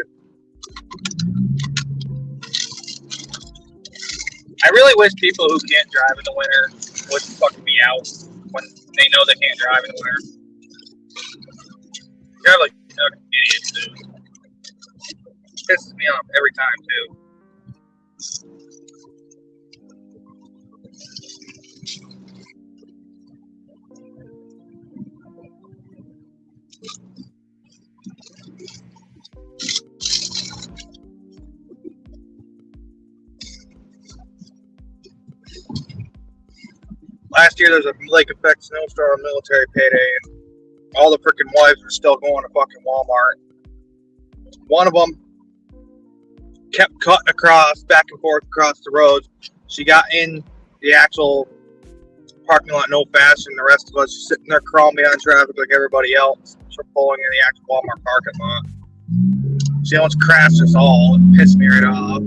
I really wish people who can't drive in the winter would fucking be out when they know they can't drive in the winter. Drive like fucking idiots, dude. Pisses me off every time, too. Last year, there was a lake effect snowstorm military payday, and all the freaking wives were still going to fucking Walmart. One of them kept cutting back and forth across the roads. She got in the actual parking lot no faster than the rest of us, just sitting there crawling behind traffic like everybody else. She's pulling in the actual Walmart parking lot. She almost crashed us all. It pissed me right off.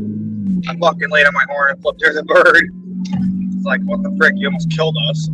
I fucking laid on my horn and flipped her the bird. It's like, what the frick? You almost killed us.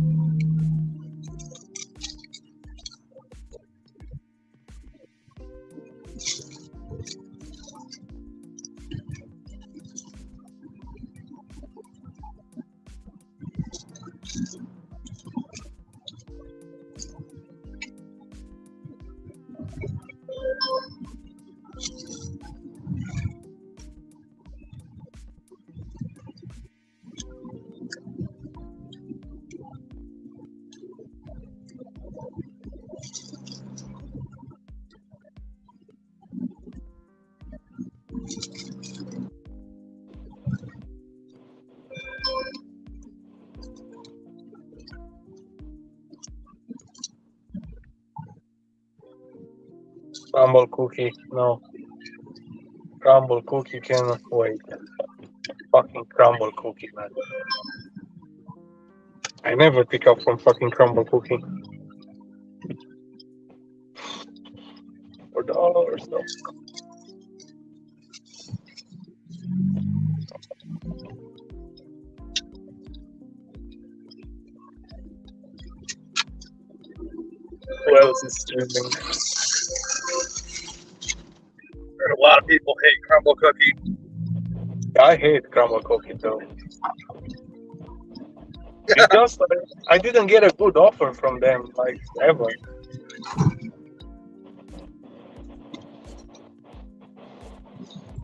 Crumble cookie, no. Crumble cookie cannot wait. Fucking crumble cookie, man. I never pick up from fucking crumble cookie. $4, no. Who else is streaming? Heard a lot of people hate crumble cookie. I hate crumble cookie though. Because I didn't get a good offer from them, like ever.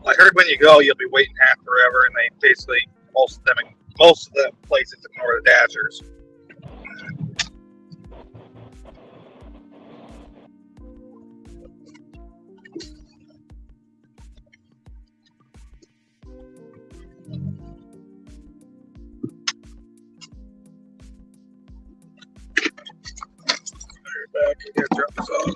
I heard when you go, you'll be waiting half forever, and they basically most of the places ignore the dashers. Back and get drop this off.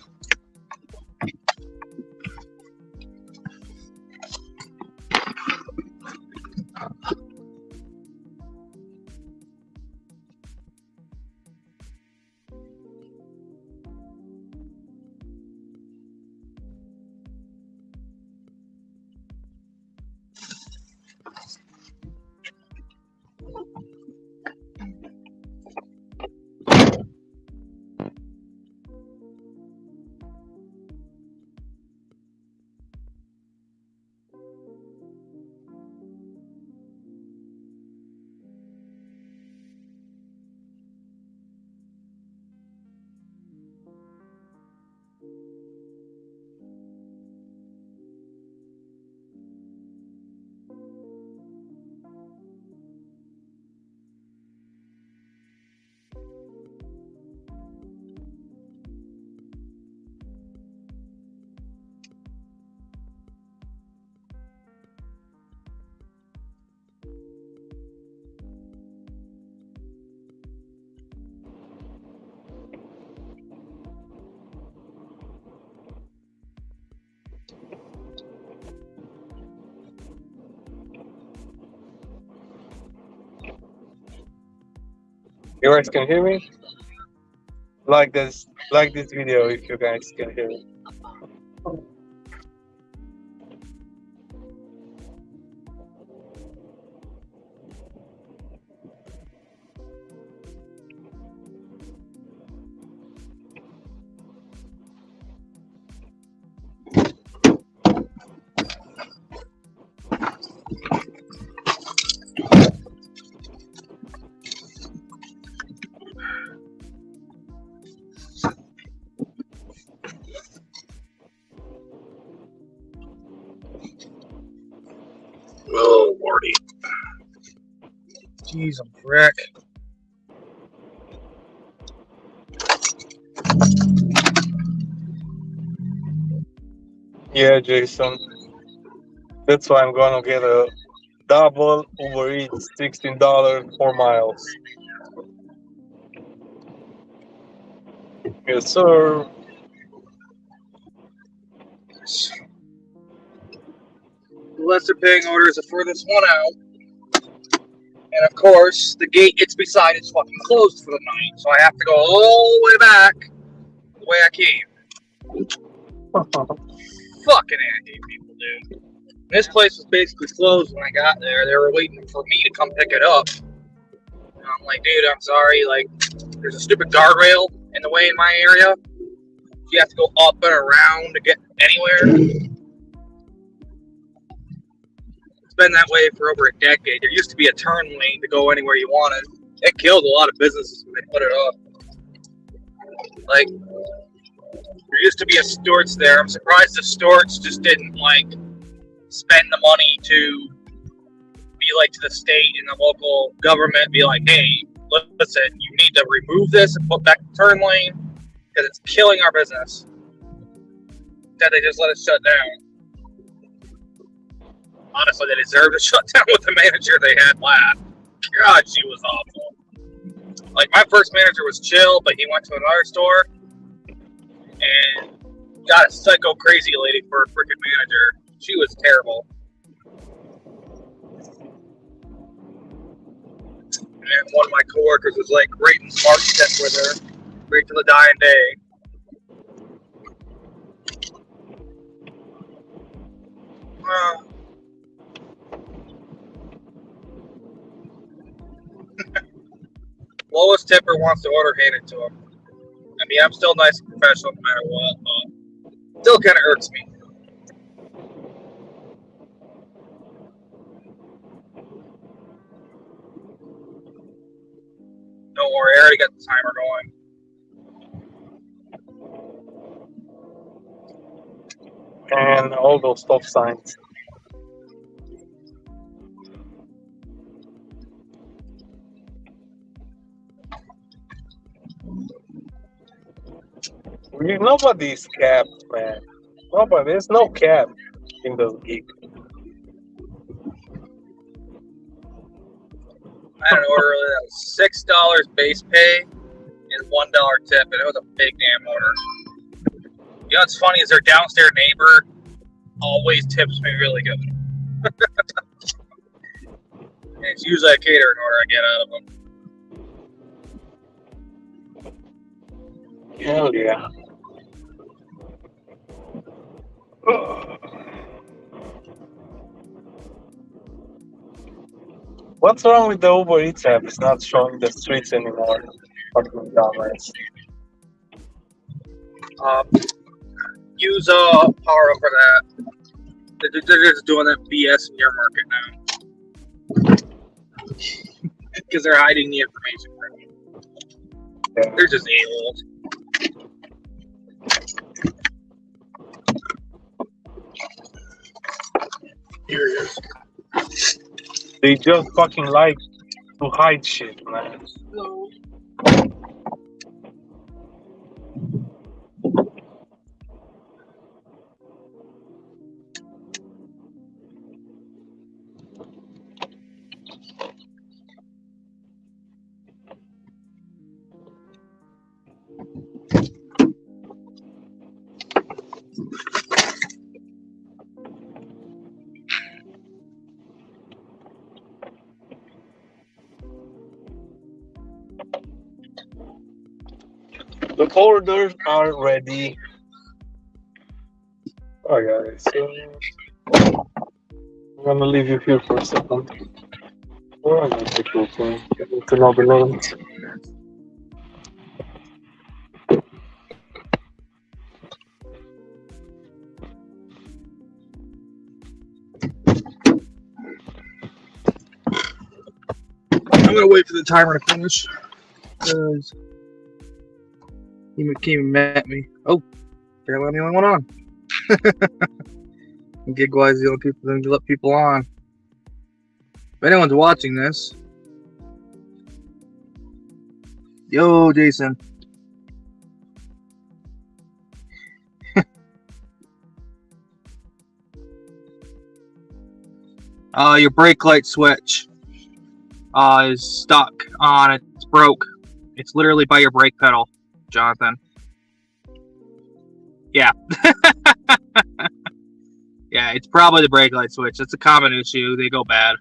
You guys can hear me? Like this video if you guys can hear me. Oh, Lordy. Jeez, I'm frick. Yeah, Jason. That's why I'm gonna get a double Uber Eats, $16 4 miles. Yes, sir. The lesser paying order is the furthest one out. And of course, the gate it's beside is fucking closed for the night. So I have to go all the way back the way I came. Fucking anti people, dude. This place was basically closed when I got there. They were waiting for me to come pick it up. And I'm like, dude, I'm sorry. Like, there's a stupid guardrail in the way in my area. You have to go up and around to get anywhere. It's been that way for over a decade. There used to be a turn lane to go anywhere you wanted. It killed a lot of businesses when they put it up. Like, there used to be a Stewart's there. I'm surprised the Stewart's just didn't, like, spend the money to be like to the state and the local government, be like, hey, listen, you need to remove this and put back the turn lane because it's killing our business. Instead, they just let it shut down. Honestly, they deserve to shut down with the manager they had last. God, she was awful. Like, my first manager was chill, but he went to another store and got a psycho crazy lady for a freaking manager. She was terrible. And one of my coworkers was like right in lockstep with her, right to the dying day. Lowest tipper wants to order handed to him. I mean, I'm still nice and professional no matter what, but still kind of irks me. Don't worry, I already got the timer going. And all those stop signs. Nobody's capped, man. Nobody. There's no cap in those gigs. I had an order that was $6 base pay and $1 tip, and it was a big damn order. You know what's funny is their downstairs neighbor always tips me really good. And it's usually a catering order I get out of them. Hell yeah. What's wrong with the Uber Eats app? It's not showing the streets anymore. Fucking dumbass. Use Power for that. They're just doing that BS in your market now. Because they're hiding the information from you. Yeah. They're just a-holes. Here it is. They just fucking like to hide shit, man. No. The orders are ready. Alright, guys. So I'm gonna leave you here for a second. Or I'm gonna take your phone. Get into another level. I'm gonna wait for the timer to finish. Because he came and met me. Oh, apparently I'm the only one on. Gigwise the only people that let people on. If anyone's watching this, yo, Jason. Your brake light switch is stuck on. It's broke. It's literally by your brake pedal, Jonathan. Yeah. Yeah, it's probably the brake light switch. It's a common issue. They go bad.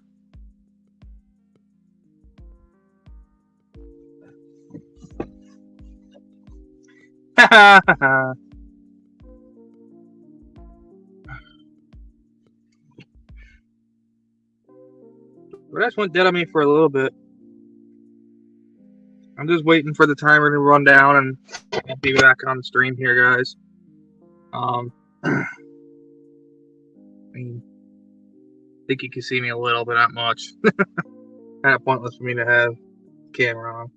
Rash went dead on me for a little bit. I'm just waiting for the timer to run down and I'll be back on the stream here, guys. I think you can see me a little, but not much. Kind of pointless for me to have camera on.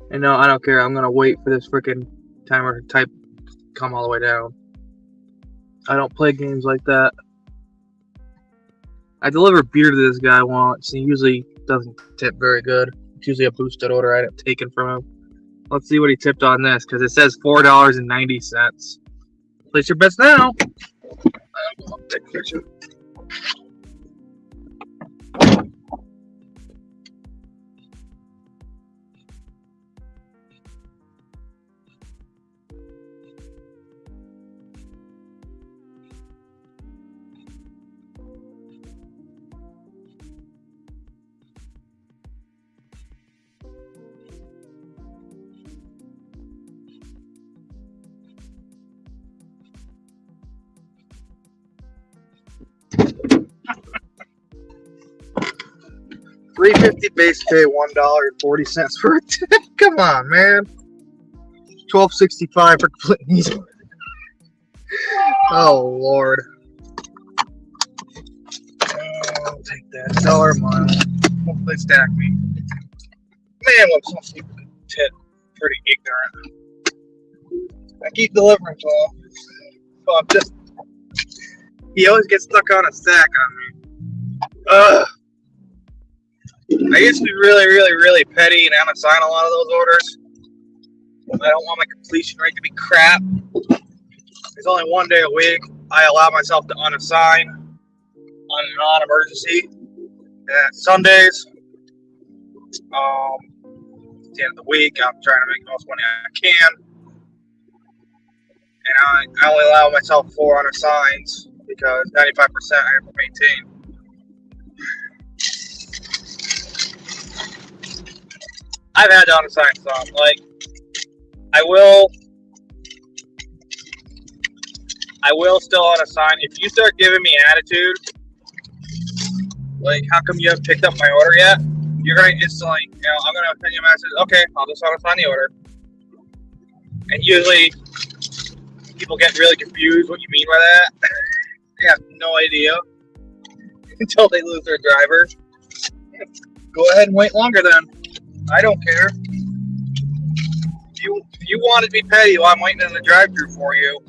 And no, I don't care. I'm gonna wait for this freaking timer to come all the way down. I don't play games like that. I delivered beer to this guy once. He usually doesn't tip very good. It's usually a boosted order I end up taking from him. Let's see what he tipped on this, because it says $4.90. Place your bets now. I'll take a picture. $3.50 base pay, $1.40 for a tip. Come on, man. $12.65 for completeness. Oh Lord. I'll take that dollar a mile. Hopefully they stack me. Man, what some people tip. Pretty ignorant. I keep delivering to him. So I'm just. He always gets stuck on a stack on me. Ugh. I used to be really petty and unassign a lot of those orders. I don't want my completion rate to be crap. There's only one day a week I allow myself to unassign on a non-emergency. And Sundays, at the end of the week, I'm trying to make the most money I can. And I only allow myself 4 unassigns because 95% I have to maintain. I've had to unassign some. Like, I will still unassign. If you start giving me attitude, like, how come you haven't picked up my order yet? You're going to instantly, I'm going to send you a message. Okay, I'll just unassign the order. And usually, people get really confused what you mean by that. They have no idea until they lose their driver. Go ahead and wait longer then. I don't care. If you want to be petty while I'm waiting in the drive-thru for you,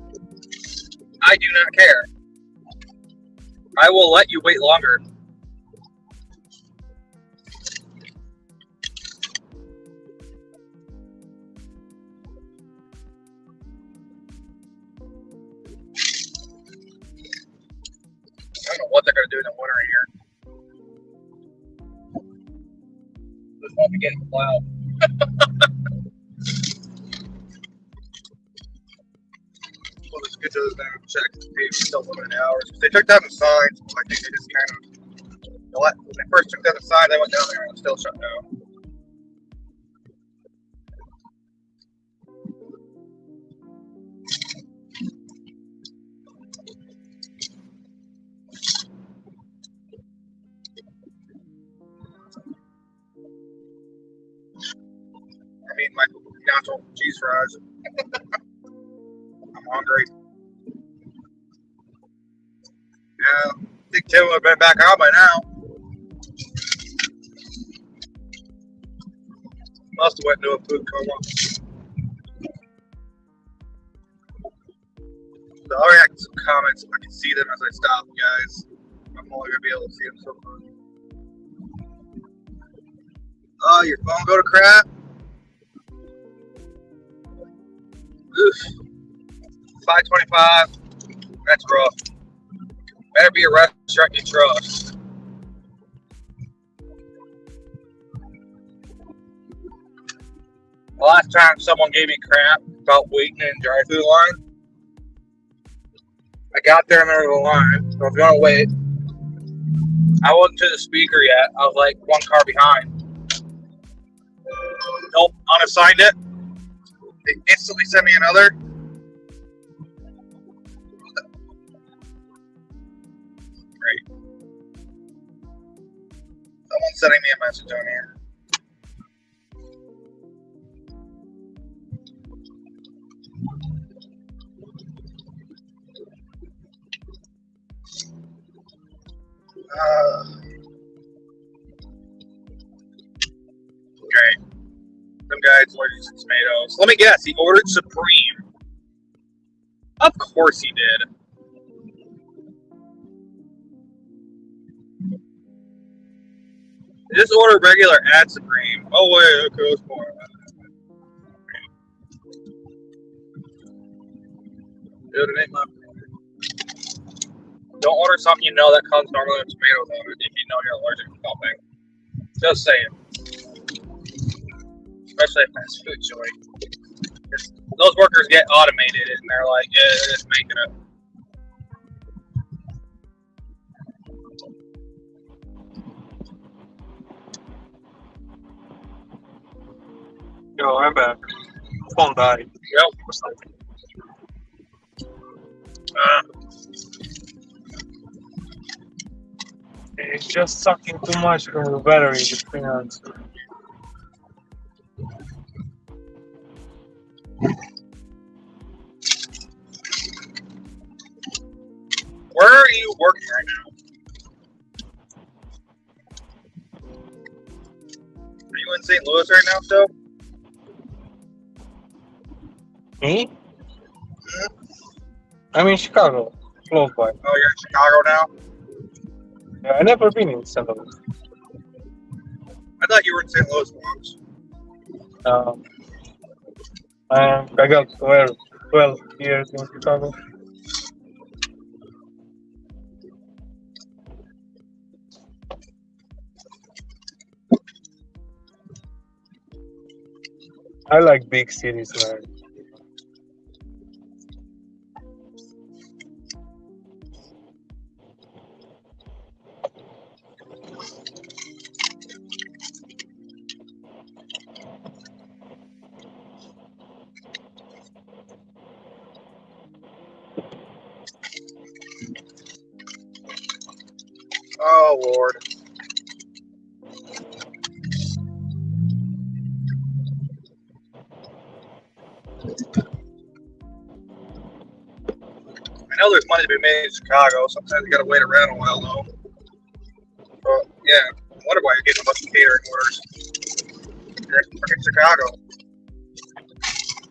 I do not care. I will let you wait longer. I don't know what they're going to do in the winter here. This won't be getting plowed. Well, let's get to this now and check to see if it's still limited hours. They took down the signs, but I think they just kind of, when they first took down the signs, I went down there and it was still shut down. I'm eating my nacho cheese fries. I'm hungry. Yeah, I think Tim would have been back out by now. Must have went into a food coma. So I'll react to some comments if I can see them as I stop, guys. I'm only gonna be able to see them so far. Oh, your phone go to crap? Oof. 525. That's rough. Better be a restaurant you trust. The last time someone gave me crap about waiting in the drive-thru line, I got there in the middle of the line, so I was gonna wait. I wasn't to the speaker yet. I was like one car behind. Nope, unassigned it. They instantly sent me another. Great. Someone's sending me a message on here. Okay. Some guy's allergic to tomatoes. Let me guess, he ordered Supreme. Of course he did. Just order regular, add Supreme. Oh wait, okay, let's more. Dude, it ain't my Don't order something you know that comes normally with tomatoes on it if you know you're allergic to something. Just saying. Especially a fast food joint. Those workers get automated and they're like, yeah, they're just making it. Yo, I'm back. Phone died. Yep. Or something. It's just sucking too much from the battery, the peanuts. Where are you working right now? Are you in St. Louis right now still? Me? I'm in Chicago, close by. Oh, you're in Chicago now? Yeah, I never been in St. Louis. I thought you were in St. Louis once. I got 12 years in Chicago. I like big cities, man. Oh, Lord. I know there's money to be made in Chicago. Sometimes you gotta wait around a while, though. But, yeah, I wonder why you're getting a bunch of catering orders. You're in fucking Chicago.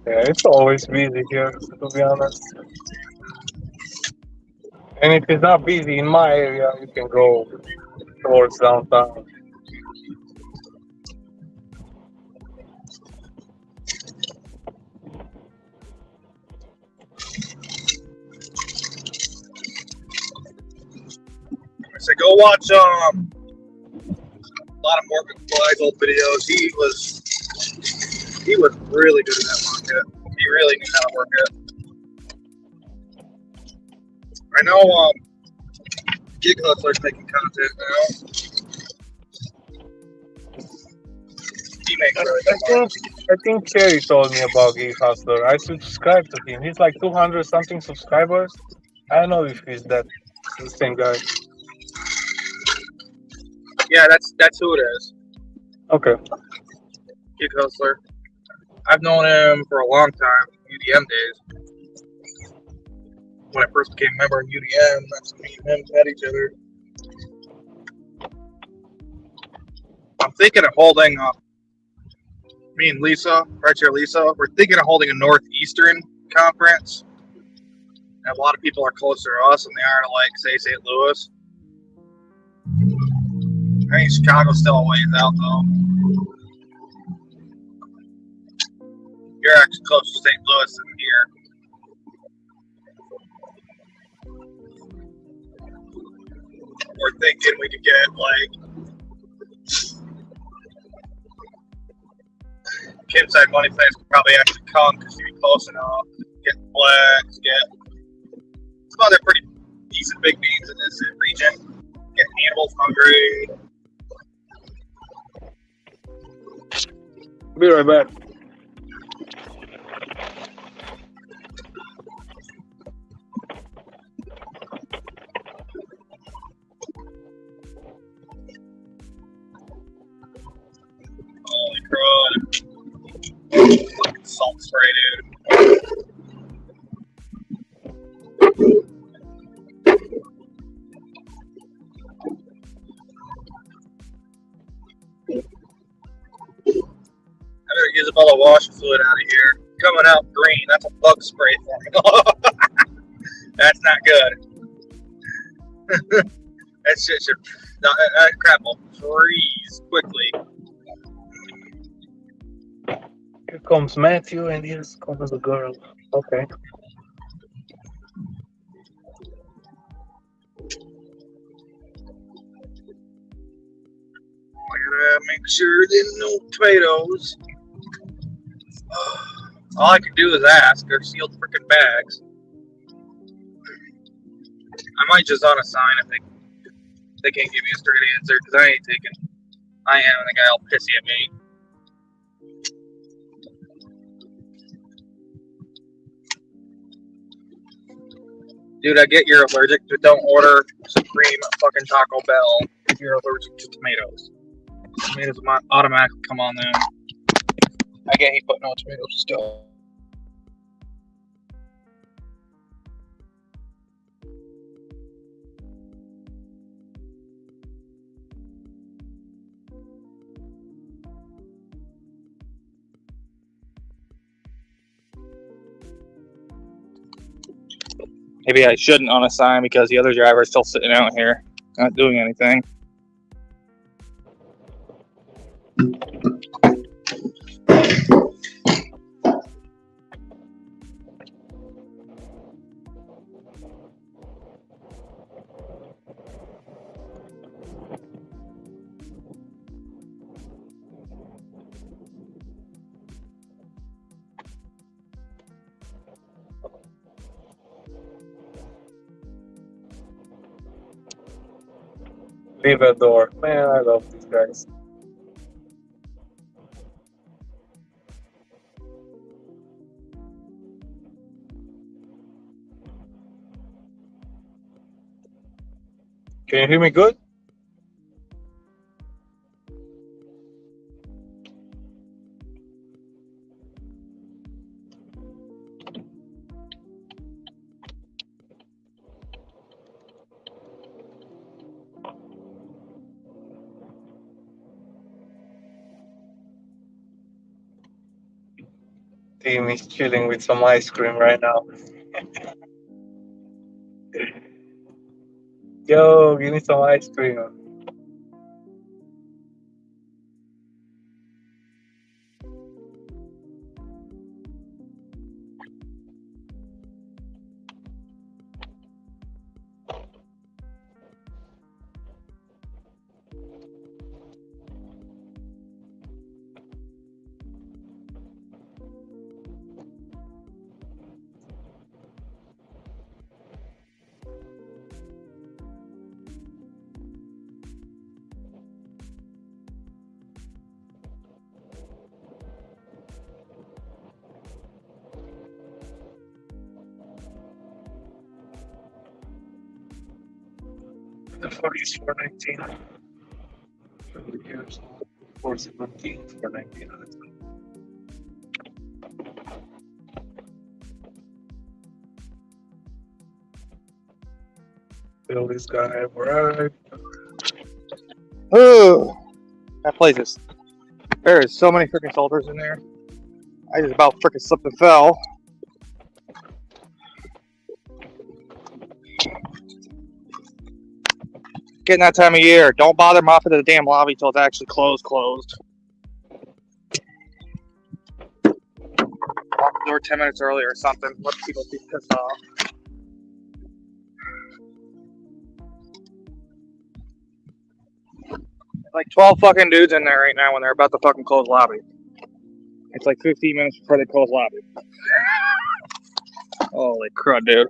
Yeah, it's always busy here, to be honest. And if it's not busy in my area, you can go towards downtown. I said, go watch a lot of Morgan Fly's old videos. He was really good in that market. He really knew how to work it. I know Gig Hustler's making content now. He makes really good money. I think Cherry told me about Gig Hustler. I subscribe to him. He's like 200 something subscribers. I don't know if he's the same guy. Yeah, that's who it is. Okay. Gig Hustler. I've known him for a long time, UDM days. When I first became a member of UDM, that's when me and him met each other. I'm thinking of holding, me and Lisa, right here, Lisa, we're thinking of holding a Northeastern conference. And a lot of people are closer to us than they are to, like, say, St. Louis. I think Chicago's still a ways out, though. You're actually closer to St. Louis than here. We're thinking we could get, like, Kim said Money Plans could probably actually come because she'd be close enough. Get Flex, get some other pretty decent big names in this region. Get Hannibal's hungry. Be right back. Holy crud. Fucking salt spray, dude. I better use up all the washing fluid out of here. Coming out green. That's a bug spray formula. That's not good. That shit should. That crap will freeze quickly. Here comes Matthew, and here comes the girl. Okay. I gotta make sure there's no tomatoes. All I can do is ask. They're sealed freaking bags. I might just unassign if they can't give me a straight answer because I ain't taking. I am, and the guy all pissy at me. Dude, I get you're allergic, but don't order Supreme at fucking Taco Bell if you're allergic to tomatoes. Tomatoes might automatically come on then. I get he put no tomatoes still. Maybe I shouldn't unassign because the other driver is still sitting out here, not doing anything. Leave that door. Man, I love these guys. Can you hear me good? Team is chilling with some ice cream right now. Yo, give me some ice cream. The 40 is 419. 417, 419. until this guy arrived. Oh, that place is. There is so many freaking soldiers in there. I just about freaking slipped and fell. Getting that time of year. Don't bother mopping the damn lobby till it's actually closed. Lock the door 10 minutes early or something. Let people be pissed off. Like 12 fucking dudes in there right now when they're about to fucking close lobby. It's like 15 minutes before they close lobby. Holy crud, dude.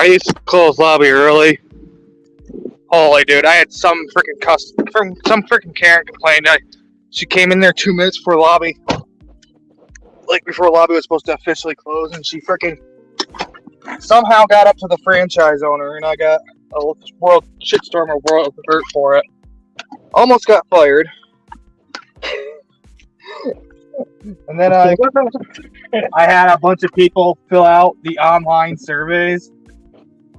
I used to close lobby early. Holy dude, I had some freaking customer from some freaking Karen complained. She came in there 2 minutes before lobby, like before lobby was supposed to officially close, and she freaking somehow got up to the franchise owner, and I got a world shitstorm or world hurt for it. Almost got fired. And then I had a bunch of people fill out the online surveys.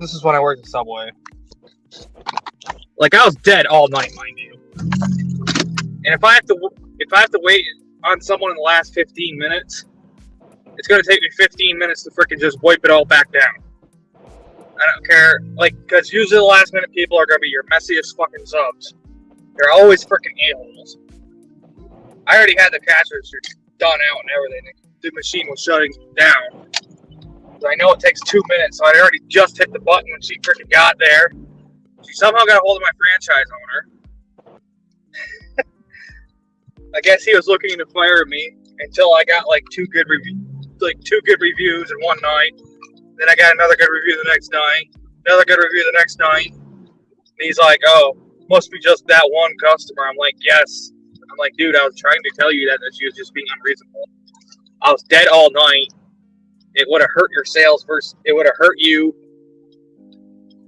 This is when I worked at Subway. Like I was dead all night, mind you. And if I have to wait on someone in the last 15 minutes, it's gonna take me 15 minutes to freaking just wipe it all back down. I don't care, like, because usually the last minute people are gonna be your messiest fucking subs. They're always freaking a-holes. I already had the cash register done out and everything. The machine was shutting down. I know it takes 2 minutes, so I'd already just hit the button when she freaking got there. She somehow got a hold of my franchise owner. I guess he was looking to fire me until I got like two good reviews in one night. Then I got another good review the next night, another good review the next night. And he's like, "Oh, must be just that one customer." I'm like, "Yes." I'm like, "Dude, I was trying to tell you that she was just being unreasonable. I was dead all night. It would have hurt your sales versus it would have hurt you.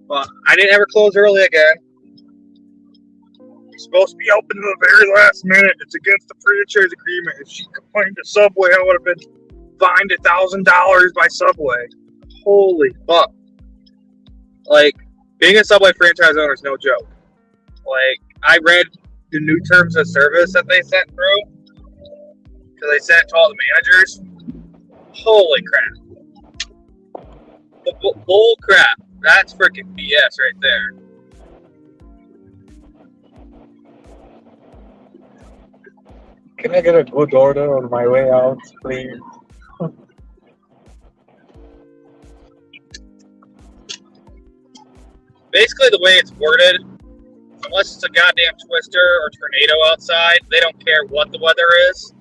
But I didn't ever close early again. You're supposed to be open to the very last minute. It's against the franchise agreement. If she complained to Subway, I would have been fined $1,000 by Subway." Holy fuck. Like, being a Subway franchise owner is no joke. Like, I read the new terms of service that they sent through. Because they sent it to all the managers. Holy crap. Bull crap. That's freaking BS right there. Can I get a good order on my way out, please? Basically, the way it's worded, unless it's a goddamn twister or tornado outside, they don't care what the weather is.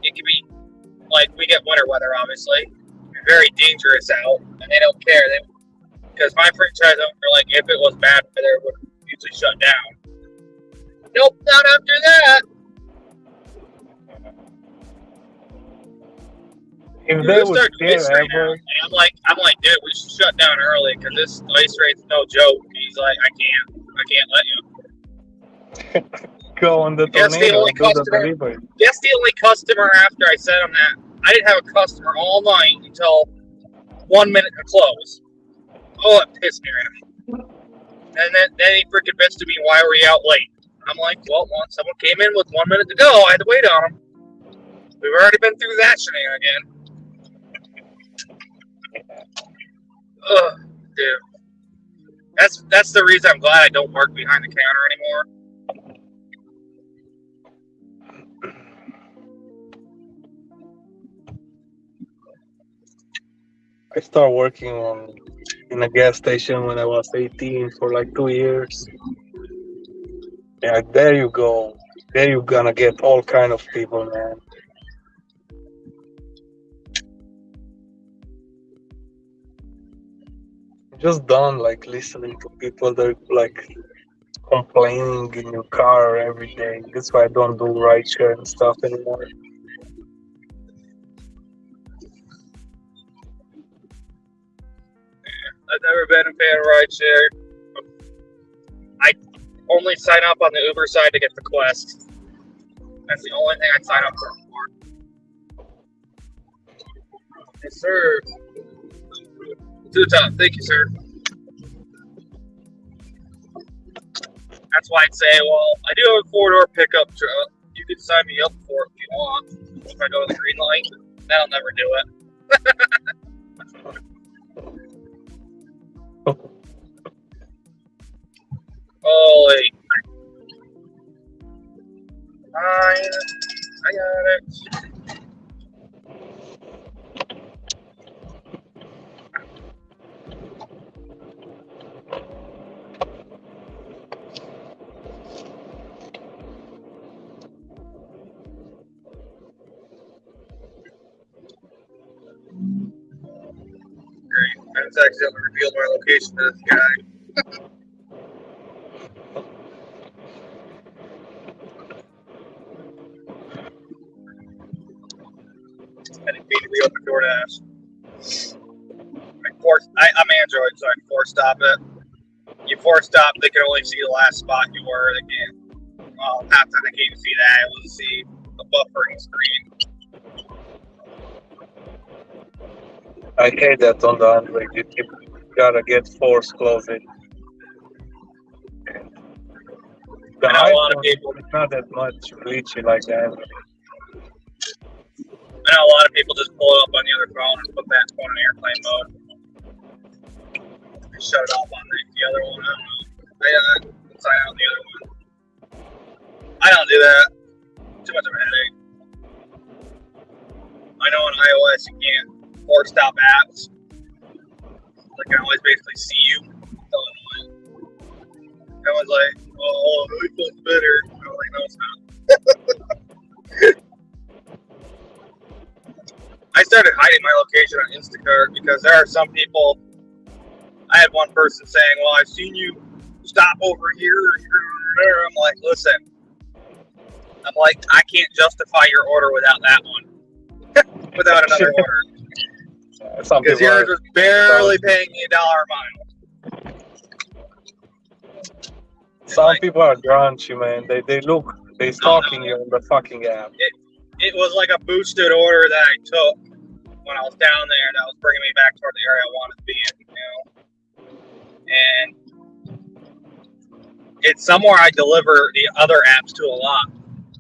It can be, like, we get winter weather, obviously. It'd be very dangerous out, and they don't care. Because my franchise owner, like, if it was bad weather, it would usually shut down. Nope, not after that. If they would start care ice right now. ever, And I'm like, dude, we should shut down early because this ice rate's no joke. He's like, I can't let you. go on the Guess the tornado only and do the customer- delivery. Guess the only customer after I said him that I didn't have a customer all night until 1 minute to close. Oh, it pissed me right off. And then he freaking bitched to me, why were you out late? I'm like, well, once someone came in with 1 minute to go, I had to wait on him. We've already been through that shenanigan. Ugh, dude. That's the reason I'm glad I don't work behind the counter anymore. I started working in a gas station when I was 18 for like 2 years. Yeah, there you go. There you're gonna get all kind of people, man. Just done like listening to people that like complaining in your car every day. That's why I don't do rideshare and stuff anymore. I've never been a fan of rideshare. I only sign up on the Uber side to get the Quest. That's the only thing I sign up for. Yes, sir. To the top. Thank you, sir. That's why I'd say, well, I do have a 4-door pickup truck. You can sign me up for it if you want. If I go to the green light, then I'll never do it. Holy. I got it. Great. I just accidentally revealed my location to this guy. And immediately open DoorDash. I'm Android, so I can force stop it. You force stop, they can only see the last spot you were. They can't. Well, half the time they can't even see that. It will see the buffering screen. I hate that on the Android. You gotta get force closing. The I know a lot of iPhone, people. it's not that much glitchy like that. I know a lot of people just pull it up on the other phone and put that phone in airplane mode. Shut it off on the other one. I don't know. They sign out the other one. I don't do that. Too much of a headache. I know on iOS you can't force stop apps. They can always basically see you. So annoying. Everyone's like, oh, iPhone's better. I'm like, no, it's not. I started hiding my location on Instacart because there are some people. I had one person saying, well, I've seen you stop over here or here. I'm like, listen. I'm like, I can't justify your order without that one. Without another order. Because yours was barely paying me $1 a mile. Some people are grunchy, man. They stalking you on the fucking app. It was like a boosted order that I took when I was down there that was bringing me back toward the area I wanted to be in, you know. And it's somewhere I deliver the other apps to a lot.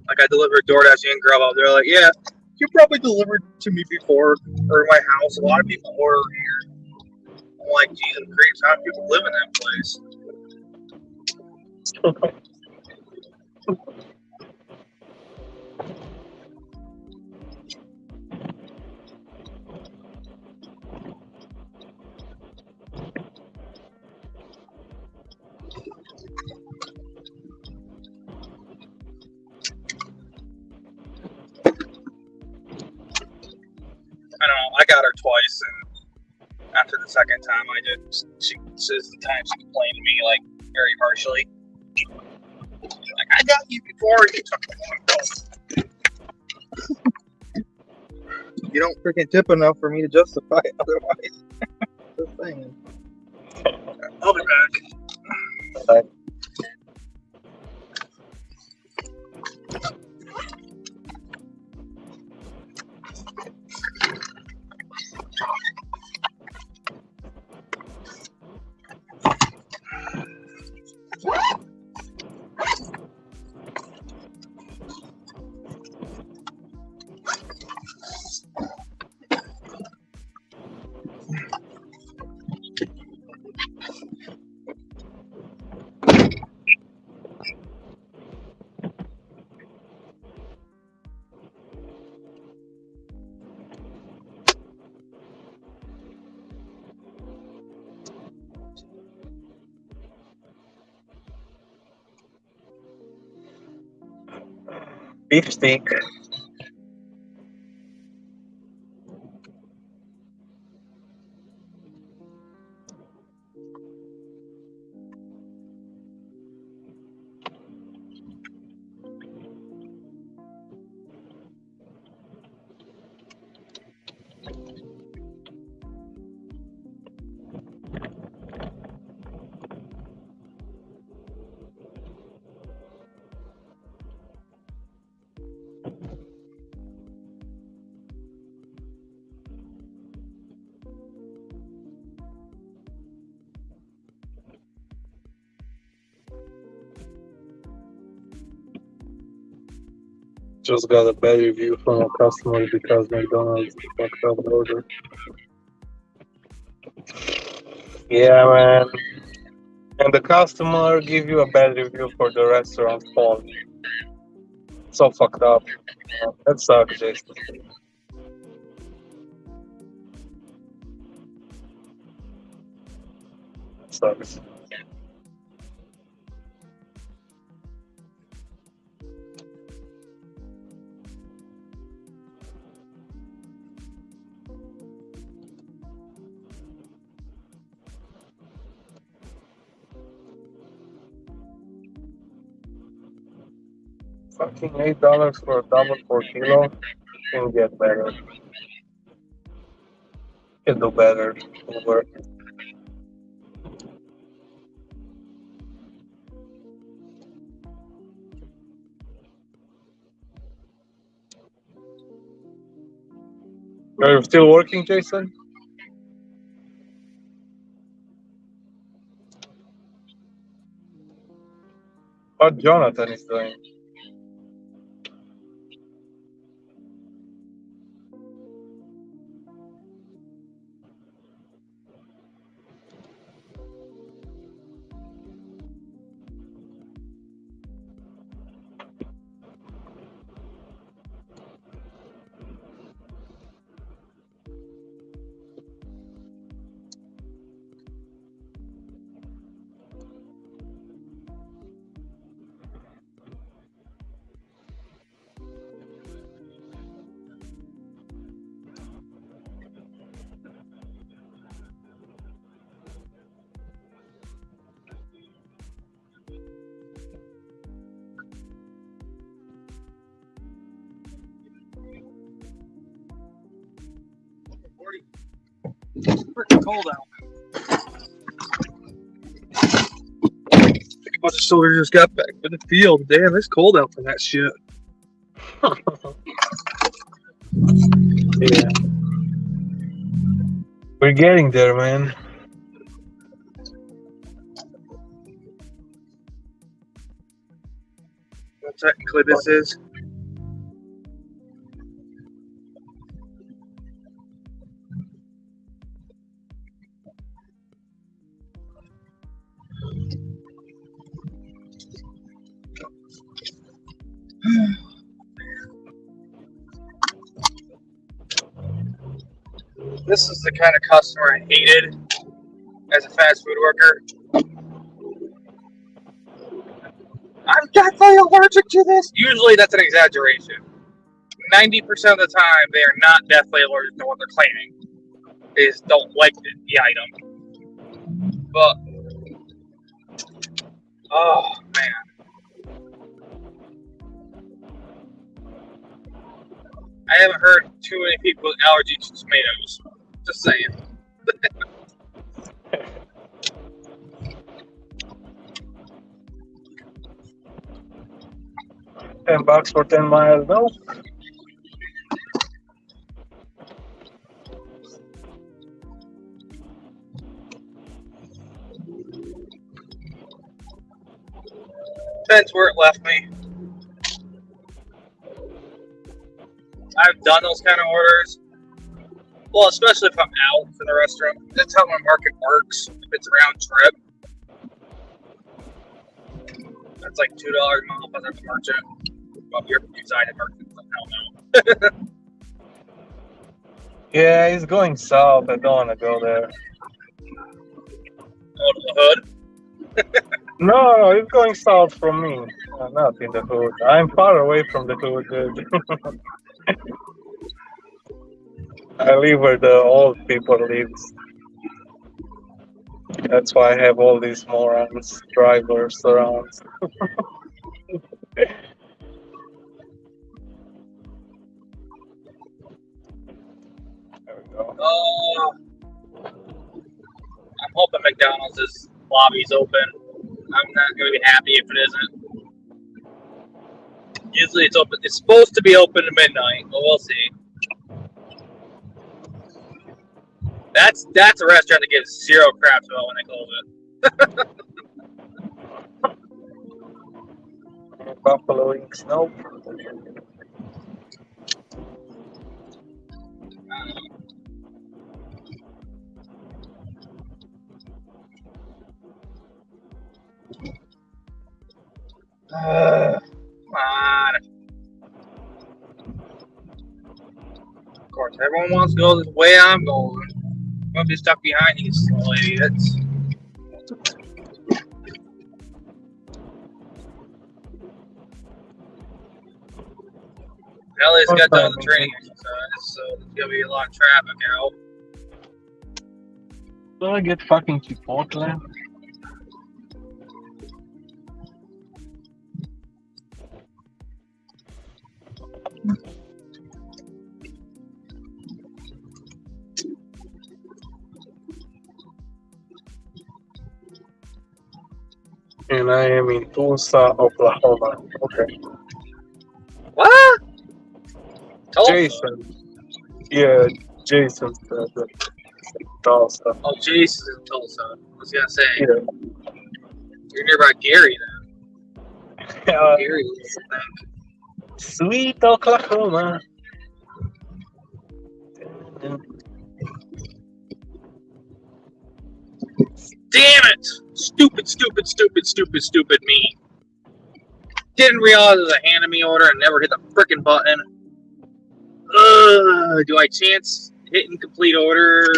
Like I delivered DoorDash and Grubhub. They're like, yeah, you probably delivered to me before or my house. A lot of people order here. I'm like, Jesus Christ, how do people live in that place? I don't know. I got her twice, and after the second time, she says the time she complained to me like very harshly. Like, I got you before you took me. You don't freaking tip enough for me to justify it otherwise. Just saying. I'll be back. Bye. Beef steak. Just got a bad review from a customer because McDonald's fucked up the order. Yeah, man. And the customer give you a bad review for the restaurant fault. So fucked up. Yeah, that sucks, Jason. That sucks. Fucking $8 for a double 4 kilo can get better. Can do better. Can work. Are you still working, Jason? What Jonathan is doing? It's freaking cold out. A bunch of soldiers just got back to the field. Damn, it's cold out for that shit. Yeah. We're getting there, man. Well, technically, this is. This is the kind of customer I hated as a fast food worker. I'm definitely allergic to this. Usually that's an exaggeration. 90% of the time, they are not deathly allergic to what they're claiming. They just don't like the item. But, oh man. I haven't heard too many people with allergy to tomatoes. Just saying. $10 for 10 miles, no? Depends where it left me. I've done those kind of orders. Well, especially if I'm out from the restaurant. That's how my market works. If it's a round trip, that's like $2 a month as a merchant. Well, you're inside a merchant, so hell no. Yeah, he's going south. I don't want to go there. Go to the hood. No, he's going south from me. Not in the hood. I'm far away from the hood, dude. I live where the old people live. That's why I have all these morons drivers around. There we go. I'm hoping McDonald's lobby's open. I'm not going to be happy if it isn't. Usually it's open. It's supposed to be open to midnight, but we'll see. That's a restaurant that gives zero craps about when they close it. Buffalo wings, nope. Come on. Of course, everyone wants to go the way I'm going. I'm gonna be stuck behind these little idiots. Ellie's got done the training exercise, so there's gonna be a lot of traffic out. Do I get fucking Chipotle? And I am in Tulsa, Oklahoma. Okay. What? Tulsa? Jason. Yeah, Jason said that. Tulsa. Oh, Jason's in Tulsa. I was gonna say, Yeah. you're nearby Gary then. Uh, Gary is, I think. Sweet Oklahoma. Damn it! Stupid me. Didn't realize it was a hand me order and never hit the frickin' button. Do I chance hitting complete order?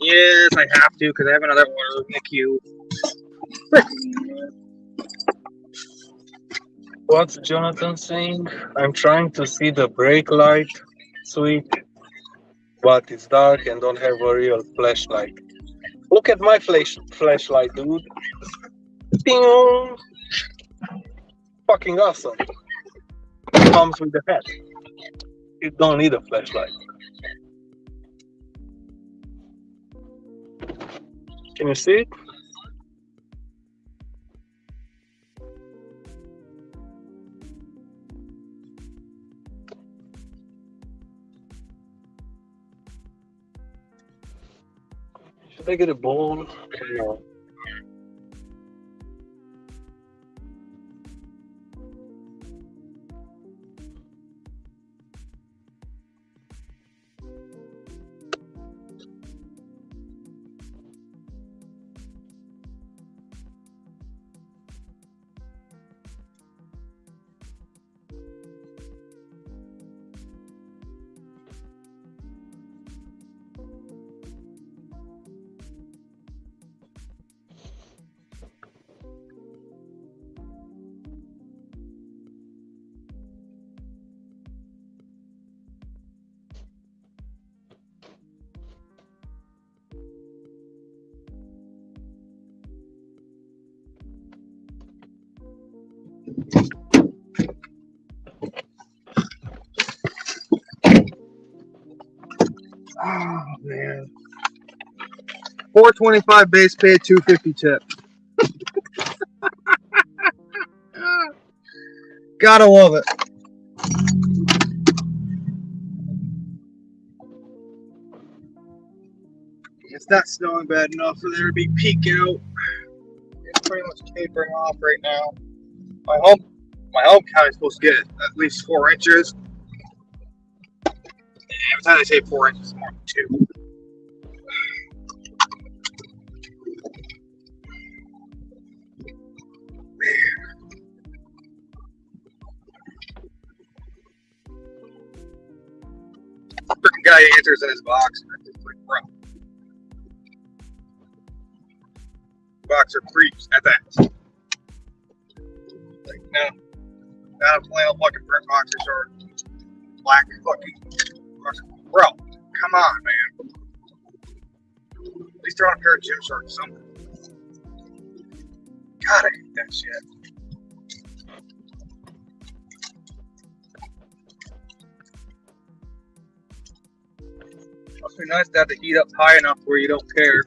Yes, I have to because I have another order in the queue. What's Jonathan saying? I'm trying to see the brake light, sweet, but it's dark and don't have a real flashlight. Look at my flashlight, dude. Ding! Fucking awesome. Comes with the hat. You don't need a flashlight. Can you see it? Should I get a ball? No. Oh man. 425 base pay, 250 tip. Gotta love it. It's not snowing bad enough for there to be peak out. It's pretty much tapering off right now. My home county is supposed to get at least 4 inches. Every time they say 4 inches, it's more than 2. Freaking guy answers in his box. And I'm just like, bro. Boxer creeps at that. Like, no. Not a flannel fucking print boxer short. Black fucking boxer. Bro, come on, man. At least throw on a pair of gym shorts or something. God, I hate that shit. Must be nice to have the heat up high enough where you don't care.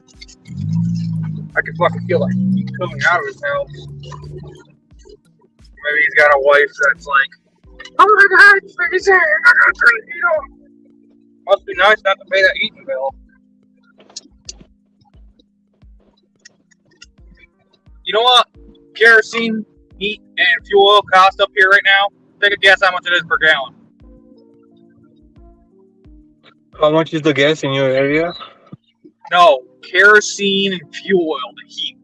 I can fucking feel like heat coming out of his house. Maybe he's got a wife that's like, oh my god, it's freaking I gotta turn the heat on. Must be nice not to pay that heating bill. You know what? Kerosene, heat, and fuel oil cost up here right now? Take a guess how much it is per gallon. How much is the gas in your area? No, kerosene and fuel oil to heat.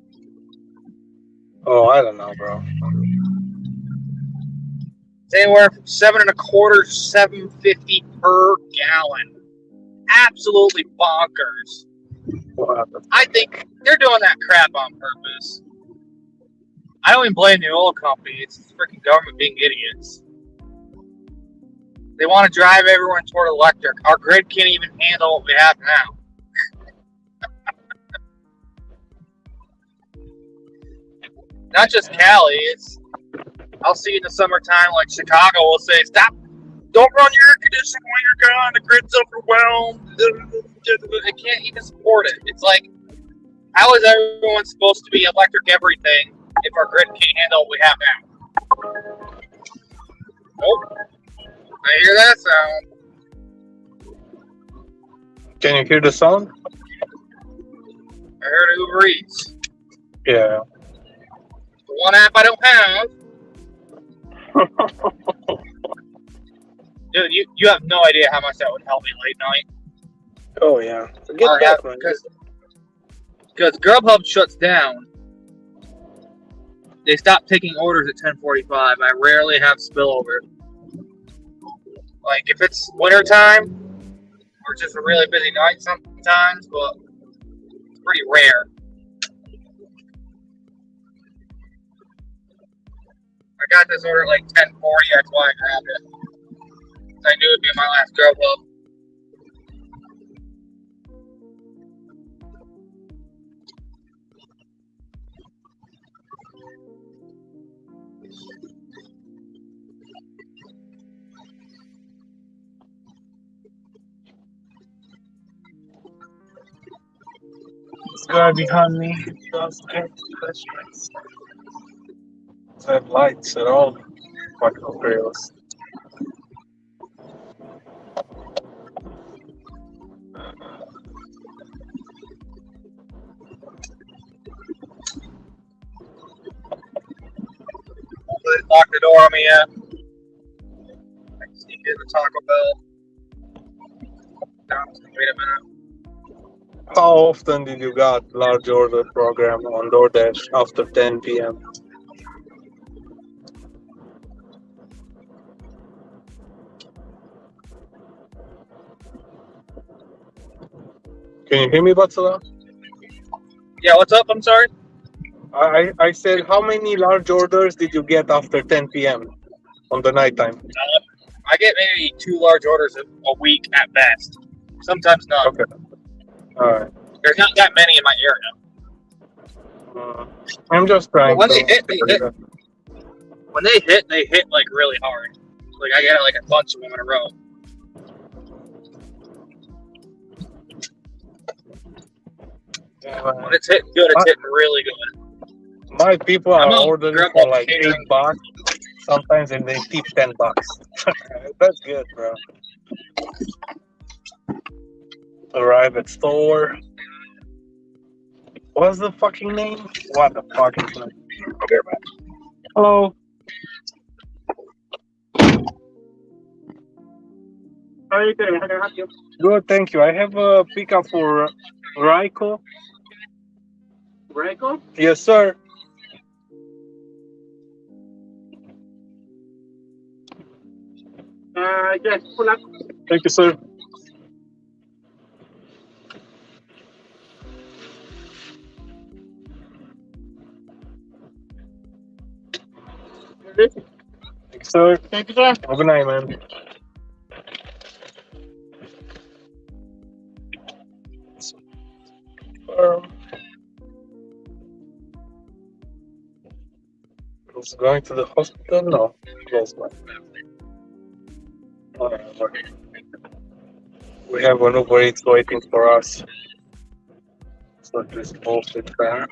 Oh, I don't know, bro. It's anywhere from $7.25 to $7.50 per gallon. Absolutely bonkers. What? I think they're doing that crap on purpose. I don't even blame the oil company. It's the freaking government being idiots. They want to drive everyone toward electric. Our grid can't even handle what we have now. Not just Cali. I'll see in the summertime, like Chicago will say, "Stop! Don't run your air conditioning while you're gone. The grid's overwhelmed." They can't even support it. It's like, how is everyone supposed to be electric everything if our grid can't handle what we have now? Nope. I hear that sound. Can you hear the sound? I heard Uber Eats. Yeah. The one app I don't have. Dude, you have no idea how much that would help me late night. Oh yeah. Forget that, man. Because Grubhub shuts down. They stop taking orders at 10:45. I rarely have spillover. Like if it's wintertime, or just a really busy night sometimes, but it's pretty rare. I got this order at like 10:40. That's why I grabbed it. I knew it'd be my last Grubhub. This guy behind me does get questions. Does have lights at all? Fucking trails. They locked the door on me yet. I can sneak in the Taco Bell. Wait a minute. How often did you got large order program on DoorDash after 10 p.m.? Can you hear me, Batsala? Yeah, what's up? I'm sorry. I said, how many large orders did you get after 10 p.m. on the nighttime? I get maybe 2 large orders a week at best. Sometimes none. Okay. All right. There's not that many in my area. I'm just trying When to. they hit, When they hit like really hard. Like I get like a bunch of them in a row. When it's hitting good, it's hitting really good. My people I'm are on ordering Grubhub for like catering. $8. Sometimes and they tip $10. That's good, bro. Arrive at store. What's the fucking name? What the fuck is that? Okay, man. Hello. How are you doing? How can I help you? Good, thank you. I have a pickup for Raiko. Raiko? Yes, sir. Yes, pull up. Thank you, sir. Thank you, sir. Thank you, sir. Have a good night, man. Is going to the hospital? No. Close by. We have an Uber Eats waiting for us. It's not this bullshit car.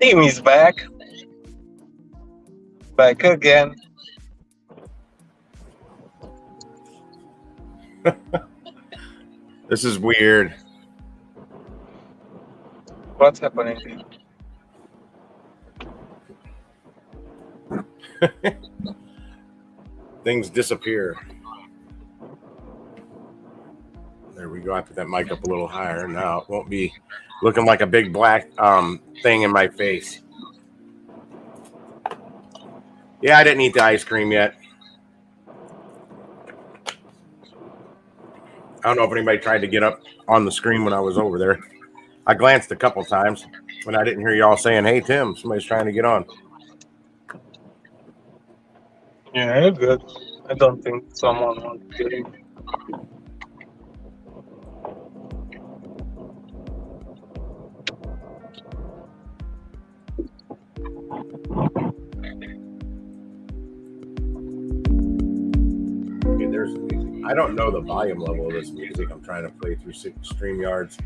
Team is back. Back again. This is weird. What's happening? Things disappear. There we go. I put that mic up a little higher. Now it won't be looking like a big black thing in my face. Yeah, I didn't eat the ice cream yet. I don't know if anybody tried to get up on the screen when I was over there. I glanced a couple times, but I didn't hear y'all saying, "Hey, Tim, somebody's trying to get on." Yeah, it's good. I don't think someone wants to get in. Okay, there's the music. I don't know the volume level of this music. I'm trying to play through StreamYards.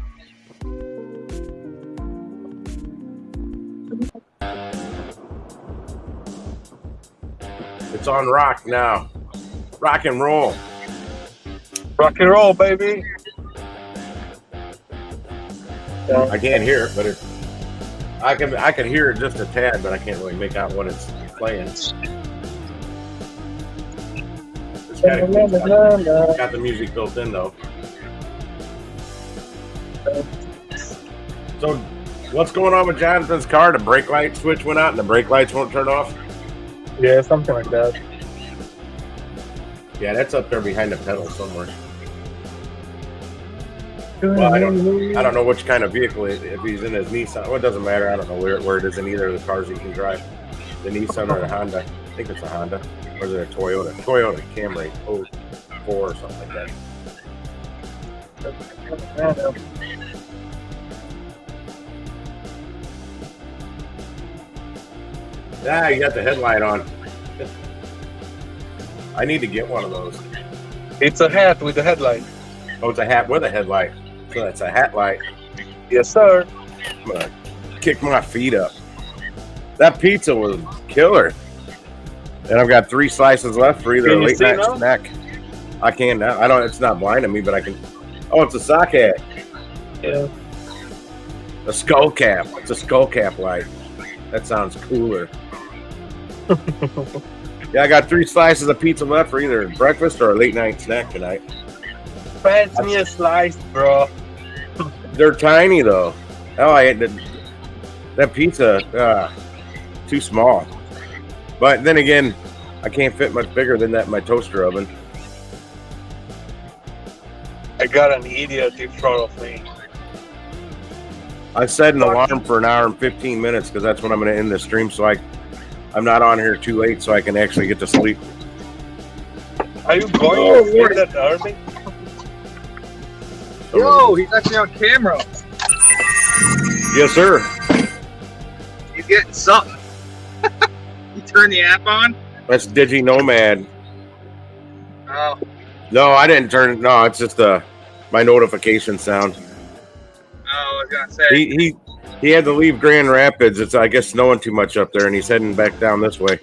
It's on rock now. Rock and roll. Rock and roll, baby. I can't hear it, but I can hear it just a tad, but I can't really make out what it's playing. It's got the music built in though. So, what's going on with Jonathan's car? The brake light switch went out, and the brake lights won't turn off. Yeah, something like that. Yeah, that's up there behind the pedal somewhere. Well, I don't know which kind of vehicle if he's in his Nissan. Well, it doesn't matter. I don't know where it is in either of the cars he can drive. The Nissan or the Honda. I think it's a Honda. Or is it a Toyota? Toyota Camry 04 or something like that. Yeah, you got the headlight on. I need to get one of those. It's a hat with a headlight. Oh, it's a hat with a headlight. So that's a hat light. Yes, sir. I'm gonna kick my feet up. That pizza was killer. And I've got 3 slices left for either Can a you late see night now? snack. I can now. I don't. It's not blinding me, but I can. Oh, it's a sock hat. Yeah. A skull cap. It's a skull cap light. That sounds cooler. Yeah, I got 3 slices of pizza left for either breakfast or a late night snack tonight. Pass me a slice, bro. They're tiny though. Oh, I ate that pizza. Too small. But then again, I can't fit much bigger than that in my toaster oven. I got an idiot in front of me. I set an alarm for an hour and 15 minutes because that's when I'm going to end the stream, so I'm not on here too late, so I can actually get to sleep. Are you going to get that army? Yo, he's actually on camera. Yes, sir. He's getting something. You turn the app on? That's Digi Nomad. Oh, No, I didn't turn it. No, it's just my notification sound. I was gonna say. He had to leave Grand Rapids. It's, I guess, snowing too much up there, and he's heading back down this way.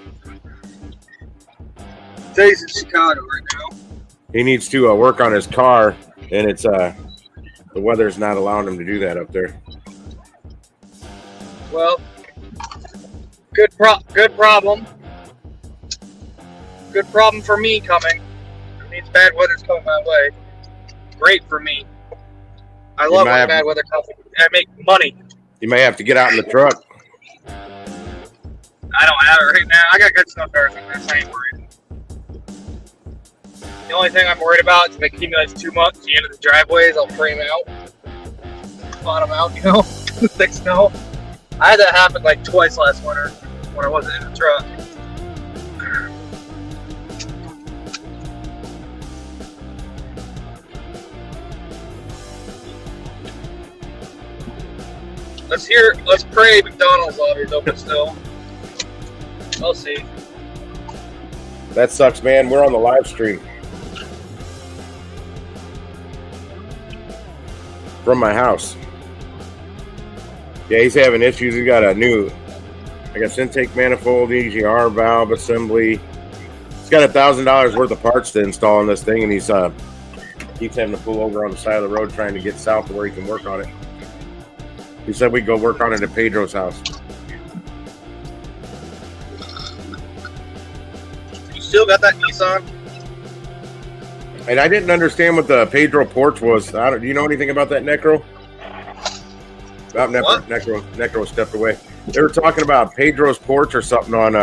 He's in Chicago right now. He needs to work on his car, and it's the weather's not allowing him to do that up there. Well, good problem. Good problem for me coming. It means bad weather's coming my way. Great for me. I love when bad weather comes. I make money. You may have to get out in the truck. I don't have it right now. I got good stuff there. I ain't worried. The only thing I'm worried about is if it accumulates too much at the end of the driveways, I'll frame out. Bottom out, you know? Thick snow. I had that happen like twice last winter when I wasn't in the truck. Let's pray McDonald's lobby's open still. I'll see. That sucks, man. We're on the live stream from my house. Yeah, he's having issues. He's got a new, I guess, intake manifold, EGR valve assembly. He's got $1,000 worth of parts to install on this thing, and he's Keeps having to pull over on the side of the road trying to get south to where he can work on it. He said we'd go work on it at Pedro's house. You still got that Nissan? And I didn't understand what the Pedro porch was. Do you know anything about that, Necro? What? Necro stepped away. They were talking about Pedro's porch or something on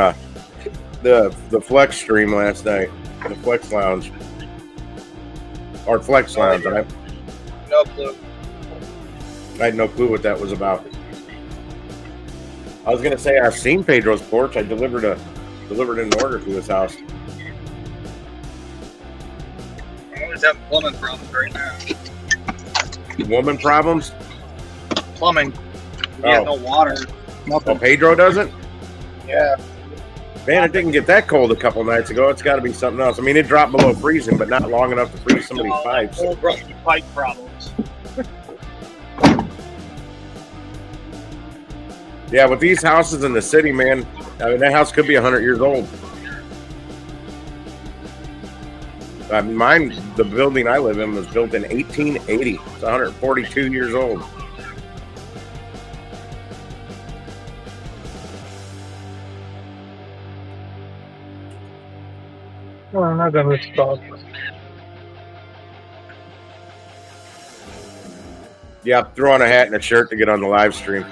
the Flex stream last night, the Flex Lounge, or Flex Lounge. No clue. I had no clue what that was about. I was gonna say I've seen Pedro's porch. I delivered an order to his house. I'm just having plumbing problems right now. Woman problems? Plumbing. He has no water. Nothing. Oh, Pedro doesn't? Yeah. Man, it didn't get that cold a couple nights ago. It's got to be something else. I mean, it dropped below freezing, but not long enough to freeze somebody's pipes. Old rusty pipe problems. Yeah, with these houses in the city, man, I mean, that house could be 100 years old. Mine, the building I live in, was built in 1880. It's 142 years old. Oh, I'm not gonna stop. Yeah, threw on a hat and a shirt to get on the live stream.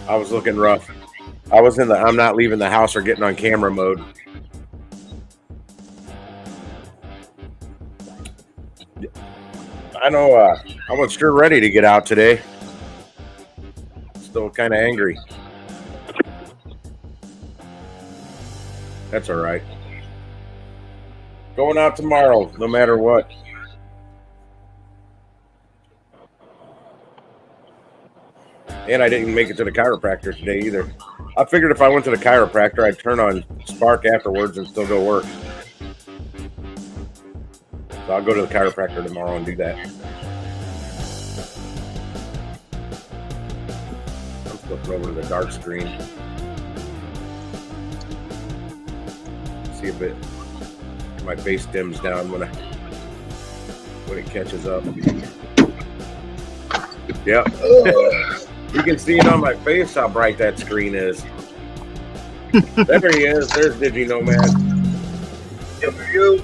I was looking rough. I was in the I'm not leaving the house or getting on camera mode. I know I was sure ready to get out today. Still kind of angry. That's all right. Going out tomorrow, no matter what. And I didn't make it to the chiropractor today either. I figured if I went to the chiropractor, I'd turn on Spark afterwards and still go work. So I'll go to the chiropractor tomorrow and do that. I'm flipping over to the dark screen. See if my face dims down when it catches up. Yep. You can see it on my face how bright that screen is. There he is. There's DigiNomad. Good for you.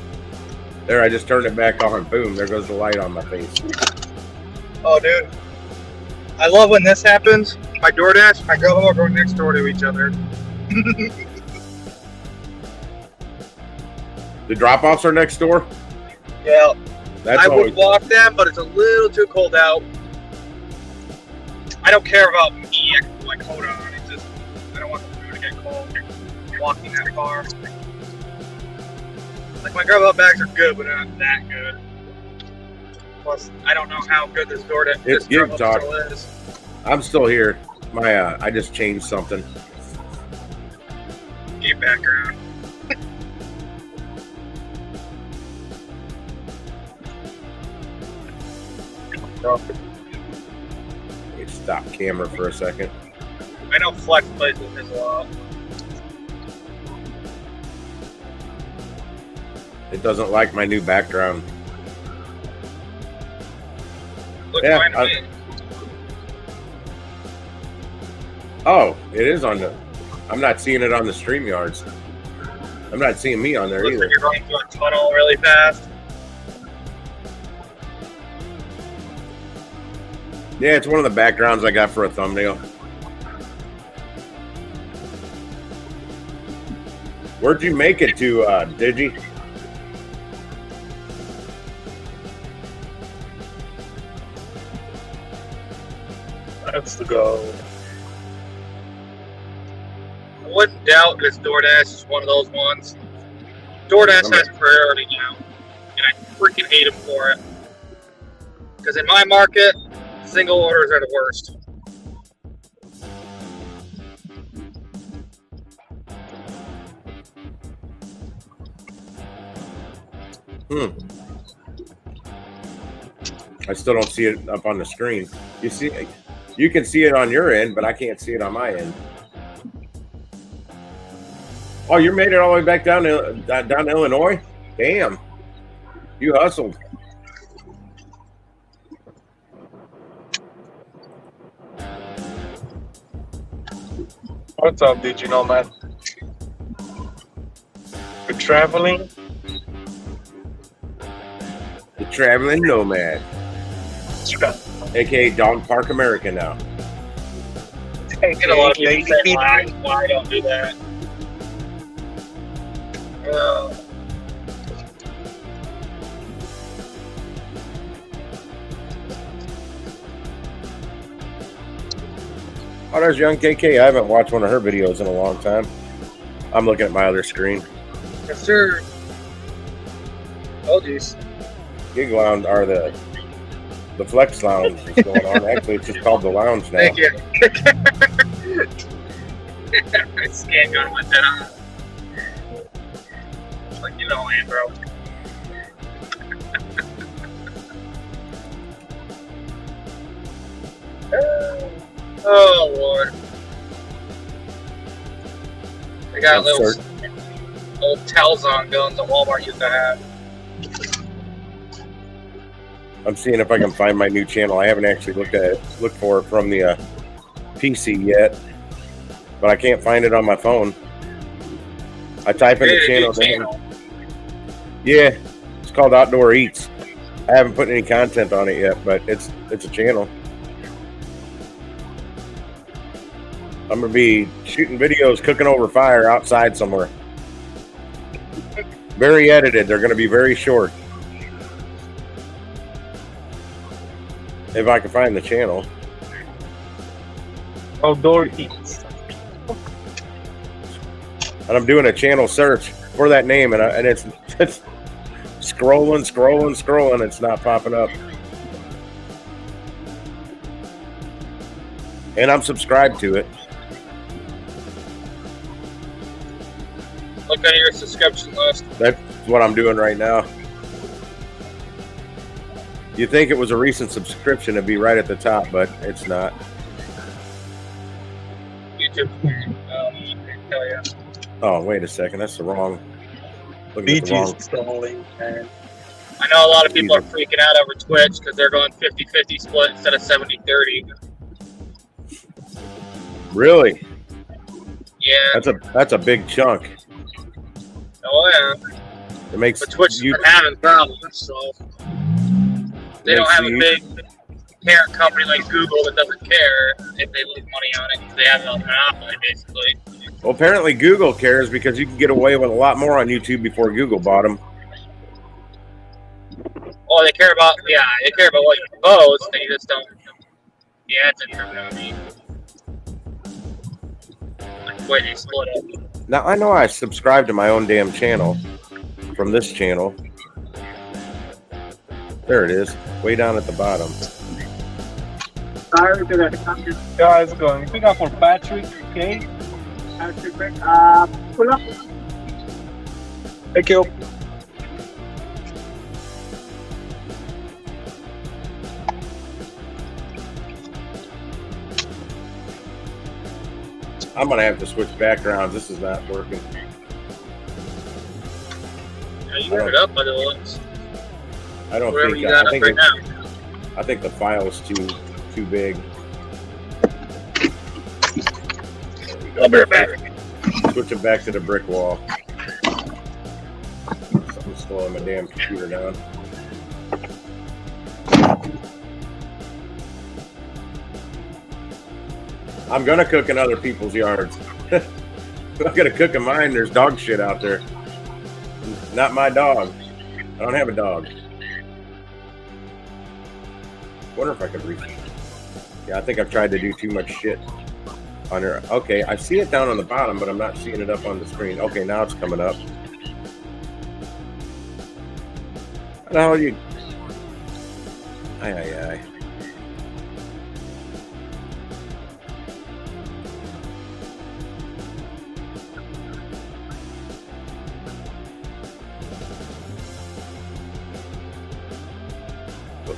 There, I just turned it back on. Boom, there goes the light on my face. Oh, dude. I love when this happens. My DoorDash, my girl and I are going next door to each other. The drop-offs are next door? Yeah. That's I always would walk them, but it's a little too cold out. I don't care about me. I can put my coat on. It's just, I don't want the food to get cold walking that far. Like, my grab-out bags are good, but they're not that good. Plus, I don't know how good this DoorDash It's good, Doc. still is. I'm still here. I just changed something. Game background. Stop camera for a second. I know Flex plays with this a lot. It doesn't like my new background. Looks Yeah, fine to me. Oh, it is on the. I'm not seeing it on the StreamYards. I'm not seeing me on there Looks either. like you're going through a tunnel really fast. Yeah, it's one of the backgrounds I got for a thumbnail. Where'd you make it to, Digi? That's the goal. I wouldn't doubt this DoorDash is one of those ones. DoorDash has priority now, and I freaking hate him for it. Because in my market, single orders are the worst. I still don't see it up on the screen. You can see it on your end, but I can't see it on my end. Oh, you made it all the way back down to Illinois? Damn. You hustled. What's up, did you know, man? You're traveling? The traveling nomad, aka Dog Park America now. I get a lot of people saying why I don't do that. Oh, there's young KK. I haven't watched one of her videos in a long time. I'm looking at my other screen. Yes, sir. Oh, geez. Gig Lounge are the Flex Lounge is going on. Actually, it's just called the Lounge now. Thank you. My scan gun went down. Like, you know, man, bro. Oh, Lord. They got little Telzon guns that Walmart used to have. I'm seeing if I can find my new channel. I haven't actually looked for it from the PC yet, but I can't find it on my phone. I type in the channel. Yeah, it's called Outdoor Eats. I haven't put any content on it yet, but it's a channel. I'm gonna be shooting videos cooking over fire outside somewhere. Very edited. They're gonna be very short. If I can find the channel. Outdoor Eats. And I'm doing a channel search for that name, and it's scrolling. It's not popping up. And I'm subscribed to it. Look at your subscription list. That's what I'm doing right now. You think it was a recent subscription, it'd be right at the top, but it's not. YouTube. Hell yeah. Oh, wait a second. That's the wrong. Looking at the wrong. Scrolling, man. I know a lot of people are freaking out over Twitch because they're going 50-50 split instead of 70-30. Really? Yeah. That's a big chunk. Oh yeah. It makes But Twitch has been having problems, so they don't have a big parent company like Google that doesn't care if they lose money on it because they have a monopoly basically. Well, apparently Google cares because you can get away with a lot more on YouTube before Google bought them. Oh, they care about what you post. They just don't. The ads in there, I mean. Like the way they split up. Now, I know I subscribe to my own damn channel from this channel. There it is, way down at the bottom. Sorry to that. Guys, going pick up for Patrick, okay? Pull up. Thank you. I'm going to have to switch backgrounds. This is not working. Yeah, you got it up by the looks. I don't Wherever think you got up right now. I think the file is too big. I'll be right back. Switch it back to the brick wall. Something's slowing my damn computer down. I'm gonna cook in other people's yards. I'm not gonna cook in mine. There's dog shit out there. Not my dog. I don't have a dog. Wonder if I could reach. Yeah, I think I've tried to do too much shit on her. Okay, I see it down on the bottom, but I'm not seeing it up on the screen. Okay, now it's coming up. How the hell are you? Aye.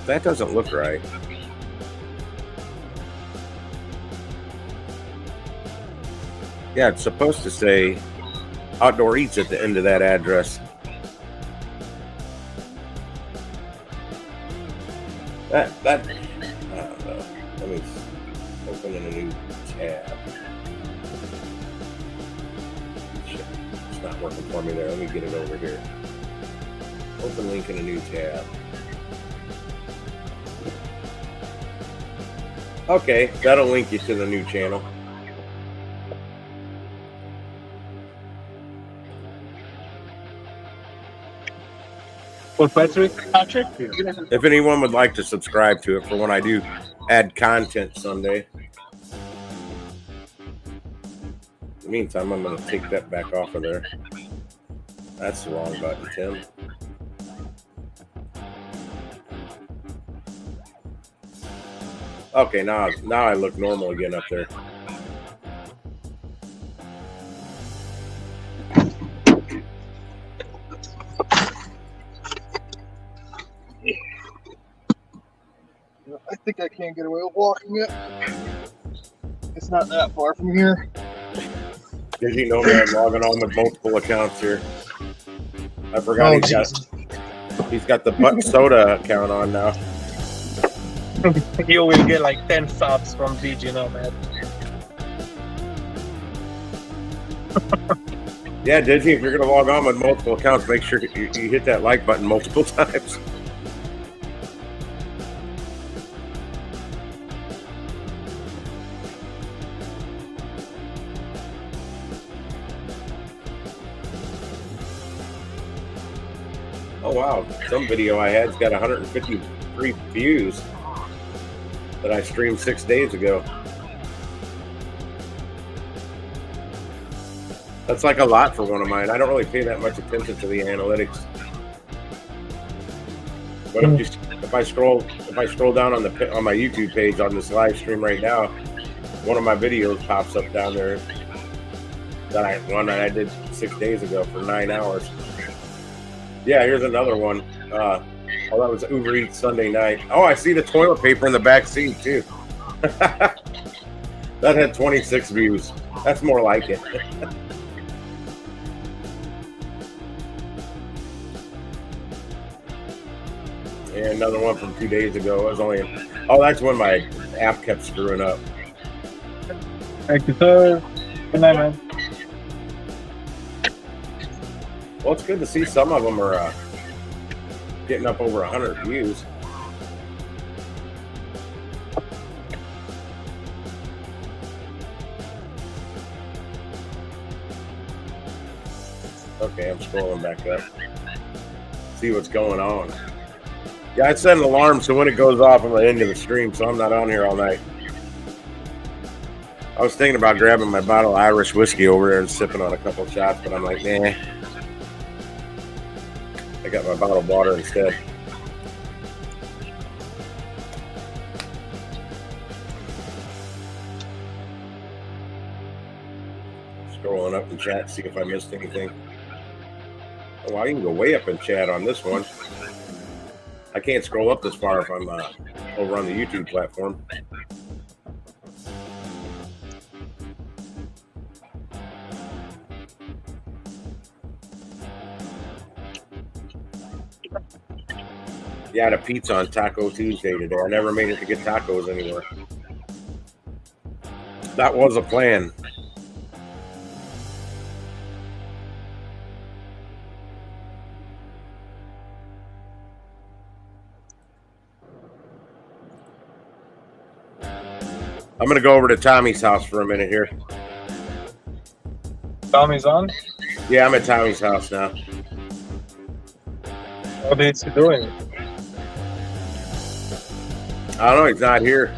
That doesn't look right. Yeah, it's supposed to say Outdoor Eats at the end of that address. I don't know. Let me open in a new tab. Shit, it's not working for me there. Let me get it over here. Open link in a new tab. Okay, that'll link you to the new channel. For Patrick? If anyone would like to subscribe to it for when I do add content Sunday. In the meantime, I'm going to take that back off of there. That's the wrong button, Tim. Okay, now I look normal again up there. I think I can get away with walking it. It's not that far from here. Did you know me? I'm logging on with multiple accounts here. I forgot he's got the Butt Soda account on now. You will get like 10 subs from VG Nomad. Yeah, Digi, if you're going to log on with multiple accounts, make sure you hit that like button multiple times. Oh wow, some video I had's got 153 views that I streamed 6 days ago. That's like a lot for one of mine. I don't really pay that much attention to the analytics. But if I scroll down on my YouTube page on this live stream right now, one of my videos pops up down there. One that I did 6 days ago for 9 hours. Yeah, here's another one. Oh, that was Uber Eats Sunday night. Oh, I see the toilet paper in the back seat too. That had 26 views. That's more like it. And another one from 2 days ago. It was only. Oh, that's when my app kept screwing up. Thank you, sir. Good night, man. Well, it's good to see some of them are getting up over 100 views. Okay, I'm scrolling back up. See what's going on. Yeah, I set an alarm so when it goes off, I'm at the end of the stream, so I'm not on here all night. I was thinking about grabbing my bottle of Irish whiskey over there and sipping on a couple shots, but I'm like, nah. I got my bottled water instead. Scrolling up in chat, see if I missed anything. Oh, wow, you can go way up in chat on this one. I can't scroll up this far if I'm over on the YouTube platform. Yeah, I had a pizza on Taco Tuesday today. I never made it to get tacos anywhere. That was a plan. I'm going to go over to Tommy's house for a minute here. Tommy's on? Yeah, I'm at Tommy's house now. What is he doing? I don't know. He's not here.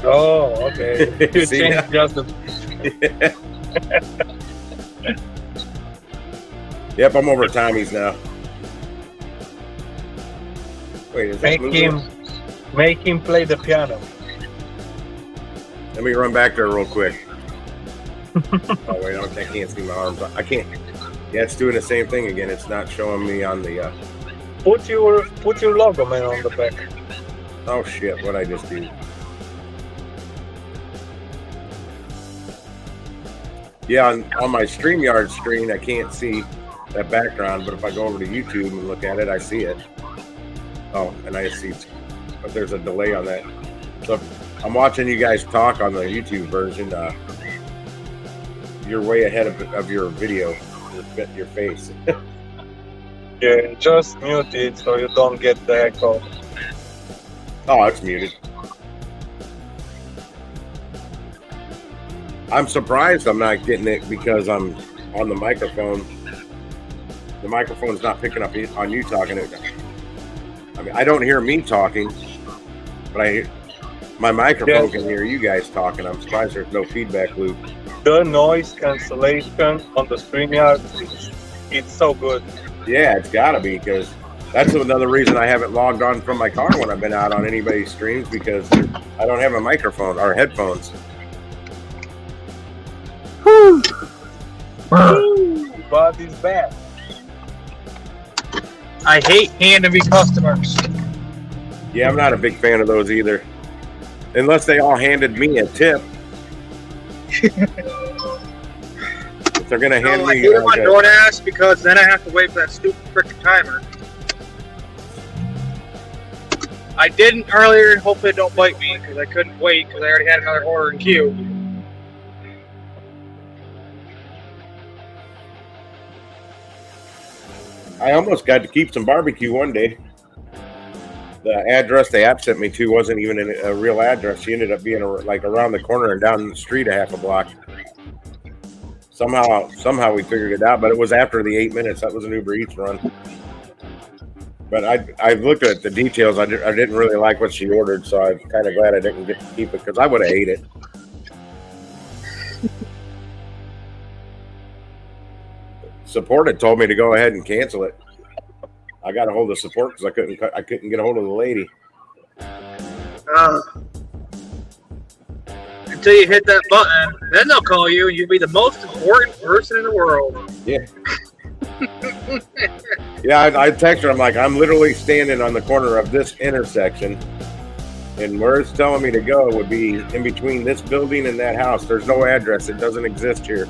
Oh, okay. You See changed just the... Yep, I'm over at Tommy's now. Wait, is that Make him play the piano. Let me run back there real quick. Oh wait, I can't see my arms. I can't. Yeah, it's doing the same thing again. It's not showing me on the. Put your logo, man, on the back. Oh shit! What I just do? Yeah, on my StreamYard screen, I can't see that background. But if I go over to YouTube and look at it, I see it. Oh, and I see, but there's a delay on that. So I'm watching you guys talk on the YouTube version. You're way ahead of your video, your face. Yeah, just mute it so you don't get the echo. Oh, it's muted. I'm surprised I'm not getting it because I'm on the microphone. The microphone's not picking up on you talking. I mean, I don't hear me talking, but my microphone can hear you guys talking. I'm surprised there's no feedback loop. The noise cancellation on the StreamYard, it's so good. Yeah, it's got to be, because that's another reason I haven't logged on from my car when I've been out on anybody's streams, because I don't have a microphone or headphones. Body's bad. I hate handing me customers. Yeah, I'm not a big fan of those either. Unless they all handed me a tip. If they're going to hand I me... hate it on DoorDash because then I have to wait for that stupid freaking timer. I didn't earlier and hopefully it don't bite me because I couldn't wait because I already had another order in queue. I almost got to keep some barbecue one day. The address the app sent me to wasn't even a real address. She ended up being like around the corner and down the street a half a block. Somehow we figured it out, but it was after the 8 minutes. That was an Uber Eats run. But I looked at the details. I didn't really like what she ordered, so I'm kind of glad I didn't get to keep it because I would have ate it. Support had told me to go ahead and cancel it. I got a hold of support because I couldn't get a hold of the lady. Until you hit that button, then they'll call you and you'll be the most important person in the world. Yeah. Yeah, I texted her. I'm like, I'm literally standing on the corner of this intersection, and where it's telling me to go would be in between this building and that house. There's no address. It doesn't exist here.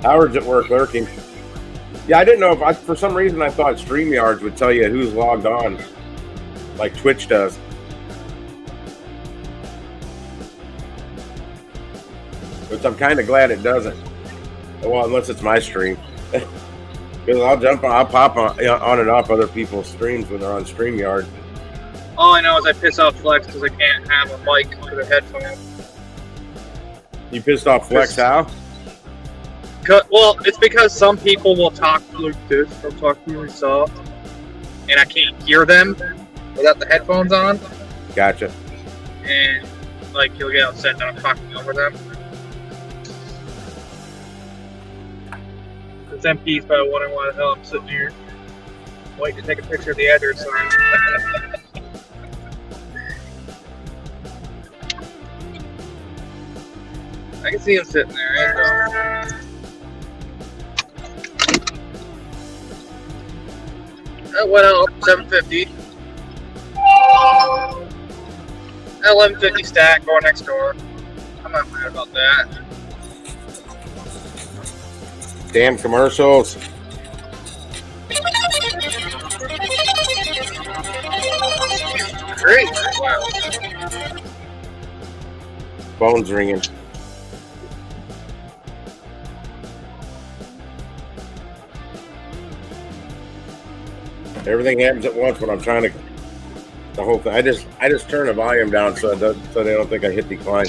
Howard's at work lurking. Yeah, I didn't know if for some reason I thought StreamYards would tell you who's logged on, like Twitch does. Which I'm kind of glad it doesn't. Well, unless it's my stream. Because I'll pop on and off other people's streams when they're on StreamYard. All I know is I piss off Flex because I can't have a mic for the headphones. You pissed off Flex how? Well, it's because some people will talk like this, they'll talk really soft, and I can't hear them without the headphones on. Gotcha. And, like, he'll get upset that I'm talking over them. Because MP's probably wondering why the hell I'm sitting here waiting to take a picture of the address sign. I can see him sitting there. There you go. That went up 750. 1150 stack going next door. I'm not mad about that. Damn commercials. Great. Wow. Phone's ringing. Everything happens at once when I'm trying to. The whole thing. I just turn the volume down so they don't think I hit decline.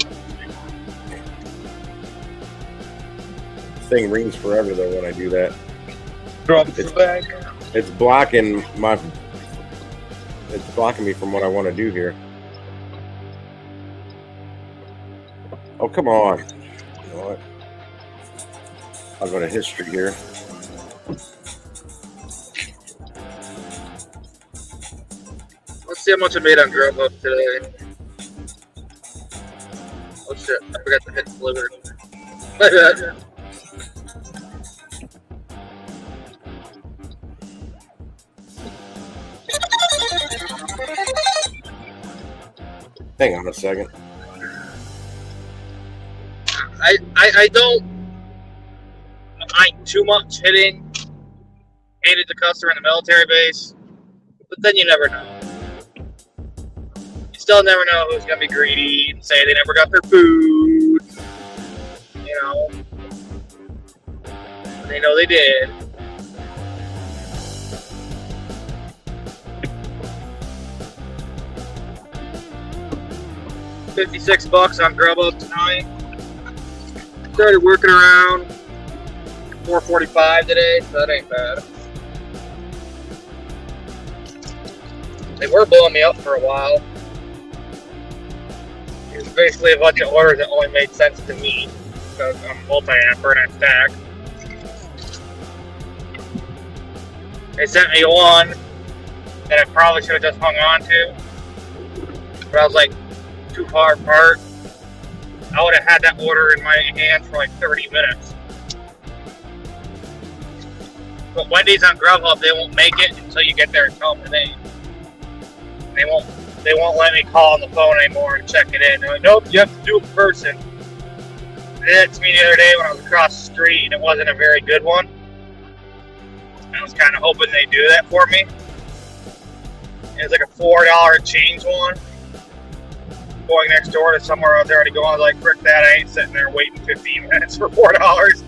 This thing rings forever though when I do that. Drop the back. It's blocking my. It's blocking me from what I want to do here. Oh come on! You know what? I'll go to history here. Let's see how much I made on Grubhub today. Oh shit, I forgot to hit deliver. My bad. Hang on a second. I don't mind too much handed the customer in the military base. But then you never know. You still never know who's gonna be greedy and say they never got their food. You know. They know they did. $56 on Grubhub tonight. Started working around 4:45 today, so that ain't bad. They were blowing me up for a while. It was basically a bunch of orders that only made sense to me because I'm multi-amper and I stack. They sent me one that I probably should have just hung on to, but I was like too far apart. I would have had that order in my hands for like 30 minutes. But Wendy's on Grubhub, they won't make it until you get there and tell them the name. They won't let me call on the phone anymore and check it in. They're like, nope, you have to do it in person. They did it to me the other day when I was across the street, and it wasn't a very good one. I was kind of hoping they'd do that for me. It was like a $4 change one. Going next door to somewhere I was already going, I was like, frick that, I ain't sitting there waiting 15 minutes for $4.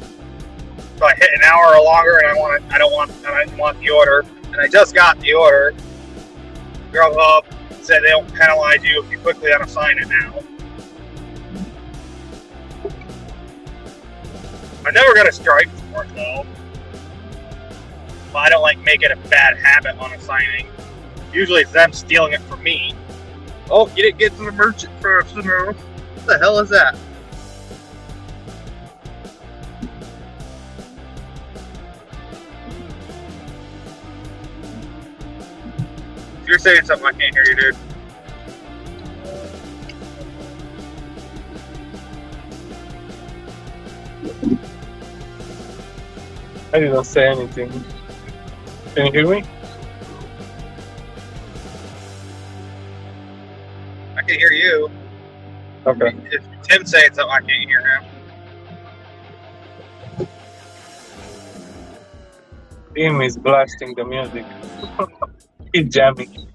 So I hit an hour or longer, and I didn't want the order. And I just got the order. Grubhub said they don't penalize you if you quickly unassign it now. I never got a strike for it though. But I don't like make it a bad habit on assigning. Usually it's them stealing it from me. Oh, you didn't get to the merchant first. What the hell is that? If you're saying something, I can't hear you, dude. I didn't say anything. Can you hear me? I can hear you. Okay. If Tim's saying something, I can't hear him. Tim is blasting the music. He's jamming.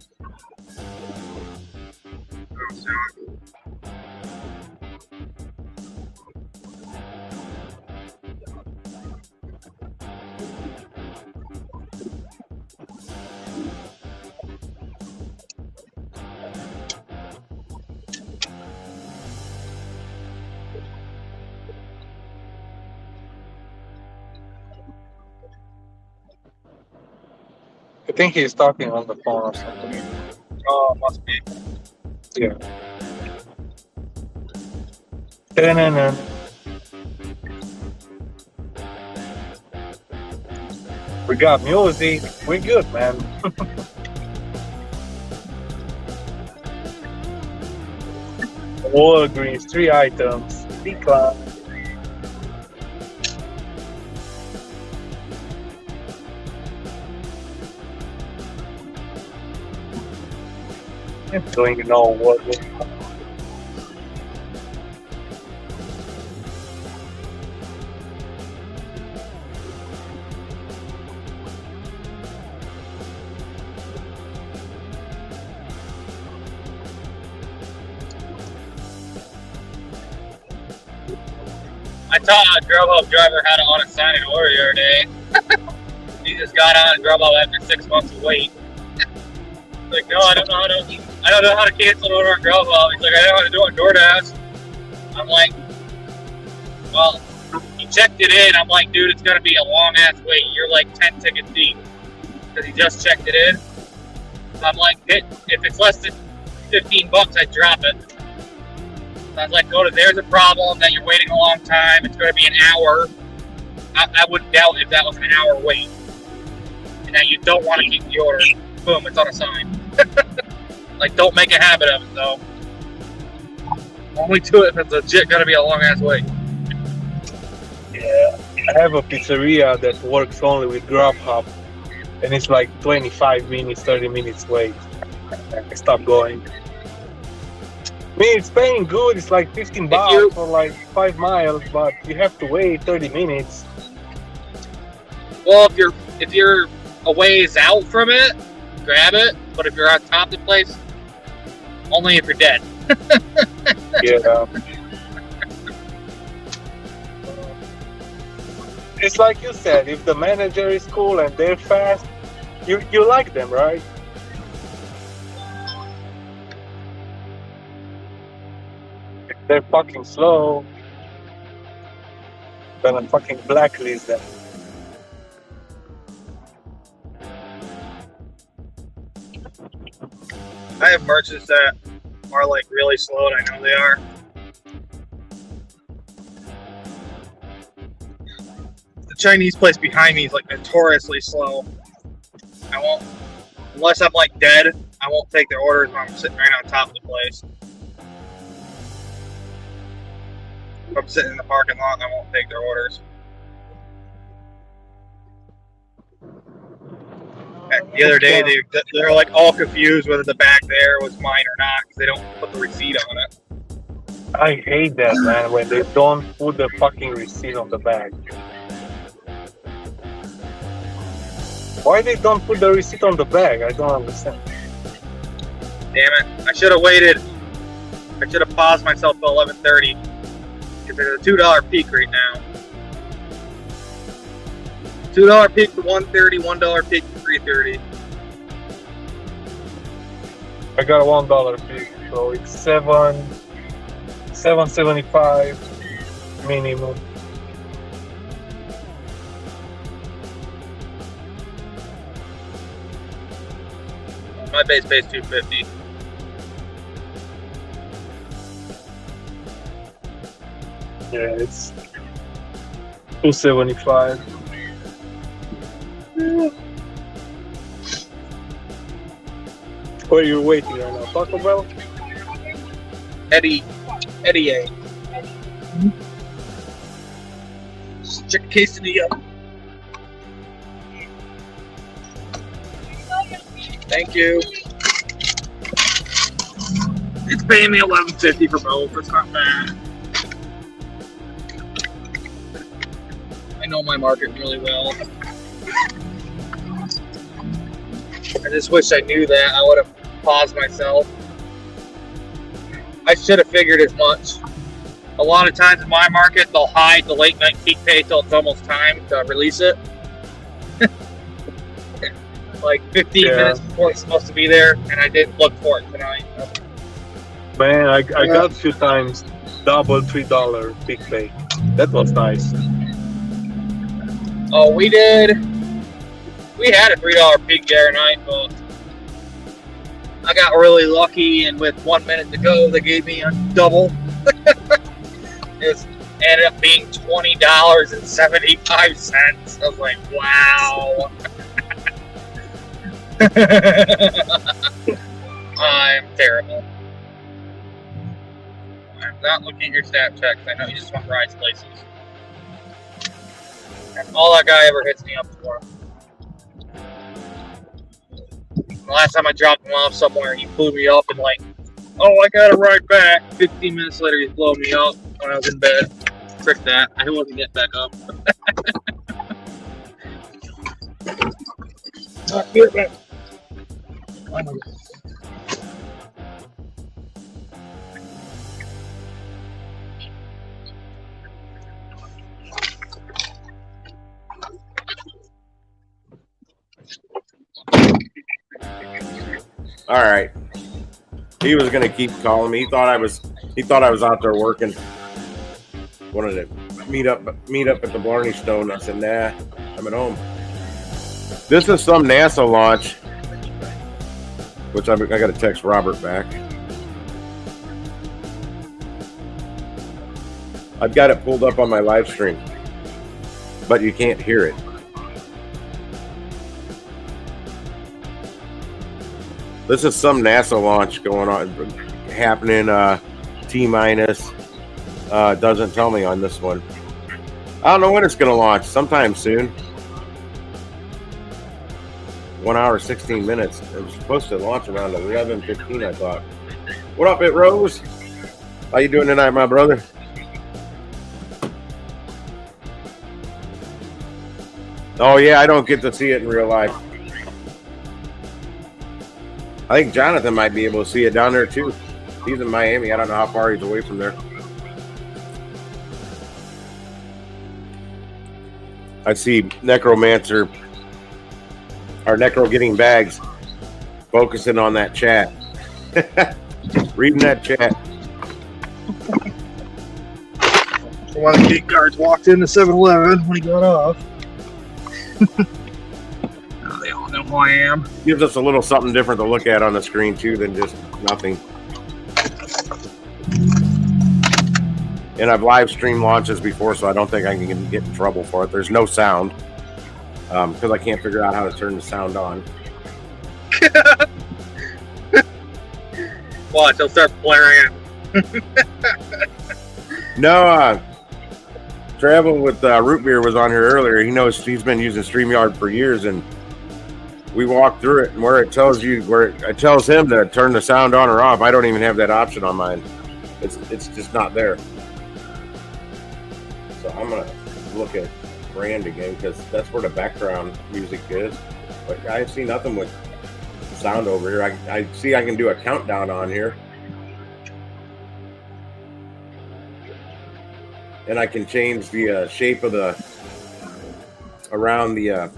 I think he's talking on the phone or something. Oh, must be. Yeah. Ta-na-na. We got music. We're good, man. Walgreens, 3 items. Decline. I don't even know what. I taught a Grubhub driver how to unassign an order the other day. He just got on Grubhub after 6 months of wait. Like, no, I don't know how to cancel an order on Grubhub. He's like, I know how to do it on DoorDash. I'm like, well, he checked it in. I'm like, dude, it's gonna be a long ass wait. You're like 10 tickets deep because he just checked it in. So I'm like, if it's less than $15, I'd drop it. So I was like, there's a problem that you're waiting a long time. It's going to be an hour. I wouldn't doubt if that was an hour wait. And that you don't want to keep the order. Boom, it's unassigned. Like, don't make a habit of it, though. Only do it if it's legit going to be a long ass wait. Yeah, I have a pizzeria that works only with Grubhub, and it's like 25 minutes, 30 minutes wait. I stopped going. I mean, it's paying good. It's like $15 for like 5 miles, but you have to wait 30 minutes. Well, if you're a ways out from it, grab it. But if you're on top of the place, only if you're dead. Yeah. It's like you said, if the manager is cool and they're fast, you like them, right? If they're fucking slow, then I fucking blacklist them. I have merchants that are like really slow, and I know they are. The Chinese place behind me is like notoriously slow. I won't, unless I'm like dead, I won't take their orders when I'm sitting right on top of the place. If I'm sitting in the parking lot, I won't take their orders. Heck, the other day, they're like all confused whether the bag there was mine or not because they don't put the receipt on it. I hate that, man, when they don't put the fucking receipt on the bag. Why they don't put the receipt on the bag? I don't understand. Damn it! I should have waited. I should have paused myself till 11:30 because there's a $2 peak right now. $2 peak for 1:30, $1 peak for 3:30. I got a $1 fee, so it's $7.75 minimum. My base pays $2.50. Yeah, it's $2.75. Where are you waiting right now? Taco Bell? Eddie A. Chicken quesadilla. Thank you. It's paying me $11.50 for both. It's not bad. I know my market really well. I just wish I knew that. I would have paused myself. I should have figured as much. A lot of times in my market, they'll hide the late night peak pay till it's almost time to release it. Like 15 minutes before it's supposed to be there, and I didn't look for it tonight. Man, I got a few times double $3 big pay. That was nice. Oh, we did. We had a $3 peak the other night, but I got really lucky, and with 1 minute to go, they gave me a double. It ended up being $20.75. I was like, wow. I'm terrible. I'm not looking at your Snapchat because I know you just want Rise places. That's all that guy ever hits me up for. The last time I dropped him off somewhere, he blew me up and like, oh, I got to ride back. 15 minutes later, he's blowing me up when I was in bed. Frick that. I wasn't getting back up. Here, man. Oh my God. All right. He was gonna keep calling me. He thought I was out there working. Wanted to meet up at the Blarney Stone. I said, nah, I'm at home. This is some NASA launch, which I got to text Robert back. I've got it pulled up on my live stream, but you can't hear it. This is some NASA launch going on, happening. T-minus. Doesn't tell me on this one. I don't know when it's going to launch. Sometime soon. 1 hour, 16 minutes. It was supposed to launch around 11:15, I thought. What up, It Rose? How you doing tonight, my brother? Oh, yeah, I don't get to see it in real life. I think Jonathan might be able to see it down there too. He's in Miami. I don't know how far he's away from there. I see Necromancer or Necro getting bags, focusing on that chat. Reading that chat. One of the gate guards walked into 7-Eleven when he got off. They all know who I am. Gives us a little something different to look at on the screen too than just nothing. And I've live streamed launches before, so I don't think I can get in trouble for it. There's no sound because I can't figure out how to turn the sound on. Watch, he'll start blaring it. No, Travel with Root Beer was on here earlier. He knows he's been using StreamYard for years, and we walked through it. And where it tells him to turn the sound on or off, I don't even have that option on mine. It's just not there. So I'm gonna look at brand again because that's where the background music is. But I see nothing with the sound over here. I see I can do a countdown on here. And I can change the shape of the around the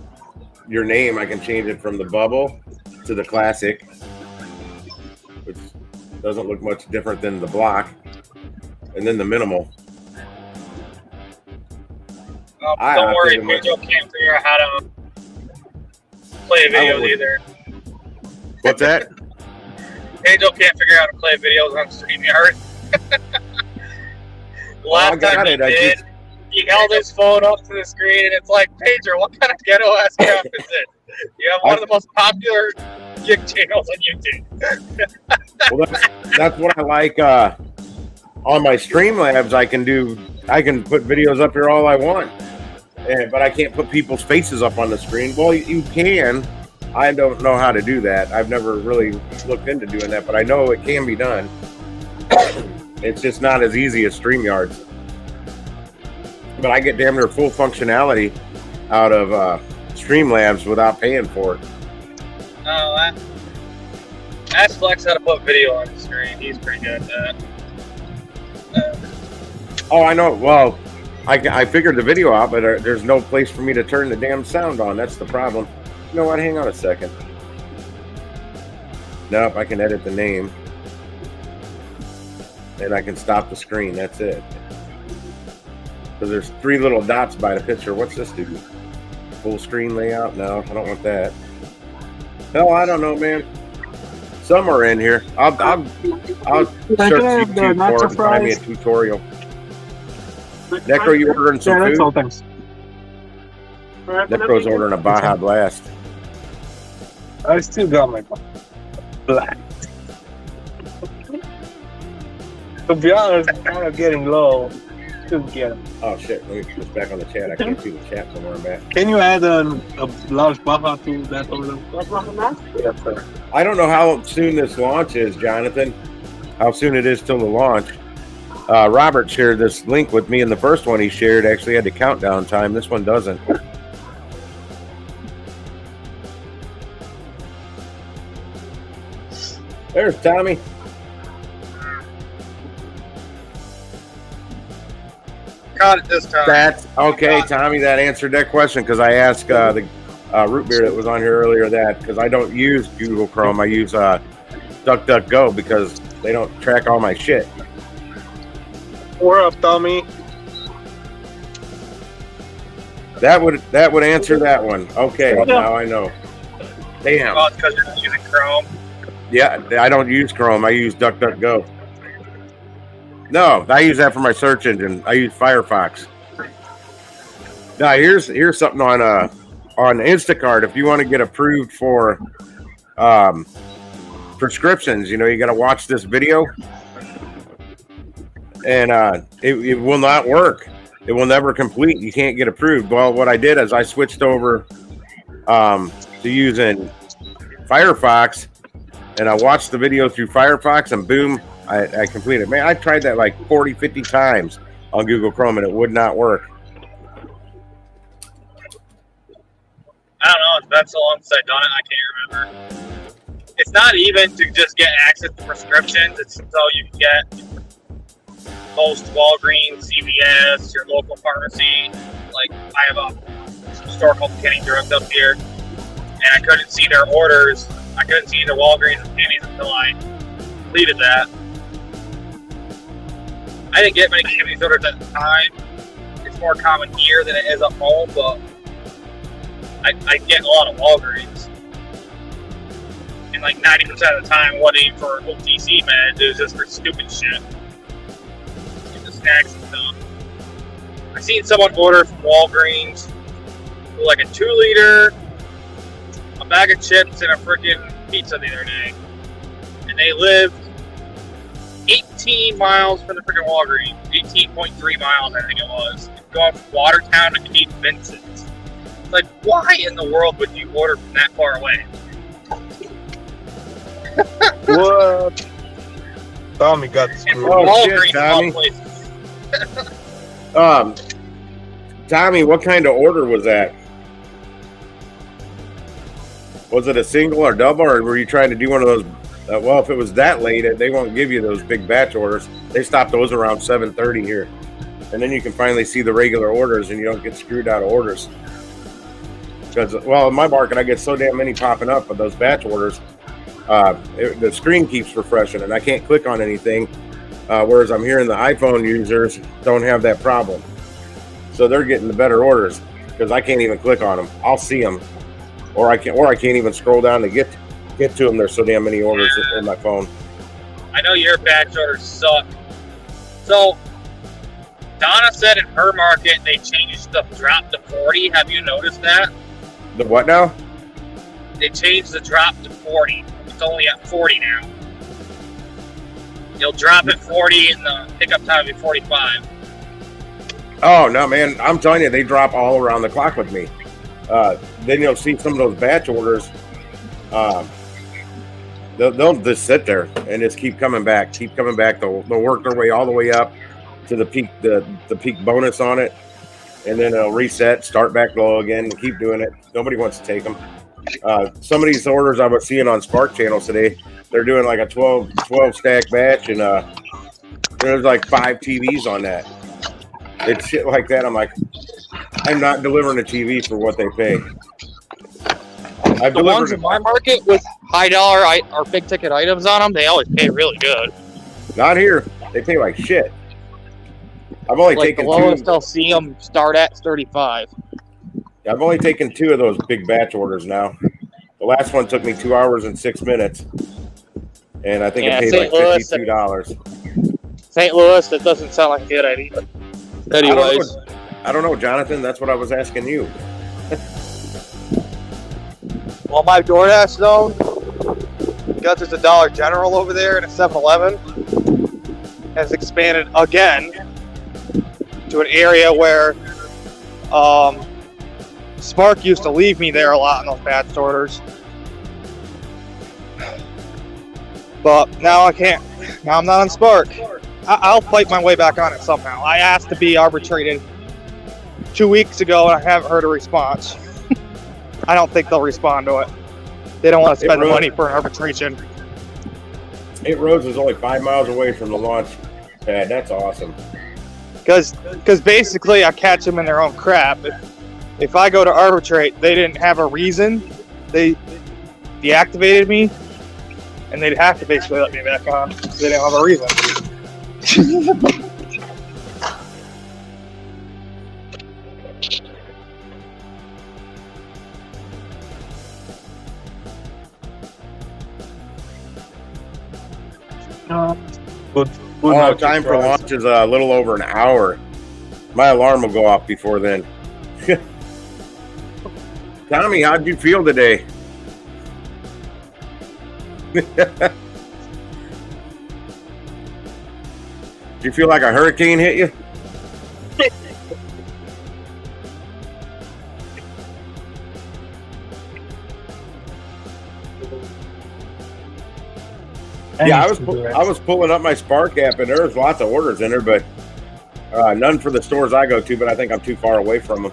your name. I can change it from the bubble to the classic, which doesn't look much different than the block, and then the minimal. Don't worry, Pedro can't figure out how to play videos either. What's that? Pedro can't figure out how to play videos on StreamYard. Last time he did, he held his phone up to the screen, and it's like, Pedro, what kind of ghetto-ass crap is it? You have one of the most popular gig channels on YouTube. Well, that's what I like. On my Streamlabs, I can put videos up here all I want, but I can't put people's faces up on the screen. Well, you can. I don't know how to do that. I've never really looked into doing that, but I know it can be done. It's just not as easy as StreamYard. But I get damn near full functionality out of Streamlabs without paying for it. No, ask Flex how to put video on the screen. He's pretty good at that. Oh, I know. Well, I figured the video out, but there's no place for me to turn the damn sound on. That's the problem. You know what? Hang on a second. Nope, I can edit the name. And I can stop the screen. That's it. So there's 3 little dots by the picture. What's this do? Full screen layout? No, I don't want that. Hell, I don't know, man. Some are in here. I'll search YouTube for it and find me a tutorial. Necro, you ordering some food? all, thanks. Necro's ordering a Baja Blast. I still got my black. To be honest, I'm kind of getting low. Still get it. Oh shit, let me push back on the chat. I can't see the chat from where I'm at. Can you add a large Baja to that order? Yes, sir. I don't know how soon this launch is, Jonathan. How soon it is till the launch. Robert shared this link with me, and the first one he shared actually had the countdown time. This one doesn't. There's Tommy. Caught it this time. That's okay, Tommy. That answered that question because I asked the Root Beer that was on here earlier that because I don't use Google Chrome. I use DuckDuckGo because they don't track all my shit. We're up, Tommy. That would answer that one. Okay, now I know. Damn. Oh, it's because you're not using Chrome. Yeah, I don't use Chrome. I use DuckDuckGo. No, I use that for my search engine. I use Firefox. Now here's something on Instacart. If you want to get approved for prescriptions, you got to watch this video, and it will not work. It will never complete. You can't get approved. Well, what I did is I switched over to using Firefox, and I watched the video through Firefox, and boom, I completed. Man, I tried that like 40, 50 times on Google Chrome, and it would not work. I don't know. It's been so long since I've done it, I can't remember. it's not even to just get access to prescriptions. It's so you can get most Walgreens, CVS, your local pharmacy. Like, I have a store called Kenny Drugs up here, and I couldn't see their orders. I couldn't see the Walgreens and Kenny's until I completed that. I didn't get many Kenny's orders at the time. It's more common here than it is up home, but I get a lot of Walgreens. And like 90% of the time, it wasn't even for OTC meds, it was just for stupid shit. The snacks and stuff. I seen someone order from Walgreens like a 2-liter, a bag of chips, and a freaking pizza the other day. And they lived 18 miles from the freaking Walgreens. 18.3 miles, I think it was. Going from Watertown to Keith Vincent's. It's like, why in the world would you order from that far away? What? Tommy got And screwed. from Oh, shit, Walgreens, of all Tommy. places. Tommy, what kind of order was that? Was it a single or double, or were you trying to do one of those? Well, if it was that late, they won't give you those big batch orders. They stop those around 7:30 here, and then you can finally see the regular orders, and you don't get screwed out of orders. Because, well, in my market, I get so damn many popping up with those batch orders. The screen keeps refreshing, and I can't click on anything. Whereas I'm hearing the iPhone users don't have that problem, so they're getting the better orders because I can't even click on them. I'll see them, or I can't even scroll down to get to them. There's so damn many orders in my phone. I know your batch orders suck. So, Donna said in her market they changed the drop to 40. Have you noticed that? The what now? They changed the drop to 40. It's only at 40 now. You'll drop at 40 and the pickup time will be 45. Oh no, man! I'm telling you, they drop all around the clock with me. Then you'll see some of those batch orders. They'll just sit there and just keep coming back. They'll work their way all the way up to the peak, the peak bonus on it, and then it'll reset, start back low again, and keep doing it. Nobody wants to take them. Some of these orders I was seeing on Spark channels today, they're doing like a 12 stack batch, and there's like 5 TVs on that. It's shit like that. I'm like, I'm not delivering a TV for what they pay. The ones in my market with high dollar or big ticket items on them, they always pay really good. Not here. They pay like shit. I've only Like the taken lowest 2. I'll see them start at 35. I've only taken 2 of those big batch orders now. The last one took me 2 hours and 6 minutes, and I think it paid St. like Louis, $52. St. Louis, that doesn't sound like a good idea. Anyways, I don't know, Jonathan. That's what I was asking you. Well, my DoorDash zone, because there's a Dollar General over there and a 7-Eleven, has expanded again to an area where Spark used to leave me there a lot in those batch orders. But now I can't. Now I'm not on Spark. I'll fight my way back on it somehow. I asked to be arbitrated 2 weeks ago, and I haven't heard a response. I don't think they'll respond to it. They don't want to spend the money for an arbitration. 8 Roads is only 5 miles away from the launch pad. That's awesome. Because basically I catch them in their own crap. If I go to arbitrate, they didn't have a reason. They deactivated me, and they'd have to basically let me back on because they didn't have a reason. Good. Time for launch is a little over an hour. My alarm will go off before then. Tommy, how'd you feel today? Did you feel like a hurricane hit you? Yeah, I was pulling up my Spark app, and there's lots of orders in there, but none for the stores I go to. But I think I'm too far away from them,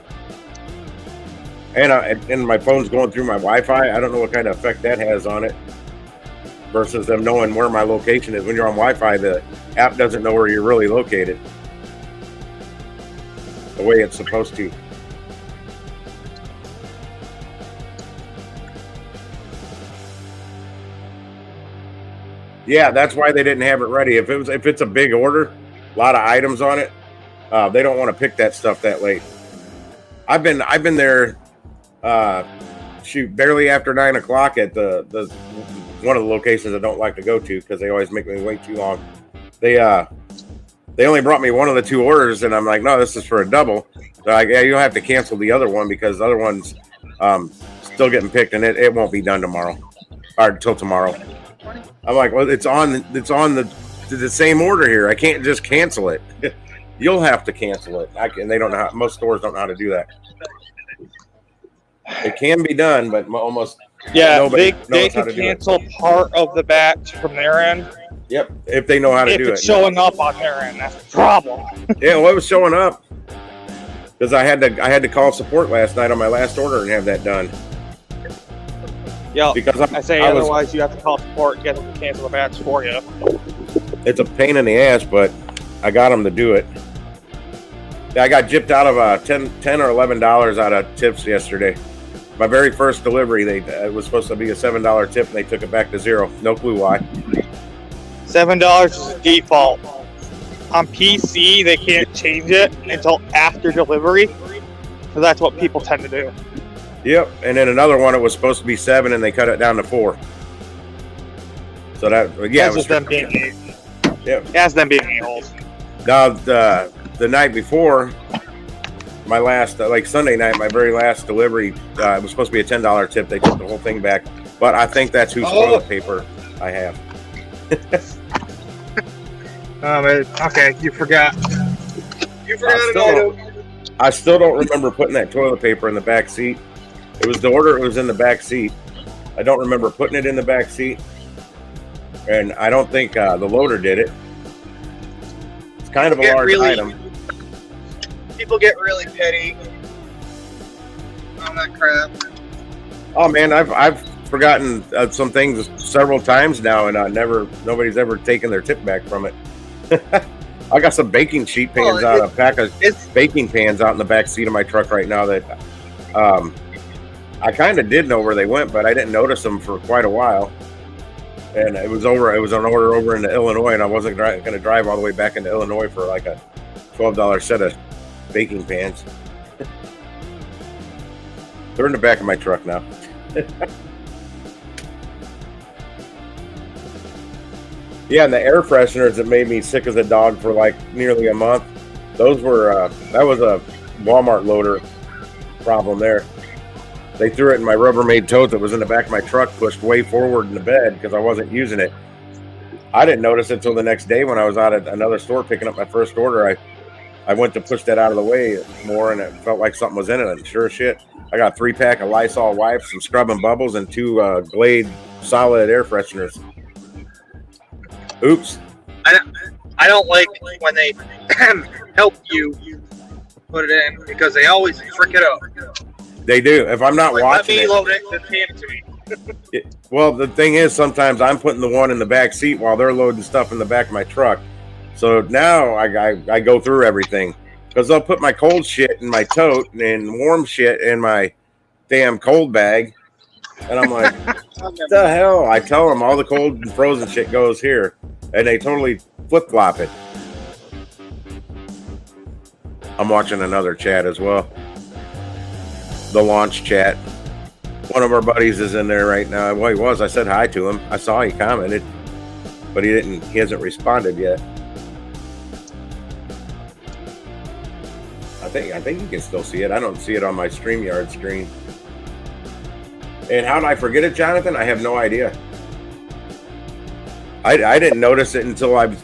and my phone's going through my Wi-Fi. I don't know what kind of effect that has on it. versus them knowing where my location is. When you're on Wi-Fi, the app doesn't know where you're really located the way it's supposed to. Yeah, that's why they didn't have it ready. If it's a big order, a lot of items on it, they don't want to pick that stuff that late. I've been there, barely after 9 o'clock at the one of the locations I don't like to go to because they always make me wait too long. They only brought me one of the 2 orders, and I'm like, no, this is for a double. They're like, yeah, you'll have to cancel the other one because the other one's still getting picked, and it won't be done tomorrow or until tomorrow. I'm like, well, it's on the same order here. I can't just cancel it. You'll have to cancel it. And they don't know how. Most stores don't know how to do that. It can be done, but almost they can cancel part of the batch from their end. Yep, if they know how to do it. If it's showing up on their end, that's the problem. Yeah, well, it was showing up because I had to call support last night on my last order and have that done. Yeah, because otherwise you have to call support and get them to cancel the batch for you. It's a pain in the ass, but I got them to do it. I got gypped out of $10 or $11 out of tips yesterday. My very first delivery, it was supposed to be a $7 tip, and they took it back to 0. No clue why. $7 is a default. On PC, they can't change it until after delivery, so that's what people tend to do. Yep, and then another one, it was supposed to be 7, and they cut it down to 4. So That's just them being That's them being a-holes. Now, the night before, my last, Sunday night, my very last delivery, it was supposed to be a $10 tip. They took the whole thing back. But I think that's whose toilet paper I have. Okay, you forgot. I still don't remember putting that toilet paper in the back seat. It was the order. It was in the back seat. I don't remember putting it in the back seat. And I don't think the loader did it. It's kind of a large item. People get really petty on that crap. Oh man, I've forgotten some things several times now, and nobody's ever taken their tip back from it. I got some baking sheet pans a pack of baking pans out in the back seat of my truck right now that I kind of did know where they went, but I didn't notice them for quite a while. And it was an order over into Illinois, and I wasn't going to drive all the way back into Illinois for like a $12 set of baking pans. They're in the back of my truck now. Yeah, and the air fresheners that made me sick as a dog for like nearly a month, those were that was a Walmart loader problem there. They threw it in my Rubbermaid tote that was in the back of my truck, pushed way forward in the bed because I wasn't using it. I didn't notice it until the next day when I was out at another store picking up my first order. I went to push that out of the way more, and it felt like something was in it. And sure as shit, I got a 3-pack of Lysol wipes, some Scrub and Bubbles, and 2 Glade solid air fresheners. Oops. I don't like when they help you put it in because they always frick it up. They do. If I'm not watching let me load it, just hand it to me. Well, the thing is, sometimes I'm putting the one in the back seat while they're loading stuff in the back of my truck. So now I go through everything because they'll put my cold shit in my tote and warm shit in my damn cold bag. And I'm like, what the hell? I tell them all the cold and frozen shit goes here. And they totally flip-flop it. I'm watching another chat as well. The launch chat. One of our buddies is in there right now. Well, he was. I said hi to him. I saw he commented, but he hasn't responded yet. I think you can still see it. I don't see it on my StreamYard screen. And how did I forget it, Jonathan? I have no idea. I didn't notice it until I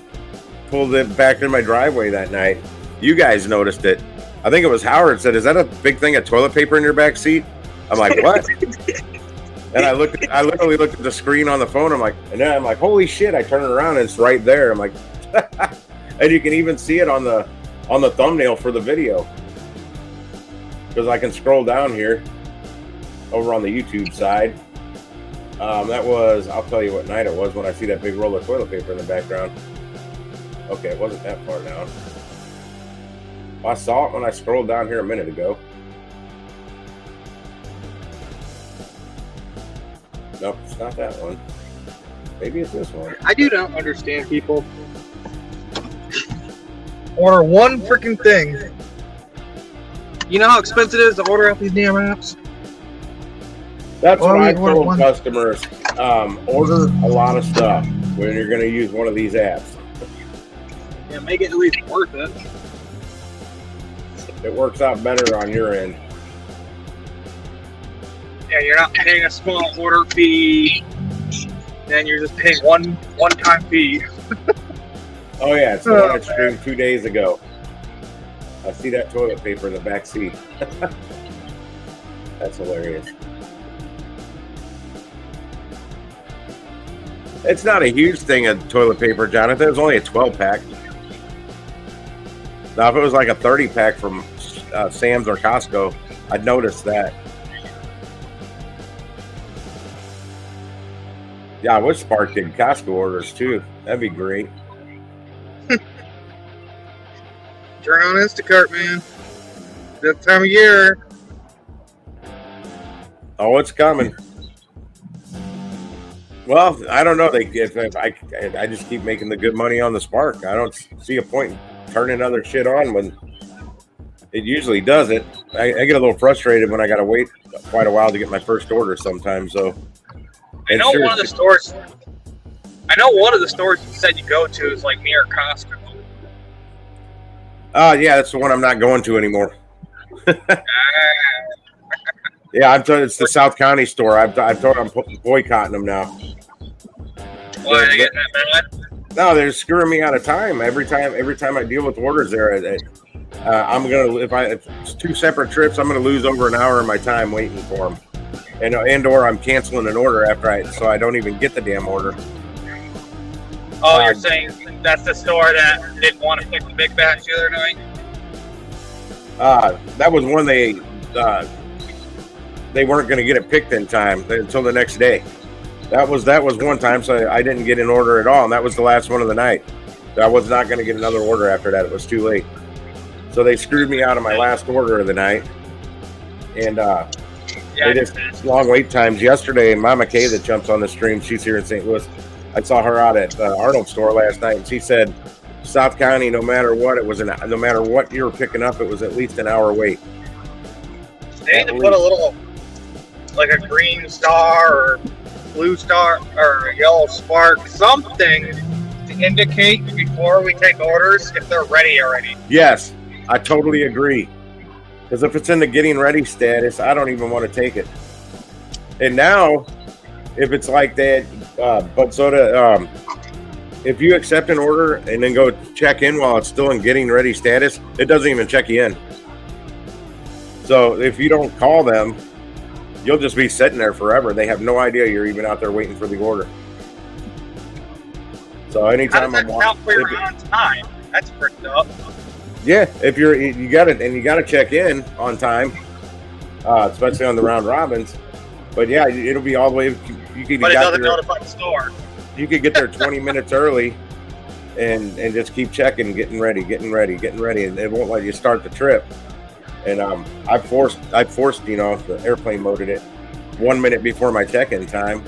pulled it back in my driveway that night. You guys noticed it. I think it was Howard said, "Is that a big thing of toilet paper in your back seat?" I'm like, "What?" And I literally looked at the screen on the phone. I'm like, "Holy shit!" I turn it around and it's right there. I'm like, and you can even see it on the thumbnail for the video because I can scroll down here over on the YouTube side That was, I'll tell you what night it was when I see that big roll of toilet paper in the background. Okay, it wasn't that far down. I saw it when I scrolled down here a minute ago. Nope, it's not that one. Maybe it's this one. I do not understand people. Order one freaking thing. You know how expensive it is to order out these damn apps? That's Well, what I we ordered told one. customers. Order a lot of stuff when you're going to use one of these apps. Yeah, make it at least worth it. It works out better on your end. Yeah, you're not paying a small order fee. Then you're just paying one-time fee. Oh yeah, it's the one I streamed 2 days ago. I see that toilet paper in the back seat. That's hilarious. It's not a huge thing of toilet paper, Jonathan. It was only a 12-pack. Now, if it was like a 30-pack from Sam's or Costco, I'd notice that. Yeah, I wish Spark did Costco orders too. That'd be great. Turn on Instacart, man. That time of year. Oh, it's coming. Well, I don't know. I just keep making the good money on the Spark. I don't see a point in turning other shit on when it usually doesn't. I get a little frustrated when I got to wait quite a while to get my first order sometimes. So I know one of the stores you said you go to is like near Costco. Yeah, that's the one I'm not going to anymore. Yeah, I've told it's the South County store. I've told I'm boycotting them now. Why are they getting that mad? No, they're screwing me out of time. Every time I deal with orders there, I'm gonna if it's two separate trips, I'm gonna lose over an hour of my time waiting for them, and or I'm canceling an order so I don't even get the damn order. Oh, you're saying that's the store that didn't want to pick the big batch the other night? That was one they weren't going to get it picked in time until the next day. That was one time, so I didn't get an order at all, and that was the last one of the night. I was not going to get another order after that. It was too late. So they screwed me out of my last order of the night, and they just long wait times. Yesterday, Mama Kay that jumps on the stream, she's here in St. Louis. I saw her out at the Arnold store last night, and she said, South County, no matter what, no matter what you were picking up, it was at least an hour wait. They need to put a little, like a green star or blue star or a yellow spark, something to indicate before we take orders if they're ready already. Yes, I totally agree. Because if it's in the getting ready status, I don't even want to take it. And now, if it's like that, but soda, if you accept an order and then go check in while it's still in getting ready status, it doesn't even check you in. So if you don't call them, you'll just be sitting there forever. They have no idea you're even out there waiting for the order. So anytime How does that count for your on time? That's freaked up. Yeah, if you got to check in on time, especially on the round robins. But yeah, it'll be all the way. You could But it doesn't notify the store. You could get there 20 minutes early, and just keep checking, getting ready, and it won't let you start the trip. And I forced the airplane moded it 1 minute before my check-in time,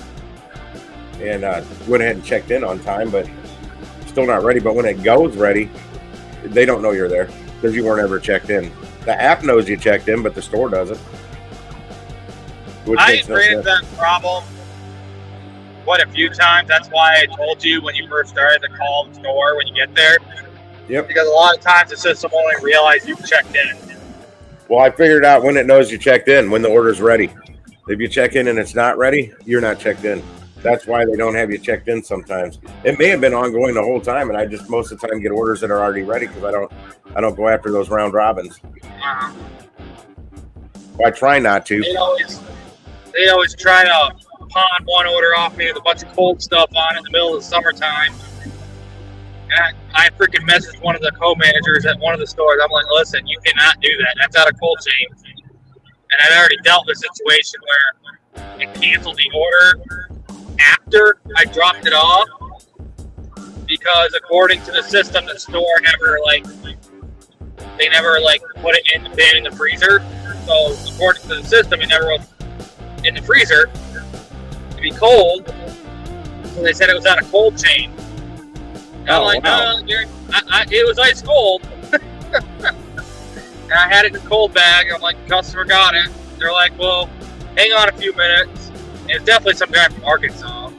and went ahead and checked in on time, but still not ready. But when it goes ready, they don't know you're there because you weren't ever checked in. The app knows you checked in, but the store doesn't. I ran that problem quite a few times. That's why I told you when you first started to call the store when you get there. Yep. Because a lot of times the system won't even realize you've checked in. Well, I figured out when it knows you checked in, when the order's ready. If you check in and it's not ready, you're not checked in. That's why they don't have you checked in sometimes. It may have been ongoing the whole time, and I just most of the time get orders that are already ready because I don't go after those round robins. Well, I try not to. They always try to pawn one order off me with a bunch of cold stuff on in the middle of the summertime. And I freaking messaged one of the co-managers at one of the stores. I'm like, listen, you cannot do that. That's out of cold chain. And I'd already dealt with a situation where it canceled the order after I dropped it off, because according to the system, the store never they never put it in the bin in the freezer. So according to the system, it never was in the freezer to be cold. So they said it was on a cold chain. And I'm like, wow. no, it was ice cold. And I had it in a cold bag. I'm like, customer got it. They're like, well, hang on a few minutes. And it's definitely some guy from Arkansas.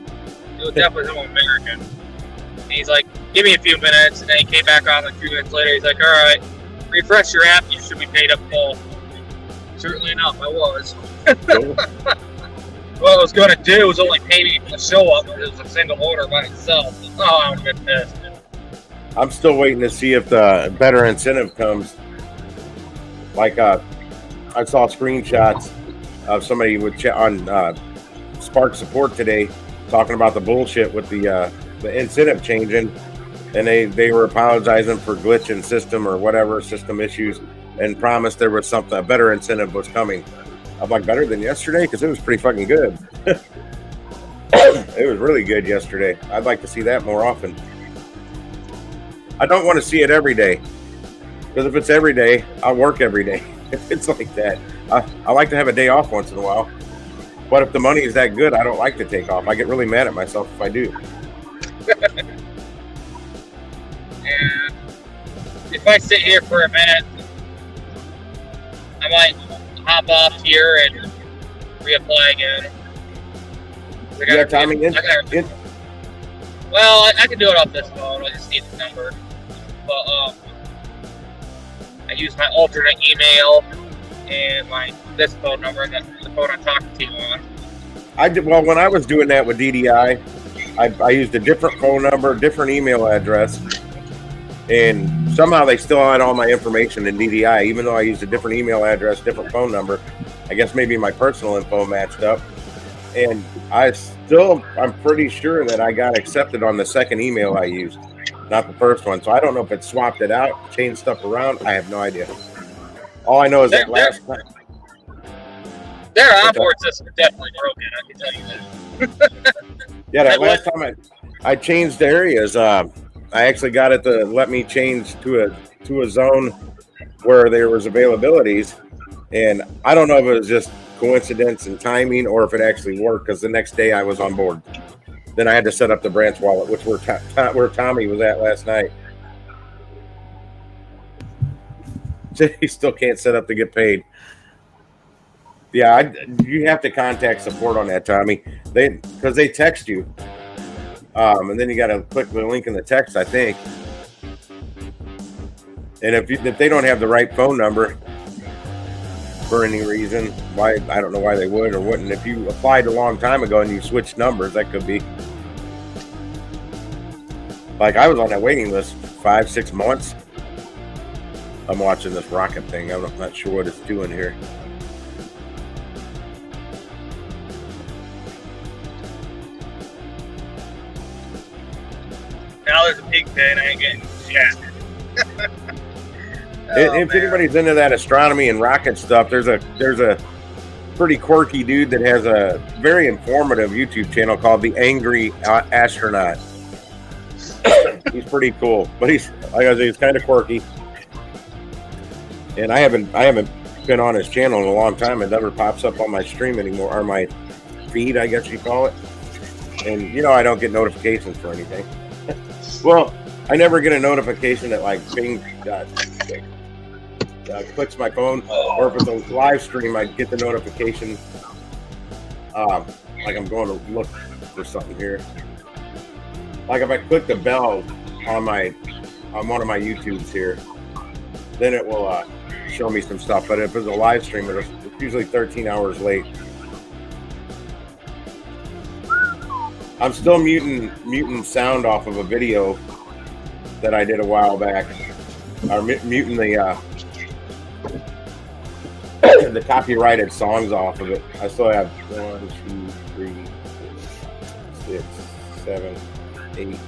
It was definitely someone American. And he's like, give me a few minutes. And then he came back on a few minutes later. He's like, all right, refresh your app. You should be paid up full. Certainly enough, I was. What I was going to do was only pay me for the show up, but it was a single order by itself. Oh, I would have been pissed. I'm still waiting to see if the better incentive comes. Like, I saw screenshots of somebody on Spark Support today talking about the bullshit with the incentive changing, and they were apologizing for glitch in system or whatever system issues, and promised there was something, a better incentive was coming. I'm like, better than yesterday? Because it was pretty fucking good. It was really good yesterday. I'd like to see that more often. I don't want to see it every day. Because if it's every day, I'll work every day. If it's like that, I like to have a day off once in a while. But if the money is that good, I don't like to take off. I get really mad at myself if I do. And if I sit here for a minute, I might hop off here and reapply again. Yeah, Tommy. Well, I can do it off this phone. I just need the number. But I use my alternate email and this phone number, and that's the phone I'm talking to you on. Well, when I was doing that with DDI, I used a different phone number, different email address, and somehow they still had all my information in DDI, even though I used a different email address, different phone number. I guess maybe my personal info matched up. And I'm pretty sure that I got accepted on the second email I used, not the first one. So I don't know if it swapped it out, changed stuff around. I have no idea. All I know is that last time. Their onboard system is definitely broken, I can tell you that. Yeah, that last time I changed areas, I actually got it to let me change to a zone where there was availabilities. And I don't know if it was just coincidence and timing or if it actually worked, because the next day I was on board. Then I had to set up the branch wallet, which where Tommy was at last night. He still can't set up to get paid. Yeah, you have to contact support on that, Tommy. Because they text you, and then you got to click the link in the text, I think. And if they don't have the right phone number for any reason, why, I don't know why they would or wouldn't. If you applied a long time ago and you switched numbers, that could be. Like, I was on that waiting list 5-6 months. I'm watching this rocket thing. I'm not sure what it's doing here. Now there's a pig pen, I ain't getting jack. If anybody's into that astronomy and rocket stuff, there's a pretty quirky dude that has a very informative YouTube channel called The Angry Astronaut. He's pretty cool, but he's, like I say, he's kind of quirky. And I haven't been on his channel in a long time. It never pops up on my stream anymore, or my feed, I guess you call it. And I don't get notifications for anything. Well, I never get a notification that like Bing clicks my phone, or if it's a live stream, I get the notification. Like I'm going to look for something here. Like if I click the bell on one of my YouTubes here, then it will show me some stuff. But if it's a live stream, it's usually 13 hours late. I'm still muting sound off of a video that I did a while back. Or muting the copyrighted songs off of it. I still have 1, 2, 3, 4, 5, 6, 7,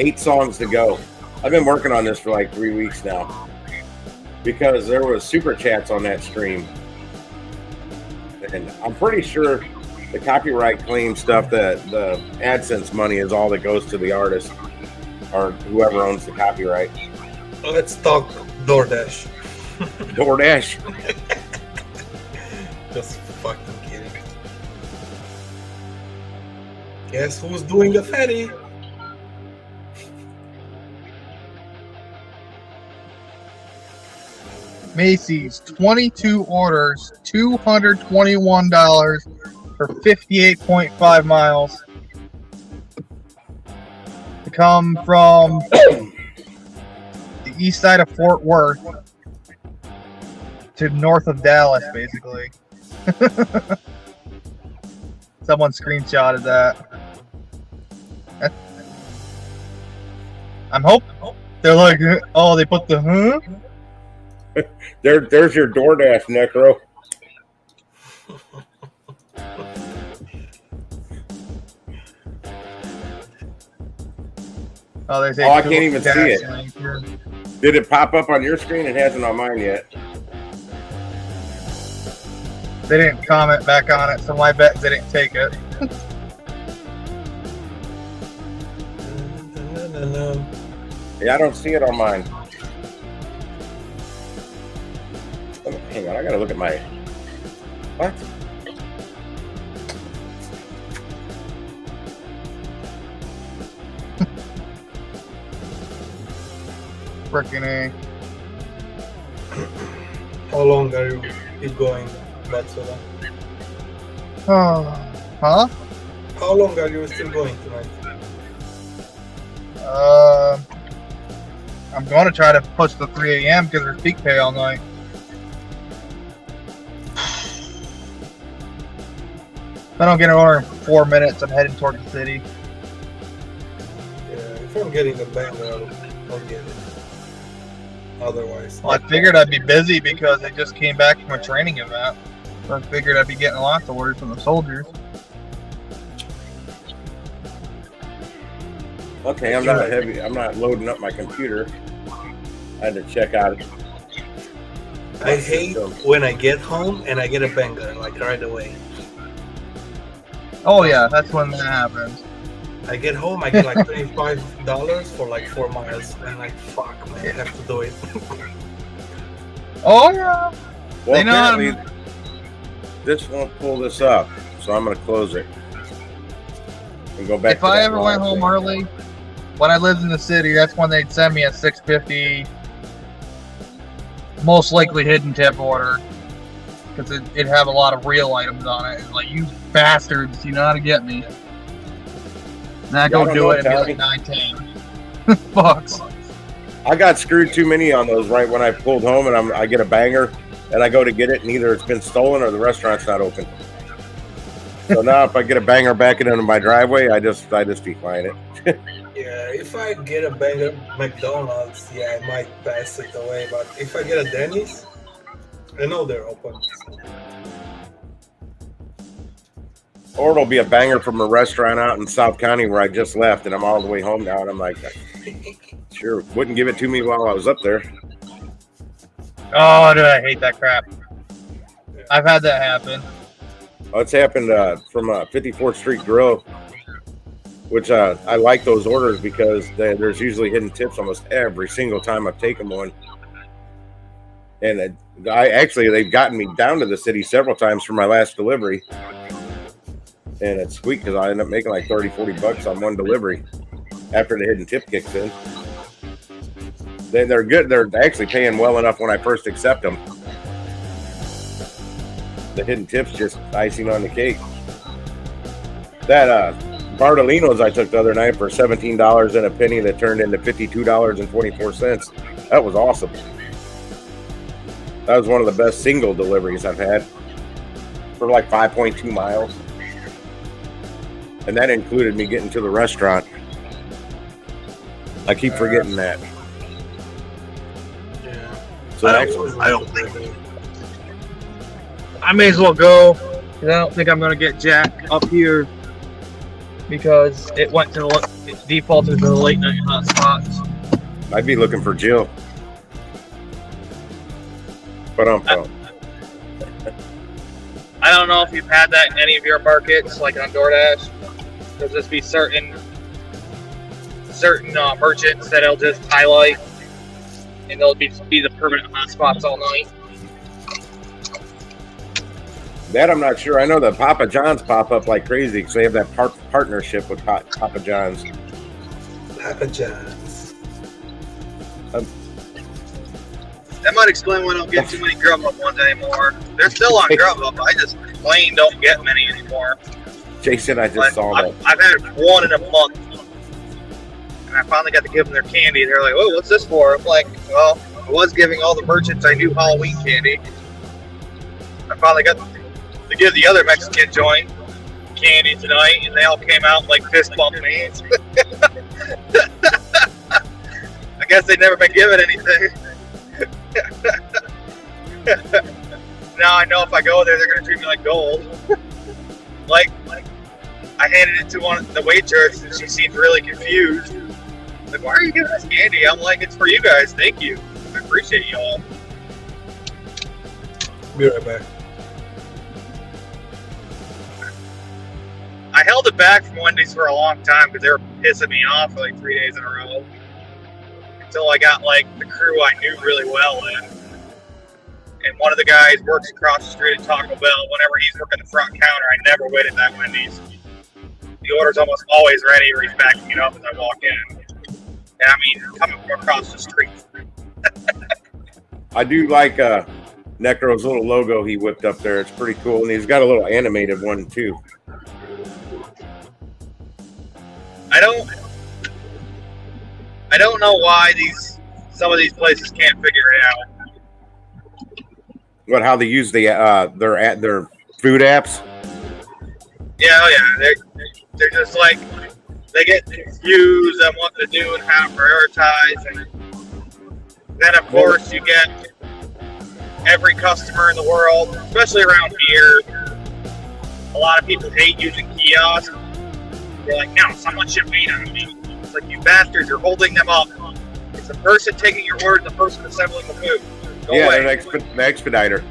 8 songs to go. I've been working on this for like 3 weeks now because there was super chats on that stream, and I'm pretty sure the copyright claim stuff, that the AdSense money is all that goes to the artist or whoever owns the copyright. Let's talk DoorDash. DoorDash. Just fucking kidding. Guess who's doing the fatty? Macy's, 22 orders, $221 for 58.5 miles. To come from the east side of Fort Worth to north of Dallas, basically. Someone screenshotted that. I'm hoping they're like, oh, they put the huh? There's your DoorDash, Necro. Oh, they say Oh, I can't even see it. link. Did it pop up on your screen? It hasn't on mine yet. They didn't comment back on it, so my bet they didn't take it. Yeah, I don't see it on mine. Oh, hang on, I gotta look at my. What? Frickin' A. How long are you keep going, Batsola? Oh, huh? How long are you still going tonight? I'm going to try to push the 3 a.m. because there's peak pay all night. If I don't get an order in 4 minutes, I'm heading toward the city. Yeah, if I'm getting a banger, I'll get it. Otherwise, Well, I figured I'd be busy because I just came back from a training event. So I figured I'd be getting lots of orders from the soldiers. Okay, I'm not heavy. I'm not loading up my computer. I had to check out. I hate when I get home and I get a banger like right away. Oh yeah, that's when that happens. I get home, I get like $25 for like 4 miles, and like fuck, man, I have to do it. Oh yeah. Well, They know how to- apparently this won't pull this up, so I'm gonna close it and go back. If to I that ever line went home thing. early, when I lived in the city, that's when they'd send me a $6.50, most likely hidden tip order, because it'd have a lot of real items on it. It's like, you bastards, you know how to get me. And I'd Yeah, I go don't do know, it and be Tally. like 9, 10 bucks. I got screwed too many on those right when I pulled home, and I get a banger, and I go to get it, and either it's been stolen or the restaurant's not open. So now, if I get a banger backing into my driveway, I just decline it. Yeah, if I get a banger McDonald's, yeah, I might pass it away. But if I get a Denny's, I know they're open. Or it'll be a banger from a restaurant out in South County where I just left, and I'm all the way home now, and I'm like, sure, wouldn't give it to me while I was up there. Oh, dude, I hate that crap. I've had that happen. Oh, it's happened from 54th Street Grill, which I like those orders because there's usually hidden tips almost every single time I've taken one. And they've gotten me down to the city several times for my last delivery. And it's sweet because I end up making like 30-40 bucks on one delivery after the hidden tip kicks in. They're good. They're actually paying well enough when I first accept them. The hidden tip's just icing on the cake. That Bartolino's I took the other night for $17 and a penny that turned into $52.24. That was awesome. That was one of the best single deliveries I've had for like 5.2 miles. And that included me getting to the restaurant. I keep forgetting that. Yeah. So next I don't think. I may as well go, because I don't think I'm going to get Jack up here, because it defaulted to the late night hot spots. I'd be looking for Jill. But I don't know if you've had that in any of your markets, like on DoorDash. There'll just be certain merchants that'll just highlight, and they'll be the permanent hotspots all night. That I'm not sure. I know that Papa John's pop up like crazy because they have that partnership with Papa John's. Papa John's. That might explain why I don't get too many Grubhub ones anymore. They're still on Grubhub. I just plain don't get many anymore. Jason, I just saw that. I've had one in a month. And I finally got to give them their candy. They're like, "Oh, what's this for?" I'm like, "Well, I was giving all the merchants I knew Halloween candy. I finally got to give the other Mexican joint candy tonight, and they all came out like fist bump me." I guess they've never been given anything. Now I know if I go there, they're going to treat me like gold. like I handed it to the waitress, and she seemed really confused. Like, why are you giving us candy? I'm like, it's for you guys. Thank you. I appreciate you all. Be right back. I held it back from Wendy's for a long time because they were pissing me off for like 3 days in a row. Until I got like the crew I knew really well in. And one of the guys works across the street at Taco Bell. Whenever he's working the front counter, I never wait at that Wendy's. The order's almost always ready, or he's backing it up as I walk in. And I mean, coming from across the street. I do like Necro's little logo he whipped up there. It's pretty cool, and he's got a little animated one too. I don't know why some of these places can't figure it out. What? How they use their food apps? Yeah, they're just like they get confused on what to do and how to prioritize, and then of course you get every customer in the world, especially around here. A lot of people hate using kiosks. They're like, no, someone should wait on me. It's like, you bastards, you're holding them up. It's the person taking your order, the person assembling the food. Go away. They're the expediter.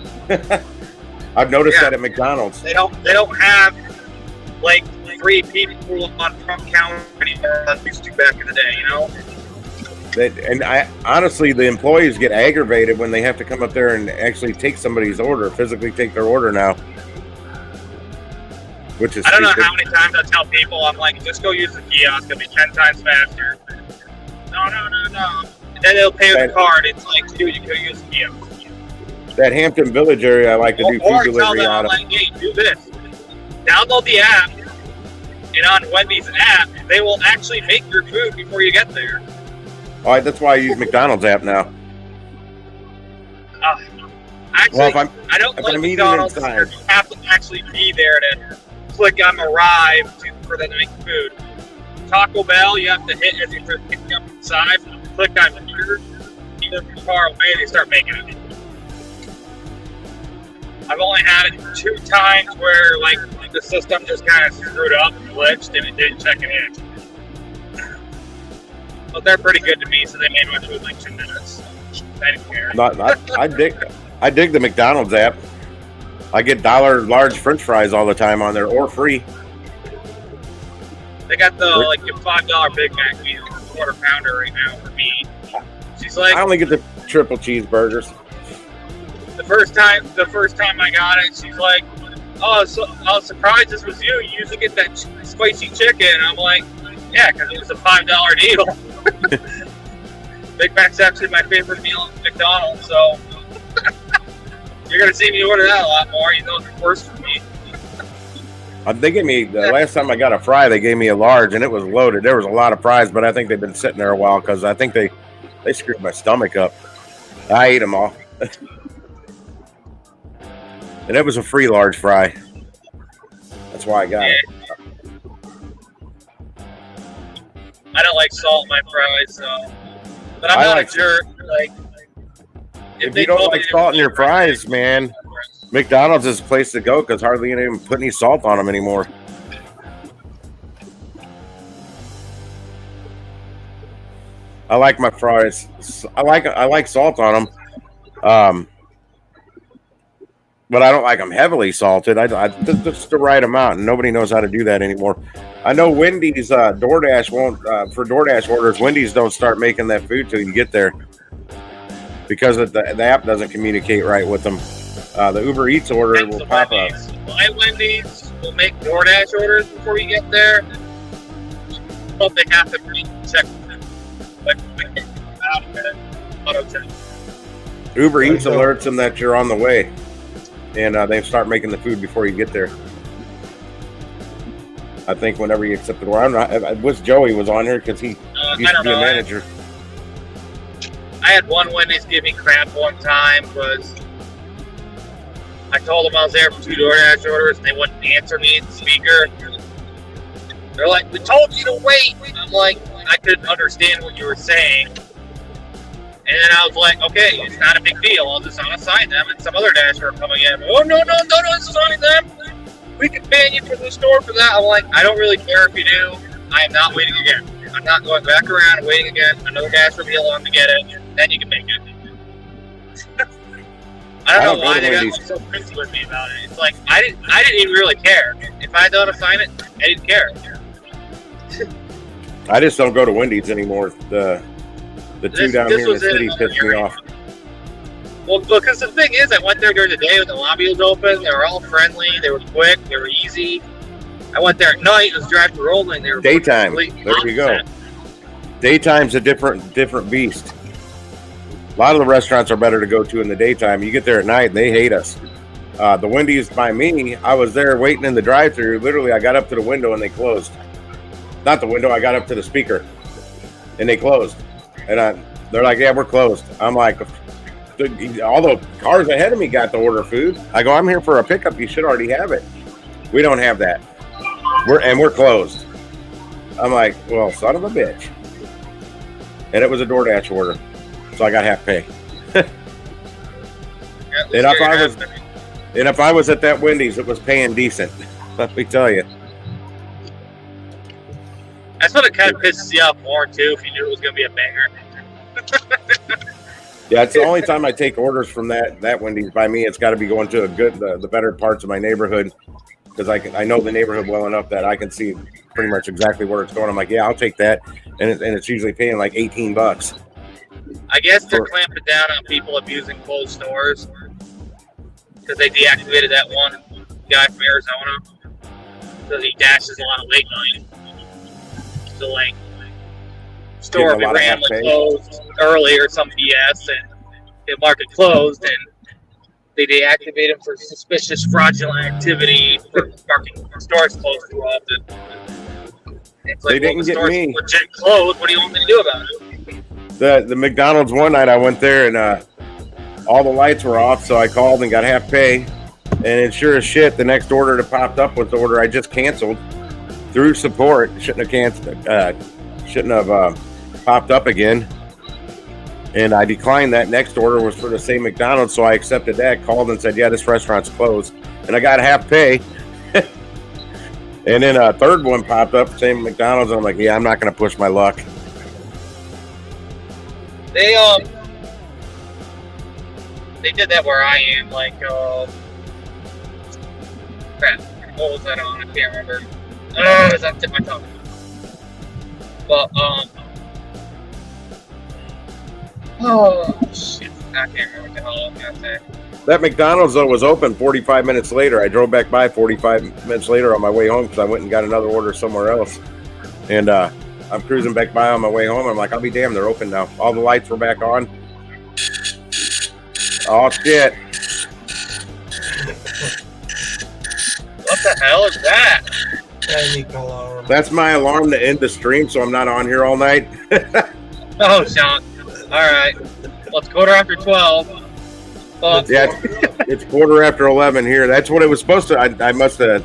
I've noticed that at McDonald's. They don't have like 3 people on front counter anymore as used to back in the day, you know? And I honestly, the employees get aggravated when they have to come up there and actually take somebody's order, physically take their order now. Which is I don't know stupid. how many times I tell people, I'm like, just go use the kiosk, it'll be 10 times faster. No. And then they'll pay with the card. It's like, dude, you could use the kiosk. That Hampton Village area, I like to do food delivery out of. Like, hey, do this. Download the app, and on Wendy's app, they will actually make your food before you get there. All right, that's why I use McDonald's app now. Actually, I don't like McDonald's. You have to actually be there to click on arrive for them to make food. Taco Bell, you have to hit as you're picking up inside, click on order. Even from far away, they start making it. I've only had it 2 times where like the system just kind of screwed up and glitched and it didn't check it in. But they're pretty good to me, so they made my food like 2 minutes. I didn't care. I dig the McDonald's app. I get $1 large French fries all the time on there, or free. They got the like $5 Big Mac meal, quarter pounder right now for me. She's like, I only get the triple cheeseburgers. The first time I got it, she's like, "Oh, so I was surprised this was you. You usually get that spicy chicken." I'm like, "Yeah, because it was a $5 deal." Big Mac's actually my favorite meal at McDonald's, so you're gonna see me order that a lot more. You know, it's worse for me. They gave me the last time I got a fry. They gave me a large, and it was loaded. There was a lot of fries, but I think they've been sitting there a while because I think they screwed my stomach up. I ate them all. And it was a free large fry. That's why I got it. I don't like salt in my fries, so. But I'm not a jerk. Like, if you don't like salt in your fries, man, McDonald's is the place to go because hardly anyone put any salt on them anymore. I like my fries. I like salt on them. but I don't like them heavily salted. I just the right amount, and nobody knows how to do that anymore. I know Wendy's DoorDash won't for DoorDash orders. Wendy's don't start making that food till you get there because the app doesn't communicate right with them. The Uber Eats order will pop up. My Wendy's will make DoorDash orders before you get there, but they have to check auto check. Uber Eats alerts them that you're on the way, and they start making the food before you get there. I think whenever you accept the order, I wish Joey was on here because he used to be a manager. I had one Wendy's give me crap one time because I told them I was there for 2 DoorDash orders and they wouldn't answer me at the speaker. They're like, "We told you to wait." I'm like, I couldn't understand what you were saying. And then I was like, okay, it's not a big deal. I'll just unassign them and some other dasher are coming in. "Oh, no, this is on them. We can ban you from the store for that." I'm like, I don't really care if you do. I am not waiting again. I'm not going back around and waiting again. Another dasher will be along to get it. Then you can make it. I don't know why they got so crazy with me about it. It's like, I didn't even really care. If I don't assign it, I didn't care. I just don't go to Wendy's anymore. The two down here in the city pissed me off. Well, because the thing is, I went there during the day when the lobby was open. They were all friendly. They were quick. They were easy. I went there at night. It was drive-through rolling. They were daytime. There you go. Daytime's a different beast. A lot of the restaurants are better to go to in the daytime. You get there at night, and they hate us. The Wendy's by me, I was there waiting in the drive-through. Literally, I got up to the window and they closed. Not the window. I got up to the speaker, and they closed. And they're like, "Yeah, we're closed." I'm like, all the cars ahead of me got to order food. I go, "I'm here for a pickup. You should already have it." "We don't have that. We're closed." I'm like, "Well, son of a bitch." And it was a DoorDash order, so I got half pay. And if I was at that Wendy's, it was paying decent. Let me tell you. That's what it kind of pisses you off more too. If you knew it was going to be a banger. Yeah, it's the only time I take orders from that Wendy's. By me, it's got to be going to the better parts of my neighborhood, because I know the neighborhood well enough that I can see pretty much exactly where it's going. I'm like, "Yeah, I'll take that," and it's usually paying like $18. I guess they're clamping down on people abusing closed stores because they deactivated that one guy from Arizona because he dashes a lot of late night. So like, store be randomly closed early or some BS, and the market closed, and they deactivate him for suspicious fraudulent activity for marking stores closed too often. It's like, they didn't get me. Legit closed. What do you want me to do about it? The McDonald's one night I went there and all the lights were off, so I called and got half pay. And sure as shit, the next order that popped up was the order I just canceled through support. Shouldn't have canceled. Shouldn't have popped up again. And I declined that. Next order was for the same McDonald's, so I accepted that. Called and said, "Yeah, this restaurant's closed," and I got half pay. And then a third one popped up, same McDonald's. And I'm like, "Yeah, I'm not going to push my luck." They did that where I am, like, crap, what was that on? I can't remember. It's on the tip of my tongue. But, oh, shit, I can't remember what the hell I was going to say. That McDonald's, though, was open 45 minutes later. I drove back by 45 minutes later on my way home because I went and got another order somewhere else. And I'm cruising back by on my way home. And I'm like, I'll be damned, they're open now. All the lights were back on. Oh, shit. What the hell is that? That's my alarm to end the stream, so I'm not on here all night. Oh, Sean. All right. Well, it's 12:15. Yeah, it's 11:15 here. That's what it was supposed to. I must have.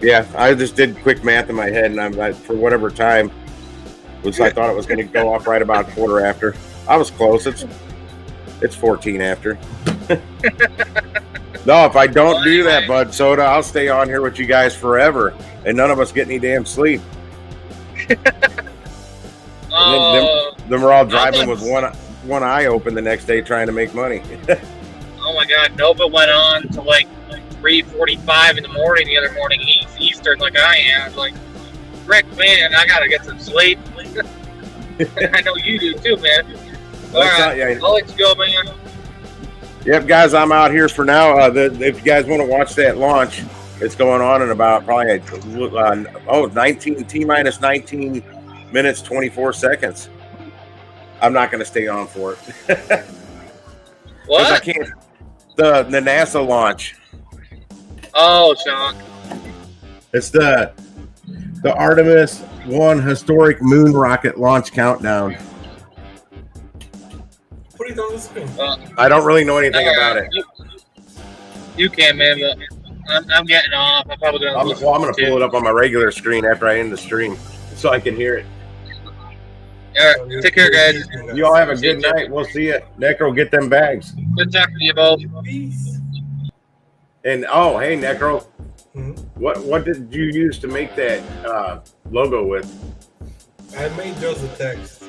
Yeah, I just did quick math in my head, and I'm for whatever time I thought it was going to go off right about 15:15. I was close. It's 14 after. No, if I don't do that, Bud Soda, I'll stay on here with you guys forever, and none of us get any damn sleep. Then we're all driving with one eye open the next day trying to make money. Oh my God, Nova went on to like 3:45 in the morning the other morning, Eastern, like I am. Like, Rick, man, I gotta get some sleep. I know you do too, man. All right, I'll let you go, man. Yep, guys, I'm out here for now. If you guys want to watch that launch, it's going on in about probably 19 T-minus 19 minutes 24 seconds. I'm not going to stay on for it. What? I can't. The NASA launch. Oh, Sean. It's the Artemis 1 historic moon rocket launch countdown. Put it on the screen. I don't really know anything about it. You can, man, but I'm getting off. I'm probably going to I'm going to pull it up on my regular screen after I end the stream so I can hear it. All right, take care, guys. You all have a good night. We'll see you. Necro, get them bags. Good talking to you both. Peace. And oh, hey, Necro, Hmm? what did you use to make that logo with? I made just the text.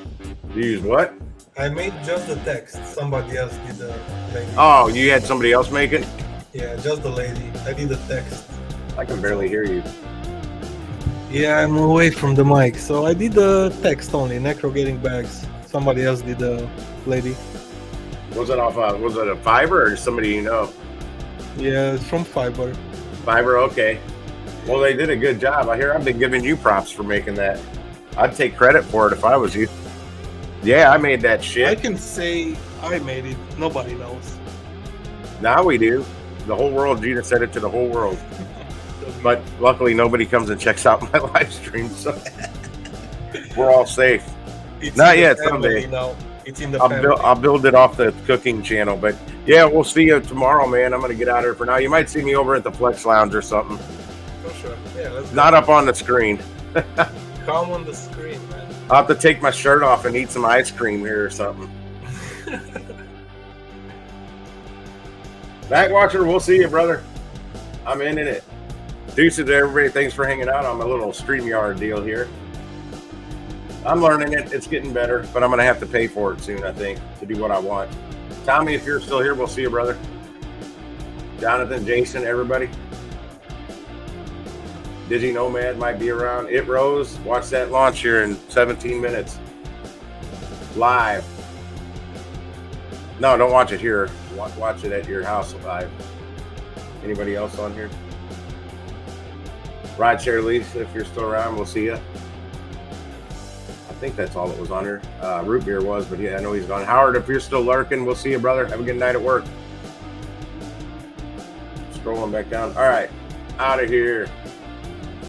You use what? I made just the text. Somebody else did the lady. Oh, you had somebody else make it? Yeah, just the lady. I did the text. I can barely hear you. Yeah, I'm away from the mic, so I did the text only. Necro getting bags. Somebody else did the lady. Was it off? Was it a Fiverr or somebody you know? Yeah, it's from Fiverr. Fiverr, okay. Well, they did a good job. I've been giving you props for making that. I'd take credit for it if I was you. Yeah, I made that I shit. can say I made it. Nobody knows. Now we do. The whole world. Gina said it to the whole world. But luckily, nobody comes and checks out my live stream, so we're all safe. It's Not in the yet, family someday. now. It's in the family. I'll build it off the cooking channel, but yeah, we'll see you tomorrow, man. I'm gonna get out of here for now. You might see me over at the Flex Lounge or something. For sure. Yeah, let's go. Not up on the screen. Come on the screen, man. I'll have to take my shirt off and eat some ice cream here or something. Backwatcher, we'll see you, brother. I'm in it. Deuces to everybody. Thanks for hanging out on my little StreamYard deal here. I'm learning it. It's getting better, but I'm going to have to pay for it soon, I think, to do what I want. Tommy, if you're still here, we'll see you, brother. Jonathan, Jason, everybody. Digi Nomad might be around. It Rose, watch that launch here in 17 minutes. Live. No, don't watch it here. Watch it at your house live. Anybody else on here? Rideshare Lease, if you're still around, we'll see you. I think that's all that was on here. Root Beer was, but yeah, I know he's gone. Howard, if you're still lurking, we'll see you, brother. Have a good night at work. Scrolling back down. All right, out of here.